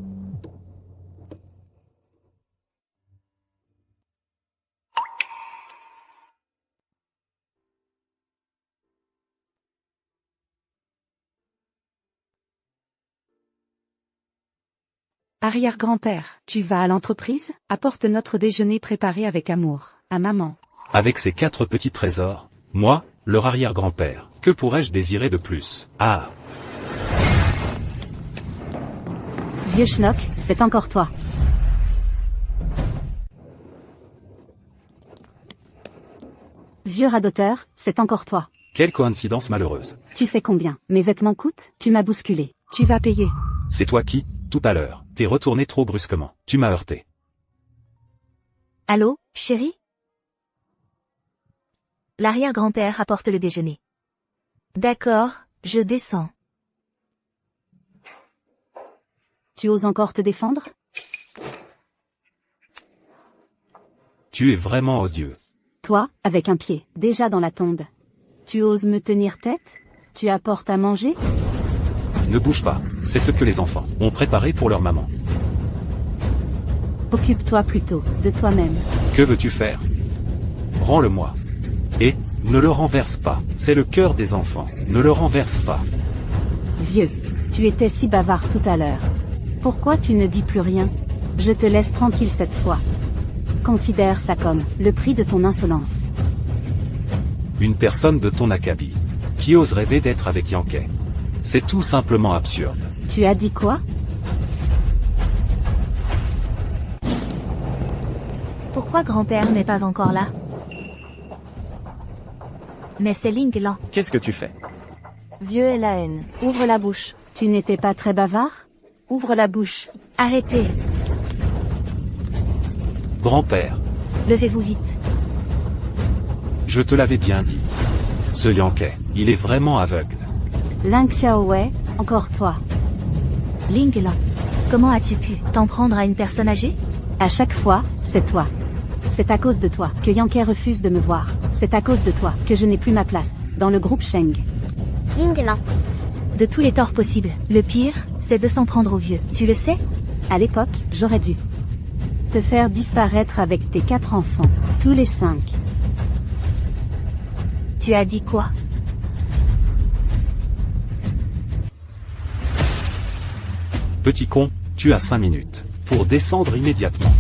Speaker 3: Arrière-grand-père, tu vas à l'entreprise? Apporte notre déjeuner préparé avec amour, à maman.
Speaker 4: Avec ces 4 petits trésors, moi, leur arrière-grand-père, que pourrais-je désirer de plus? Ah,
Speaker 3: Vieux schnock, c'est encore toi. Vieux radoteur, c'est encore toi.
Speaker 4: Quelle coïncidence malheureuse.
Speaker 3: Tu sais combien mes vêtements coûtent? Tu m'as bousculé. Tu vas payer.
Speaker 4: C'est toi qui, tout à l'heure, t'es retourné trop brusquement. Tu m'as heurté.
Speaker 2: Allô, chérie? L'arrière-grand-père apporte le déjeuner. D'accord, je descends.
Speaker 3: Tu oses encore te défendre?
Speaker 4: Tu es vraiment odieux.
Speaker 3: Toi, avec un pied, déjà dans la tombe. Tu oses me tenir tête? Tu apportes à manger?
Speaker 4: Ne bouge pas, c'est ce que les enfants ont préparé pour leur maman.
Speaker 3: Occupe-toi plutôt de toi-même.
Speaker 4: Que veux-tu faire? Rends-le-moi. Et, ne le renverse pas, c'est le cœur des enfants, ne le renverse pas.
Speaker 3: Vieux, tu étais si bavard tout à l'heure. Pourquoi tu ne dis plus rien? Je te laisse tranquille cette fois. Considère ça comme le prix de ton insolence.
Speaker 4: Une personne de ton acabit, qui ose rêver d'être avec Yankee. C'est tout simplement absurde.
Speaker 3: Tu as dit quoi?
Speaker 2: Pourquoi grand-père n'est pas encore là? Mais c'est Ling Lan.
Speaker 5: Qu'est-ce que tu fais?
Speaker 10: Vieux et la haine. Ouvre la bouche.
Speaker 3: Tu n'étais pas très bavard? Ouvre la bouche.
Speaker 2: Arrêtez.
Speaker 4: Grand-père,
Speaker 2: Levez-vous vite.
Speaker 4: je te l'avais bien dit. Ce Yankee, il est vraiment aveugle.
Speaker 3: Ling Xiaowei, encore toi.
Speaker 2: Ling Lan. Comment as-tu pu t'en prendre à une personne âgée?
Speaker 3: À chaque fois, c'est toi. C'est à cause de toi que Yankee refuse de me voir. C'est à cause de toi que je n'ai plus ma place dans le groupe Sheng.
Speaker 12: Ling Lan.
Speaker 2: De tous les torts possibles, le pire, c'est de s'en prendre aux vieux. Tu le sais?
Speaker 3: À l'époque, j'aurais dû te faire disparaître avec tes 4 enfants, tous les 5.
Speaker 2: Tu as dit quoi?
Speaker 4: Petit con, tu as 5 minutes pour descendre immédiatement.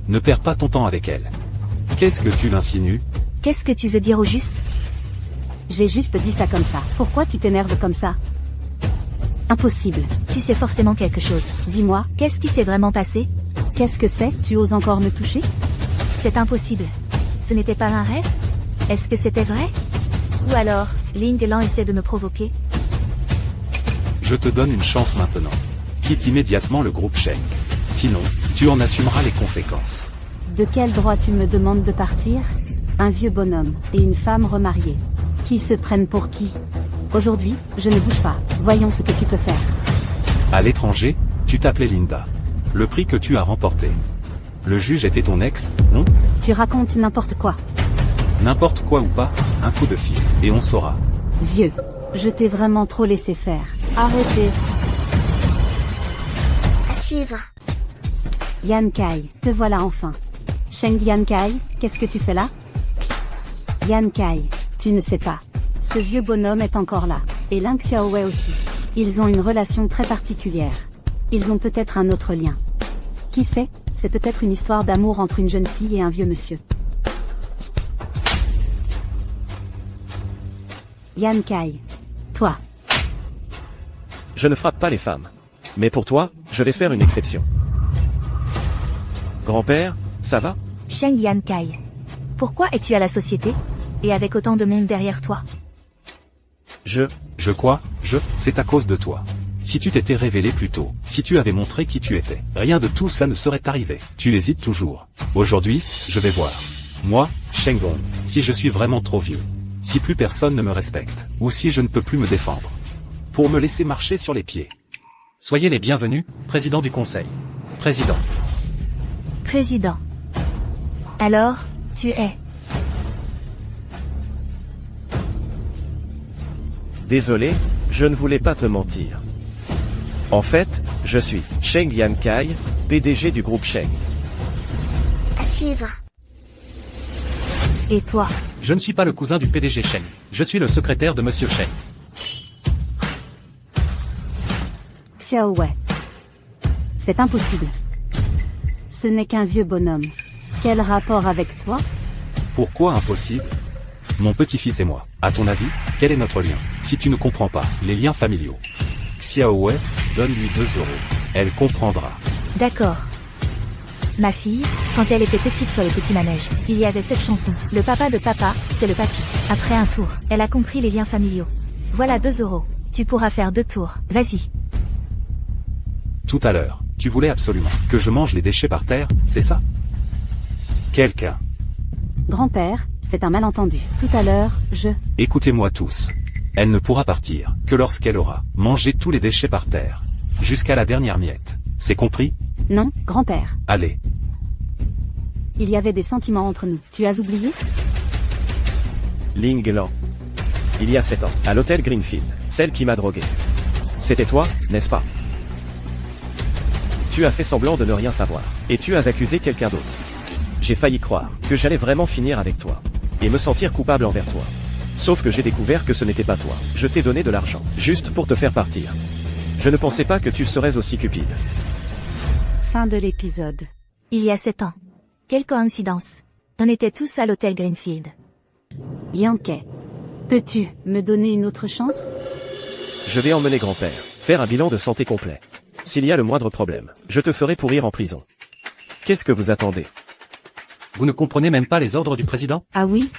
Speaker 4: Ne perds pas ton temps avec elle. Qu'est-ce que tu l'insinues?
Speaker 2: Qu'est-ce que tu veux dire au juste?
Speaker 3: J'ai juste dit ça comme ça. Pourquoi tu t'énerves comme ça? Impossible.
Speaker 2: Tu sais forcément quelque chose.
Speaker 3: Dis-moi,
Speaker 2: Qu'est-ce qui s'est vraiment passé?
Speaker 3: qu'est-ce que c'est? Tu oses encore me toucher?
Speaker 2: C'est impossible. Ce n'était pas un rêve? Est-ce que c'était vrai? Ou alors, Ling Lan essaie de me provoquer?
Speaker 4: Je te donne une chance maintenant. Quitte immédiatement le groupe Sheng. Sinon, tu en assumeras les conséquences.
Speaker 3: De quel droit tu me demandes de partir? Un vieux bonhomme et une femme remariée. Qui se prennent pour qui? Aujourd'hui, je ne bouge pas. Voyons ce que tu peux faire.
Speaker 4: À l'étranger, tu t'appelais Linda. Le prix que tu as remporté. Le juge était ton ex, non?
Speaker 3: Tu racontes n'importe quoi.
Speaker 4: N'importe quoi ou pas, un coup de fil, et on saura.
Speaker 3: Vieux, je t'ai vraiment trop laissé faire.
Speaker 10: Arrêtez.
Speaker 12: À suivre.
Speaker 3: Yan Kai, te voilà enfin. Sheng Yan Kai, qu'est-ce que tu fais là? Yan Kai, tu ne sais pas. Ce vieux bonhomme est encore là. Et Ling Xiaowei aussi. Ils ont une relation très particulière. Ils ont peut-être un autre lien. Qui sait, c'est peut-être une histoire d'amour entre une jeune fille et un vieux monsieur. Yan Kai. Toi.
Speaker 5: Je ne frappe pas les femmes. Mais pour toi, je vais faire une exception. Grand-père, ça va?
Speaker 2: Sheng Yan Kai. Pourquoi es-tu à la société? Et avec autant de monde derrière toi?
Speaker 4: C'est à cause de toi. Si tu t'étais révélé plus tôt, si tu avais montré qui tu étais, rien de tout cela ne serait arrivé. Tu hésites toujours. Aujourd'hui, je vais voir. Moi, Sheng Gong, si je suis vraiment trop vieux. Si plus personne ne me respecte, ou si je ne peux plus me défendre. Pour me laisser marcher sur les pieds.
Speaker 1: Soyez les bienvenus, président du conseil. Président.
Speaker 2: Président. Alors, tu es...
Speaker 5: Désolé, je ne voulais pas te mentir. En fait, je suis Sheng Yan Kai, PDG du groupe Sheng.
Speaker 12: À suivre.
Speaker 2: Et toi?
Speaker 1: Je ne suis pas le cousin du PDG Sheng. Je suis le secrétaire de Monsieur Sheng.
Speaker 3: Xiaowei. C'est impossible. Ce n'est qu'un vieux bonhomme. Quel rapport avec toi?
Speaker 4: Pourquoi impossible? Mon petit-fils et moi. À ton avis, quel est notre lien? Si tu ne comprends pas, les liens familiaux. Xiaowei, donne-lui 2 €. Elle comprendra.
Speaker 2: D'accord. Ma fille, quand elle était petite sur les petits manèges, il y avait cette chanson. Le papa de papa, c'est le papy. Après un tour, elle a compris les liens familiaux. Voilà 2 euros. Tu pourras faire 2 tours. Vas-y.
Speaker 4: Tout à l'heure, tu voulais absolument que je mange les déchets par terre, c'est ça? Quelqu'un.
Speaker 3: Grand-père, c'est un malentendu. Tout à l'heure,
Speaker 4: Écoutez-moi tous. Elle ne pourra partir que lorsqu'elle aura mangé tous les déchets par terre. Jusqu'à la dernière miette. C'est compris?
Speaker 3: Non, grand-père.
Speaker 4: Allez.
Speaker 3: Il y avait des sentiments entre nous. Tu as oublié?
Speaker 5: Ling Lan. Il y a 7 ans, à l'hôtel Greenfield, celle qui m'a drogué. C'était toi, n'est-ce pas? Tu as fait semblant de ne rien savoir, et tu as accusé quelqu'un d'autre. J'ai failli croire que j'allais vraiment finir avec toi, et me sentir coupable envers toi. Sauf que j'ai découvert que ce n'était pas toi. Je t'ai donné de l'argent, juste pour te faire partir. Je ne pensais pas que tu serais aussi cupide.
Speaker 3: Fin de l'épisode.
Speaker 2: Il y a 7 ans. Quelle coïncidence. On était tous à l'hôtel Greenfield.
Speaker 3: Yankee. Peux-tu me donner une autre chance?
Speaker 5: Je vais emmener grand-père, faire un bilan de santé complet. S'il y a le moindre problème, je te ferai pourrir en prison. Qu'est-ce que vous attendez?
Speaker 1: Vous ne comprenez même pas les ordres du président?
Speaker 3: Ah oui?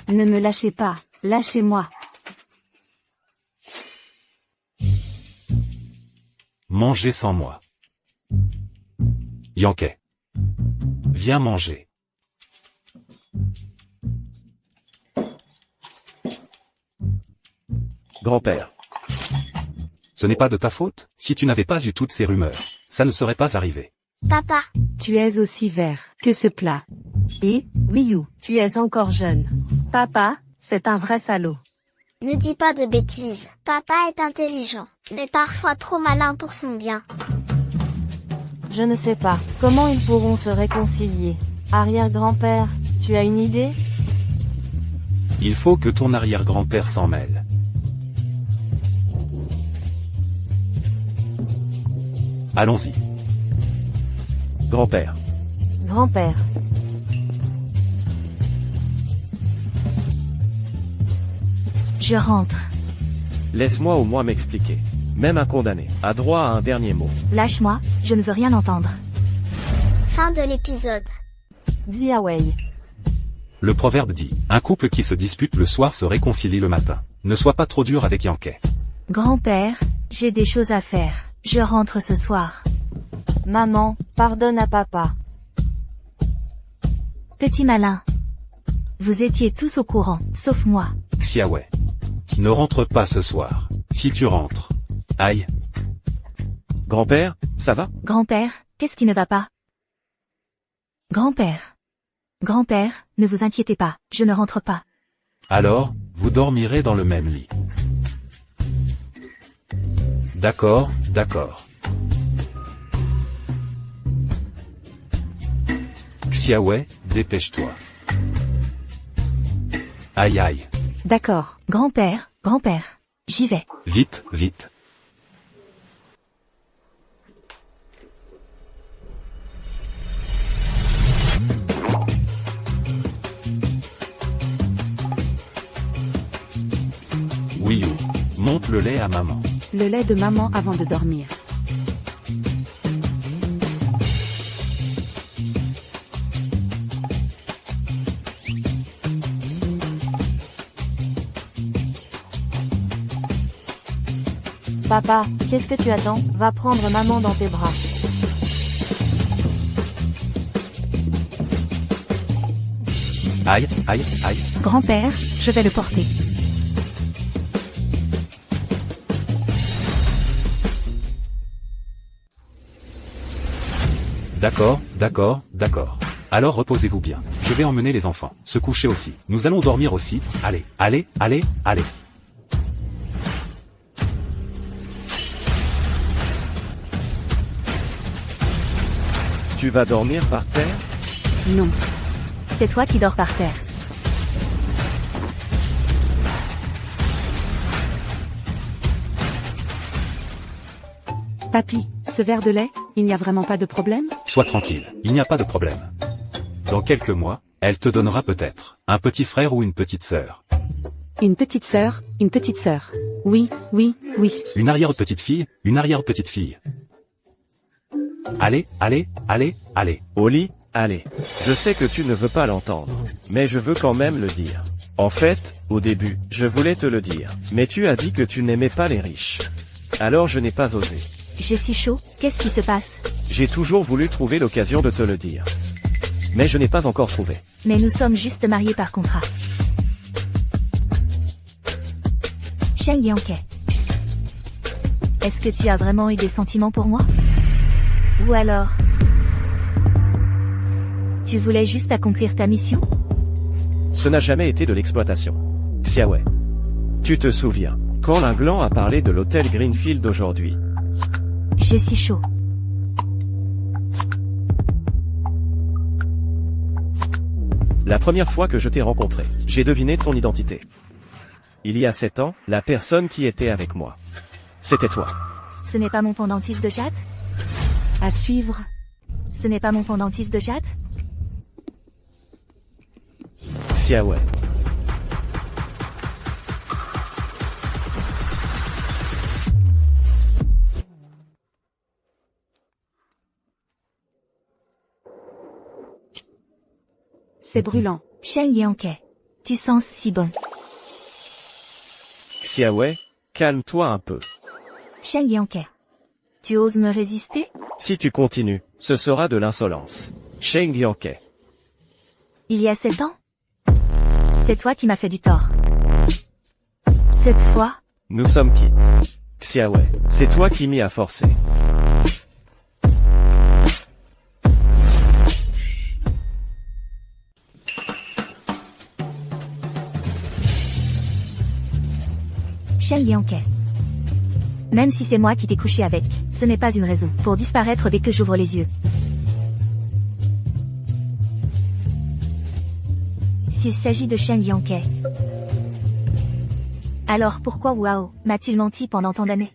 Speaker 3: Ne me lâchez pas, lâchez-moi.
Speaker 4: Mangez sans moi. Yankee. Viens manger.
Speaker 5: Grand-père.
Speaker 4: Ce n'est pas de ta faute, si tu n'avais pas eu toutes ces rumeurs, ça ne serait pas arrivé.
Speaker 12: Papa.
Speaker 3: Tu es aussi vert que ce plat.
Speaker 14: Et, Wiyu, tu es encore jeune. Papa, c'est un vrai salaud.
Speaker 12: Ne dis pas de bêtises. Papa est intelligent, mais parfois trop malin pour son bien.
Speaker 10: Je ne sais pas. Comment ils pourront se réconcilier? Arrière-grand-père, tu as une idée?
Speaker 4: Il faut que ton arrière-grand-père s'en mêle. Allons-y.
Speaker 5: Grand-père.
Speaker 10: Grand-père.
Speaker 2: Je rentre.
Speaker 5: Laisse-moi au moins m'expliquer. Même un condamné a droit à un dernier mot.
Speaker 2: Lâche-moi, je ne veux rien entendre.
Speaker 12: Fin de l'épisode.
Speaker 10: Xiaowei.
Speaker 4: Le proverbe dit, un couple qui se dispute le soir se réconcilie le matin. Ne sois pas trop dur avec Yankee.
Speaker 2: Grand-père, j'ai des choses à faire. Je rentre ce soir.
Speaker 10: Maman, pardonne à papa.
Speaker 2: Petit malin. Vous étiez tous au courant, sauf moi.
Speaker 4: Xiaowei. Ne rentre pas ce soir. Si tu rentres. Aïe.
Speaker 5: Grand-père, ça va?
Speaker 2: Grand-père, qu'est-ce qui ne va pas? Grand-père. Grand-père, ne vous inquiétez pas, je ne rentre pas.
Speaker 4: Alors, vous dormirez dans le même lit. D'accord, d'accord. Xiaowei, dépêche-toi. Aïe aïe.
Speaker 2: D'accord, grand-père, j'y vais.
Speaker 4: Vite, vite. Wiyu, monte le lait à maman.
Speaker 3: Le lait de maman avant de dormir.
Speaker 10: Papa, qu'est-ce que tu attends? Va prendre maman dans tes bras.
Speaker 4: Aïe, aïe, aïe.
Speaker 3: Grand-père, je vais le porter.
Speaker 4: D'accord, d'accord, d'accord. Alors reposez-vous bien. Je vais emmener les enfants. Se coucher aussi. Nous allons dormir aussi. Allez, allez, allez, allez.
Speaker 5: Tu vas dormir par terre?
Speaker 2: Non. C'est toi qui dors par terre.
Speaker 3: Papy, ce verre de lait, il n'y a vraiment pas de problème?
Speaker 4: Sois tranquille, il n'y a pas de problème. Dans quelques mois, elle te donnera peut-être un petit frère ou une petite sœur.
Speaker 3: Une petite sœur, une petite sœur. Oui, oui, oui.
Speaker 4: Une arrière-petite-fille, une arrière-petite-fille. Allez, allez, allez, allez.
Speaker 5: Au lit, allez. Je sais que tu ne veux pas l'entendre, mais je veux quand même le dire. En fait, au début, je voulais te le dire, mais tu as dit que tu n'aimais pas les riches. Alors je n'ai pas osé.
Speaker 2: J'ai si chaud, qu'est-ce qui se passe?
Speaker 5: J'ai toujours voulu trouver l'occasion de te le dire. Mais je n'ai pas encore trouvé.
Speaker 2: Mais nous sommes juste mariés par contrat. Sheng Yankei. Est-ce que tu as vraiment eu des sentiments pour moi? Ou alors... tu voulais juste accomplir ta mission?
Speaker 5: Ce n'a jamais été de l'exploitation. Xiaowei. Tu te souviens, quand Linglan a parlé de l'hôtel Greenfield aujourd'hui?
Speaker 2: J'ai si chaud.
Speaker 5: La première fois que je t'ai rencontré, j'ai deviné ton identité. Il y a 7 ans, la personne qui était avec moi. C'était toi.
Speaker 2: Ce n'est pas mon pendentif de jade?
Speaker 3: À suivre.
Speaker 2: Ce n'est pas mon pendentif de jade?
Speaker 5: Xiaowei.
Speaker 3: C'est brûlant.
Speaker 2: Sheng Yankei. Tu sens si bon.
Speaker 5: Xiaowei, calme-toi un peu.
Speaker 2: Sheng Yankei. Tu oses me résister?
Speaker 5: Si tu continues, ce sera de l'insolence. Sheng Yankei.
Speaker 2: Il y a 7 ans? C'est toi qui m'as fait du tort. Cette fois?
Speaker 5: Nous sommes quittes. Xiaowei, c'est toi qui m'y as forcé.
Speaker 2: Sheng Yankei. Même si c'est moi qui t'ai couché avec, ce n'est pas une raison pour disparaître dès que j'ouvre les yeux. S'il s'agit de Sheng Yankei, alors pourquoi Wao m'a-t-il menti pendant tant d'années?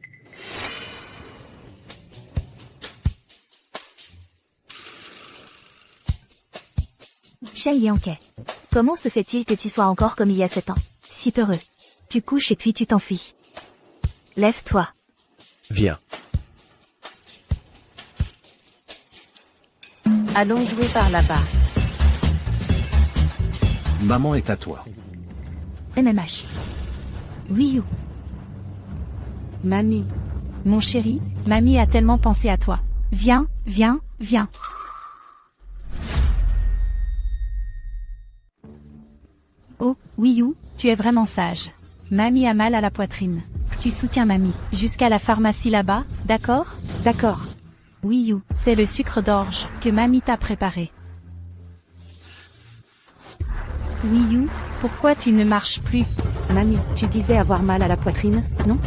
Speaker 2: Sheng Yankei. Comment se fait-il que tu sois encore comme il y a 7 ans? Si peureux. Tu couches et puis tu t'enfuis. Lève-toi.
Speaker 5: Viens.
Speaker 14: Allons jouer par là-bas.
Speaker 8: Maman est à toi.
Speaker 2: MMH. Oui,
Speaker 3: Mamie.
Speaker 6: Mon chéri, mamie a tellement pensé à toi. Viens, viens, viens. Oh, Wiyu, tu es vraiment sage. Mamie a mal à la poitrine. Tu soutiens mamie. Jusqu'à la pharmacie là-bas, d'accord?
Speaker 3: D'accord.
Speaker 6: Wiyu, c'est le sucre d'orge que mamie t'a préparé. Wiyu, pourquoi tu ne marches plus?
Speaker 3: Mamie, tu disais avoir mal à la poitrine, non?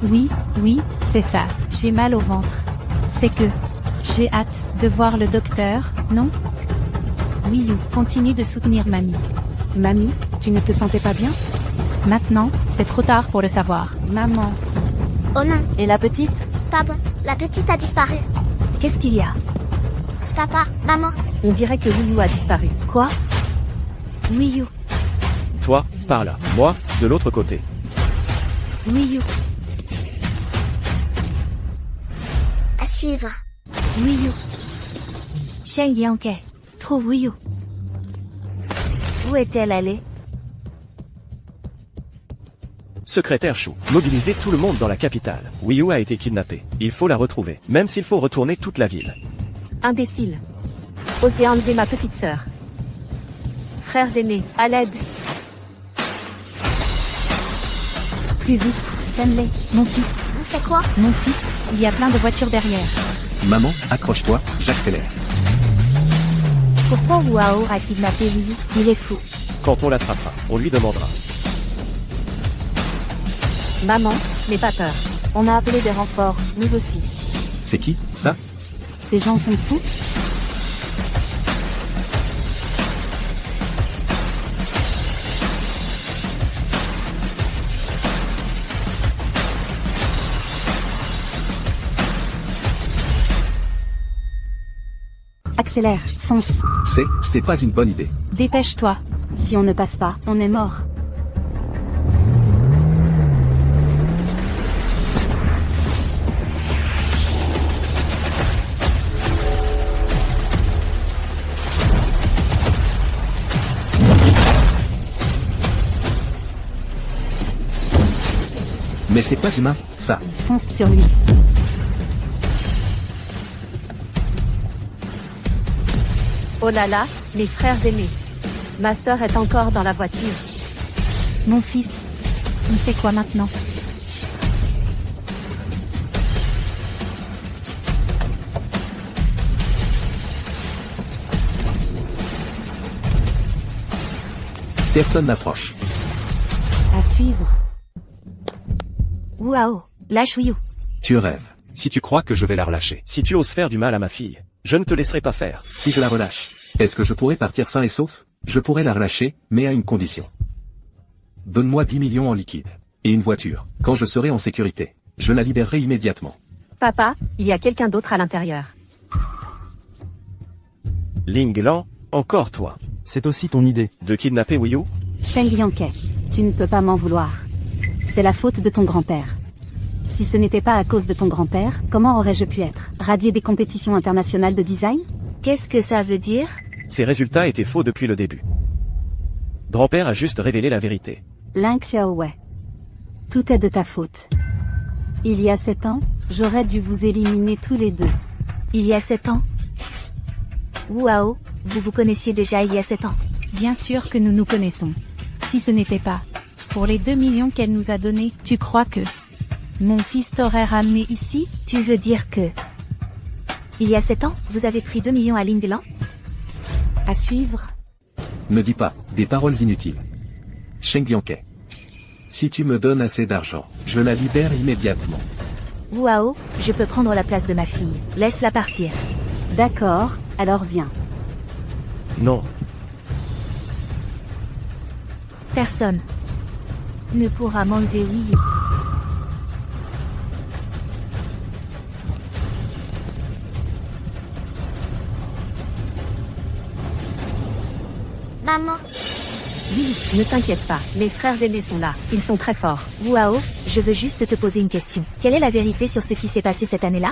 Speaker 6: Oui, oui, c'est ça. J'ai mal au ventre. C'est que j'ai hâte de voir le docteur, non? Wiyu, continue de soutenir mamie.
Speaker 3: Mamie, tu ne te sentais pas bien?
Speaker 6: Maintenant, c'est trop tard pour le savoir.
Speaker 3: Maman.
Speaker 12: Oh non,
Speaker 10: Et la petite?
Speaker 12: pas bon. La petite a disparu.
Speaker 2: Qu'est-ce qu'il y a?
Speaker 12: Papa, maman,
Speaker 14: On dirait que Wiyu a disparu.
Speaker 2: Quoi? Wiyu,
Speaker 5: Toi, par là. Moi, de l'autre côté.
Speaker 2: Wiyu,
Speaker 12: à suivre.
Speaker 2: Wiyu. Sheng Yankei. Trouve Wiyu. Où est-elle allée?
Speaker 5: Secrétaire Chou, mobilisez tout le monde dans la capitale. Wiyu a été kidnappée. Il faut la retrouver, même s'il faut retourner toute la ville.
Speaker 14: Imbécile. Osez enlever ma petite sœur. Frères aînés, à l'aide.
Speaker 6: Plus vite, Stanley, mon fils.
Speaker 12: On fait quoi?
Speaker 6: Mon fils, il y a plein de voitures derrière.
Speaker 8: Maman, accroche-toi, j'accélère.
Speaker 2: Pourquoi Wao a kidnappé Wiyu? Il est fou.
Speaker 5: Quand on l'attrapera, on lui demandera.
Speaker 14: Maman, n'aie pas peur.
Speaker 10: On a appelé des renforts, nous aussi.
Speaker 8: C'est qui, ça?
Speaker 3: Ces gens sont fous? Accélère, fonce.
Speaker 8: C'est pas une bonne idée.
Speaker 6: Dépêche-toi.
Speaker 14: Si on ne passe pas, on est mort.
Speaker 8: Mais c'est pas humain, ça.
Speaker 3: Fonce sur lui.
Speaker 14: Oh là là, mes frères aînés. Ma sœur est encore dans la voiture.
Speaker 6: Mon fils. On fait quoi maintenant?
Speaker 8: Personne n'approche.
Speaker 3: À suivre.
Speaker 2: Waouh, lâche Wiyu.
Speaker 8: Tu rêves.
Speaker 4: Si tu crois que je vais la relâcher.
Speaker 5: Si tu oses faire du mal à ma fille, je ne te laisserai pas faire.
Speaker 8: Si je la relâche, est-ce que je pourrais partir sain et sauf? Je pourrais la relâcher, mais à une condition. Donne-moi 10 millions en liquide. Et une voiture. Quand je serai en sécurité, je la libérerai immédiatement.
Speaker 14: Papa, il y a quelqu'un d'autre à l'intérieur.
Speaker 5: Ling Lan, encore toi.
Speaker 9: C'est aussi ton idée.
Speaker 5: De kidnapper Wiyu?
Speaker 3: Sheng Liangke, tu ne peux pas m'en vouloir. C'est la faute de ton grand-père. Si ce n'était pas à cause de ton grand-père, comment aurais-je pu être radié des compétitions internationales de design?
Speaker 2: Qu'est-ce que ça veut dire?
Speaker 5: Ces résultats étaient faux depuis le début. Grand-père a juste révélé la vérité.
Speaker 3: Ling Xiaowei. Tout est de ta faute. Il y a 7 ans, j'aurais dû vous éliminer tous les deux.
Speaker 2: Il y a 7 ans? Waouh, vous vous connaissiez déjà il y a 7 ans?
Speaker 6: Bien sûr que nous nous connaissons. Si ce n'était pas pour les 2 millions qu'elle nous a donnés, tu crois que mon fils t'aurait ramené ici?
Speaker 2: Tu veux dire que il y a 7 ans, vous avez pris 2 millions à Ling Lan?
Speaker 3: À suivre.
Speaker 8: Me dis pas des paroles inutiles. Sheng Liangke. Si tu me donnes assez d'argent, je la libère immédiatement.
Speaker 2: Waouh, je peux prendre la place de ma fille. Laisse-la partir.
Speaker 3: D'accord, alors viens.
Speaker 5: Non.
Speaker 2: Personne ne pourra m'enlever Wiyu.
Speaker 12: Maman.
Speaker 14: Oui, ne t'inquiète pas, mes frères aînés sont là, ils sont très forts.
Speaker 2: Waouh, je veux juste te poser une question. Quelle est la vérité sur ce qui s'est passé cette année-là?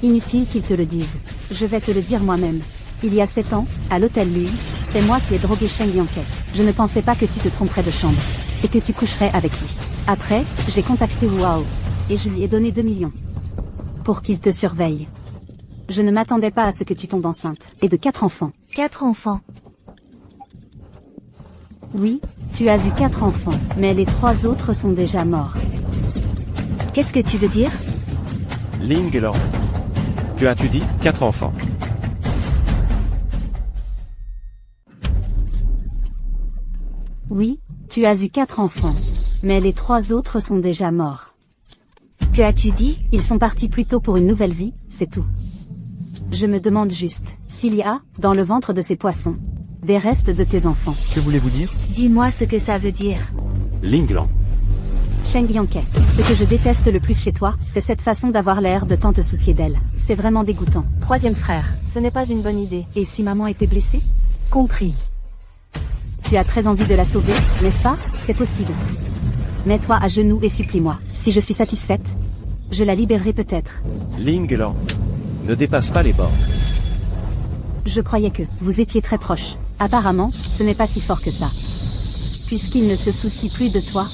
Speaker 3: Inutile qu'ils te le disent. Je vais te le dire moi-même. Il y a 7 ans, à l'hôtel Lune, c'est moi qui ai drogué Sheng Liangke. Je ne pensais pas que tu te tromperais de chambre. Et que tu coucherais avec lui. Après, j'ai contacté Wu Hao. Et je lui ai donné 2 millions. Pour qu'il te surveille. Je ne m'attendais pas à ce que tu tombes enceinte. Et de 4 enfants.
Speaker 2: 4 enfants?
Speaker 3: Oui, tu as eu 4 enfants. Mais les 3 autres sont déjà morts.
Speaker 2: Qu'est-ce que tu veux dire?
Speaker 5: Ling Lan. Que as-tu dit? 4 enfants.
Speaker 3: Oui, tu as eu 4 enfants. Mais les 3 autres sont déjà morts.
Speaker 2: Que as-tu dit?
Speaker 3: Ils sont partis plus tôt pour une nouvelle vie, c'est tout. Je me demande juste, s'il y a, dans le ventre de ces poissons, des restes de tes enfants.
Speaker 9: Que voulez-vous dire?
Speaker 2: Dis-moi ce que ça veut dire.
Speaker 4: Ling Lan.
Speaker 3: Sheng Liangke, ce que je déteste le plus chez toi, c'est cette façon d'avoir l'air de tant te soucier d'elle. C'est vraiment dégoûtant.
Speaker 14: 3e frère, ce n'est pas une bonne idée.
Speaker 3: Et si maman était blessée?
Speaker 14: Compris.
Speaker 3: Tu as très envie de la sauver, n'est-ce pas? C'est possible. Mets-toi à genoux et supplie-moi. Si je suis satisfaite, je la libérerai peut-être.
Speaker 5: Ling Lan. Ne dépasse pas les bords.
Speaker 3: Je croyais que vous étiez très proches. Apparemment, ce n'est pas si fort que ça. Puisqu'il ne se soucie plus de toi,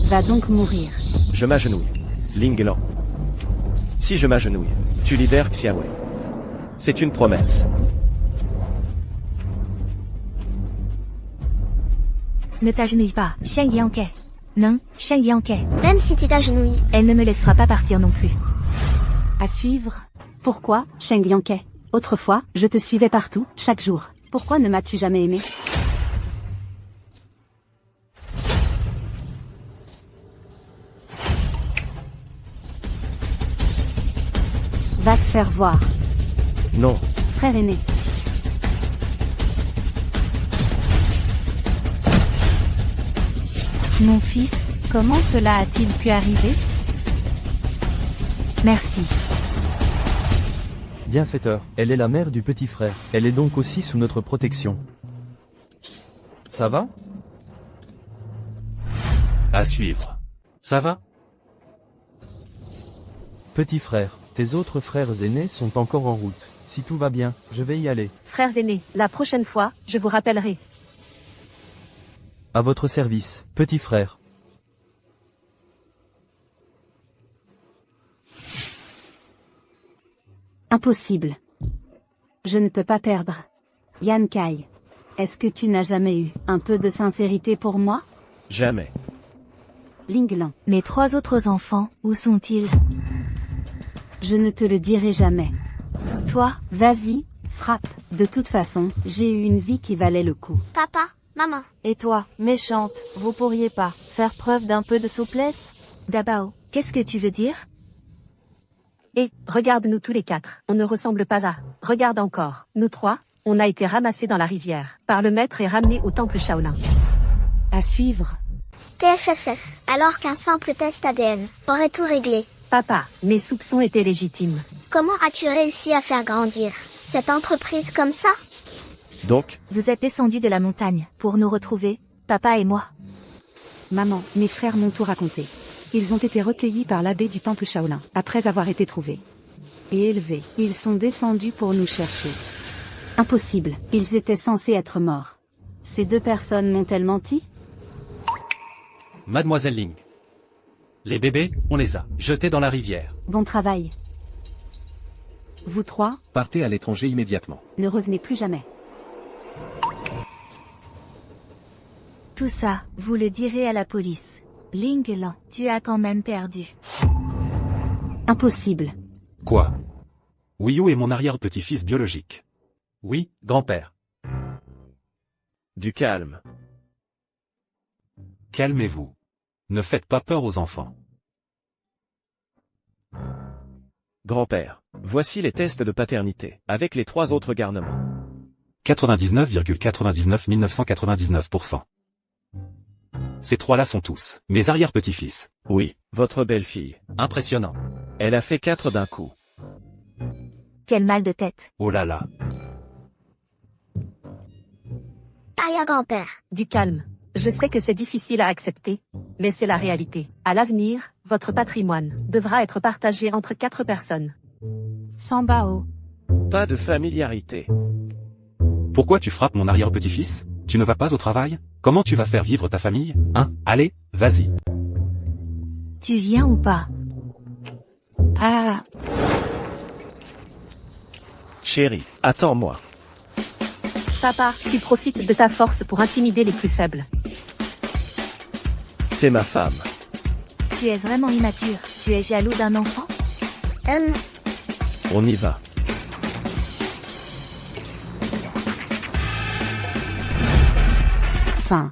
Speaker 3: va donc mourir.
Speaker 5: Je m'agenouille. Ling Lan. Si je m'agenouille, tu libères Xiaowei. C'est une promesse.
Speaker 2: Ne t'agenouille pas, Sheng Liangke. Non, Sheng Liangke.
Speaker 12: Même si tu t'agenouilles.
Speaker 2: Elle ne me laissera pas partir non plus.
Speaker 3: À suivre. Pourquoi, Sheng Liangke? Autrefois, je te suivais partout, chaque jour. Pourquoi ne m'as-tu jamais aimé? Va te faire voir.
Speaker 5: Non.
Speaker 3: Frère aîné.
Speaker 6: Mon fils, comment cela a-t-il pu arriver?
Speaker 2: Merci.
Speaker 9: Bienfaiteur, elle est la mère du petit frère. Elle est donc aussi sous notre protection. Ça va?
Speaker 4: À suivre. Ça va?
Speaker 9: Petit frère, tes autres frères aînés sont encore en route. Si tout va bien, je vais y aller.
Speaker 14: Frères aînés, la prochaine fois, je vous rappellerai.
Speaker 9: À votre service, petit frère.
Speaker 3: Impossible. Je ne peux pas perdre. Yan Kai. Est-ce que tu n'as jamais eu un peu de sincérité pour moi?
Speaker 5: Jamais.
Speaker 3: Linglan.
Speaker 2: Mes 3 autres enfants, où sont-ils?
Speaker 3: Je ne te le dirai jamais.
Speaker 2: Toi,
Speaker 3: Vas-y, frappe. De toute façon, j'ai eu une vie qui valait le coup.
Speaker 12: Papa, maman.
Speaker 10: Et toi, méchante, vous pourriez pas faire preuve d'un peu de souplesse?
Speaker 2: Dabao, qu'est-ce que tu veux dire?
Speaker 14: Et, regarde-nous tous les 4. On ne ressemble pas à... Regarde encore. Nous 3, on a été ramassés dans la rivière, par le maître et ramenés au temple Shaolin.
Speaker 3: À suivre.
Speaker 12: TFFF. Alors qu'un simple test ADN aurait tout réglé.
Speaker 14: Papa, mes soupçons étaient légitimes.
Speaker 12: Comment as-tu réussi à faire grandir cette entreprise comme ça?
Speaker 5: Donc,
Speaker 2: Vous êtes descendus de la montagne, pour nous retrouver, papa et moi.
Speaker 3: Maman, mes frères m'ont tout raconté. Ils ont été recueillis par l'abbé du temple Shaolin, après avoir été trouvés. Et élevés. Ils sont descendus pour nous chercher. Impossible. Ils étaient censés être morts. Ces 2 personnes m'ont-elles menti?
Speaker 1: Mademoiselle Ling. Les bébés, on les a jetés dans la rivière.
Speaker 3: Bon travail. Vous 3,
Speaker 8: Partez à l'étranger immédiatement.
Speaker 3: ne revenez plus jamais.
Speaker 2: Tout ça, vous le direz à la police. Linglan, tu as quand même perdu.
Speaker 3: Impossible.
Speaker 4: Quoi? Wiyu est mon arrière-petit-fils biologique.
Speaker 1: Oui, grand-père.
Speaker 5: du calme.
Speaker 4: Calmez-vous. Ne faites pas peur aux enfants.
Speaker 5: Grand-père, voici les tests de paternité, avec les 3 autres garnements.
Speaker 4: 99,99 1999%. Ces 3-là sont tous mes arrière-petits-fils.
Speaker 5: Oui, votre belle-fille.
Speaker 1: Impressionnant.
Speaker 5: Elle a fait 4 d'un coup.
Speaker 2: Quel mal de tête.
Speaker 4: Oh là là.
Speaker 12: Arrière-grand-père.
Speaker 14: Du calme. Je sais que c'est difficile à accepter, mais c'est la réalité. À l'avenir, votre patrimoine devra être partagé entre 4 personnes.
Speaker 3: Sambao.
Speaker 5: Pas de familiarité.
Speaker 4: Pourquoi tu frappes mon arrière-petit-fils? Tu ne vas pas au travail? Comment tu vas faire vivre ta famille? Hein? Allez, vas-y.
Speaker 2: Tu viens ou pas?
Speaker 3: Ah.
Speaker 5: Chérie, attends-moi.
Speaker 14: Papa, tu profites de ta force pour intimider les plus faibles.
Speaker 5: C'est ma femme.
Speaker 2: Tu es vraiment immature. Tu es jaloux d'un enfant?
Speaker 5: On y va.
Speaker 3: Fin.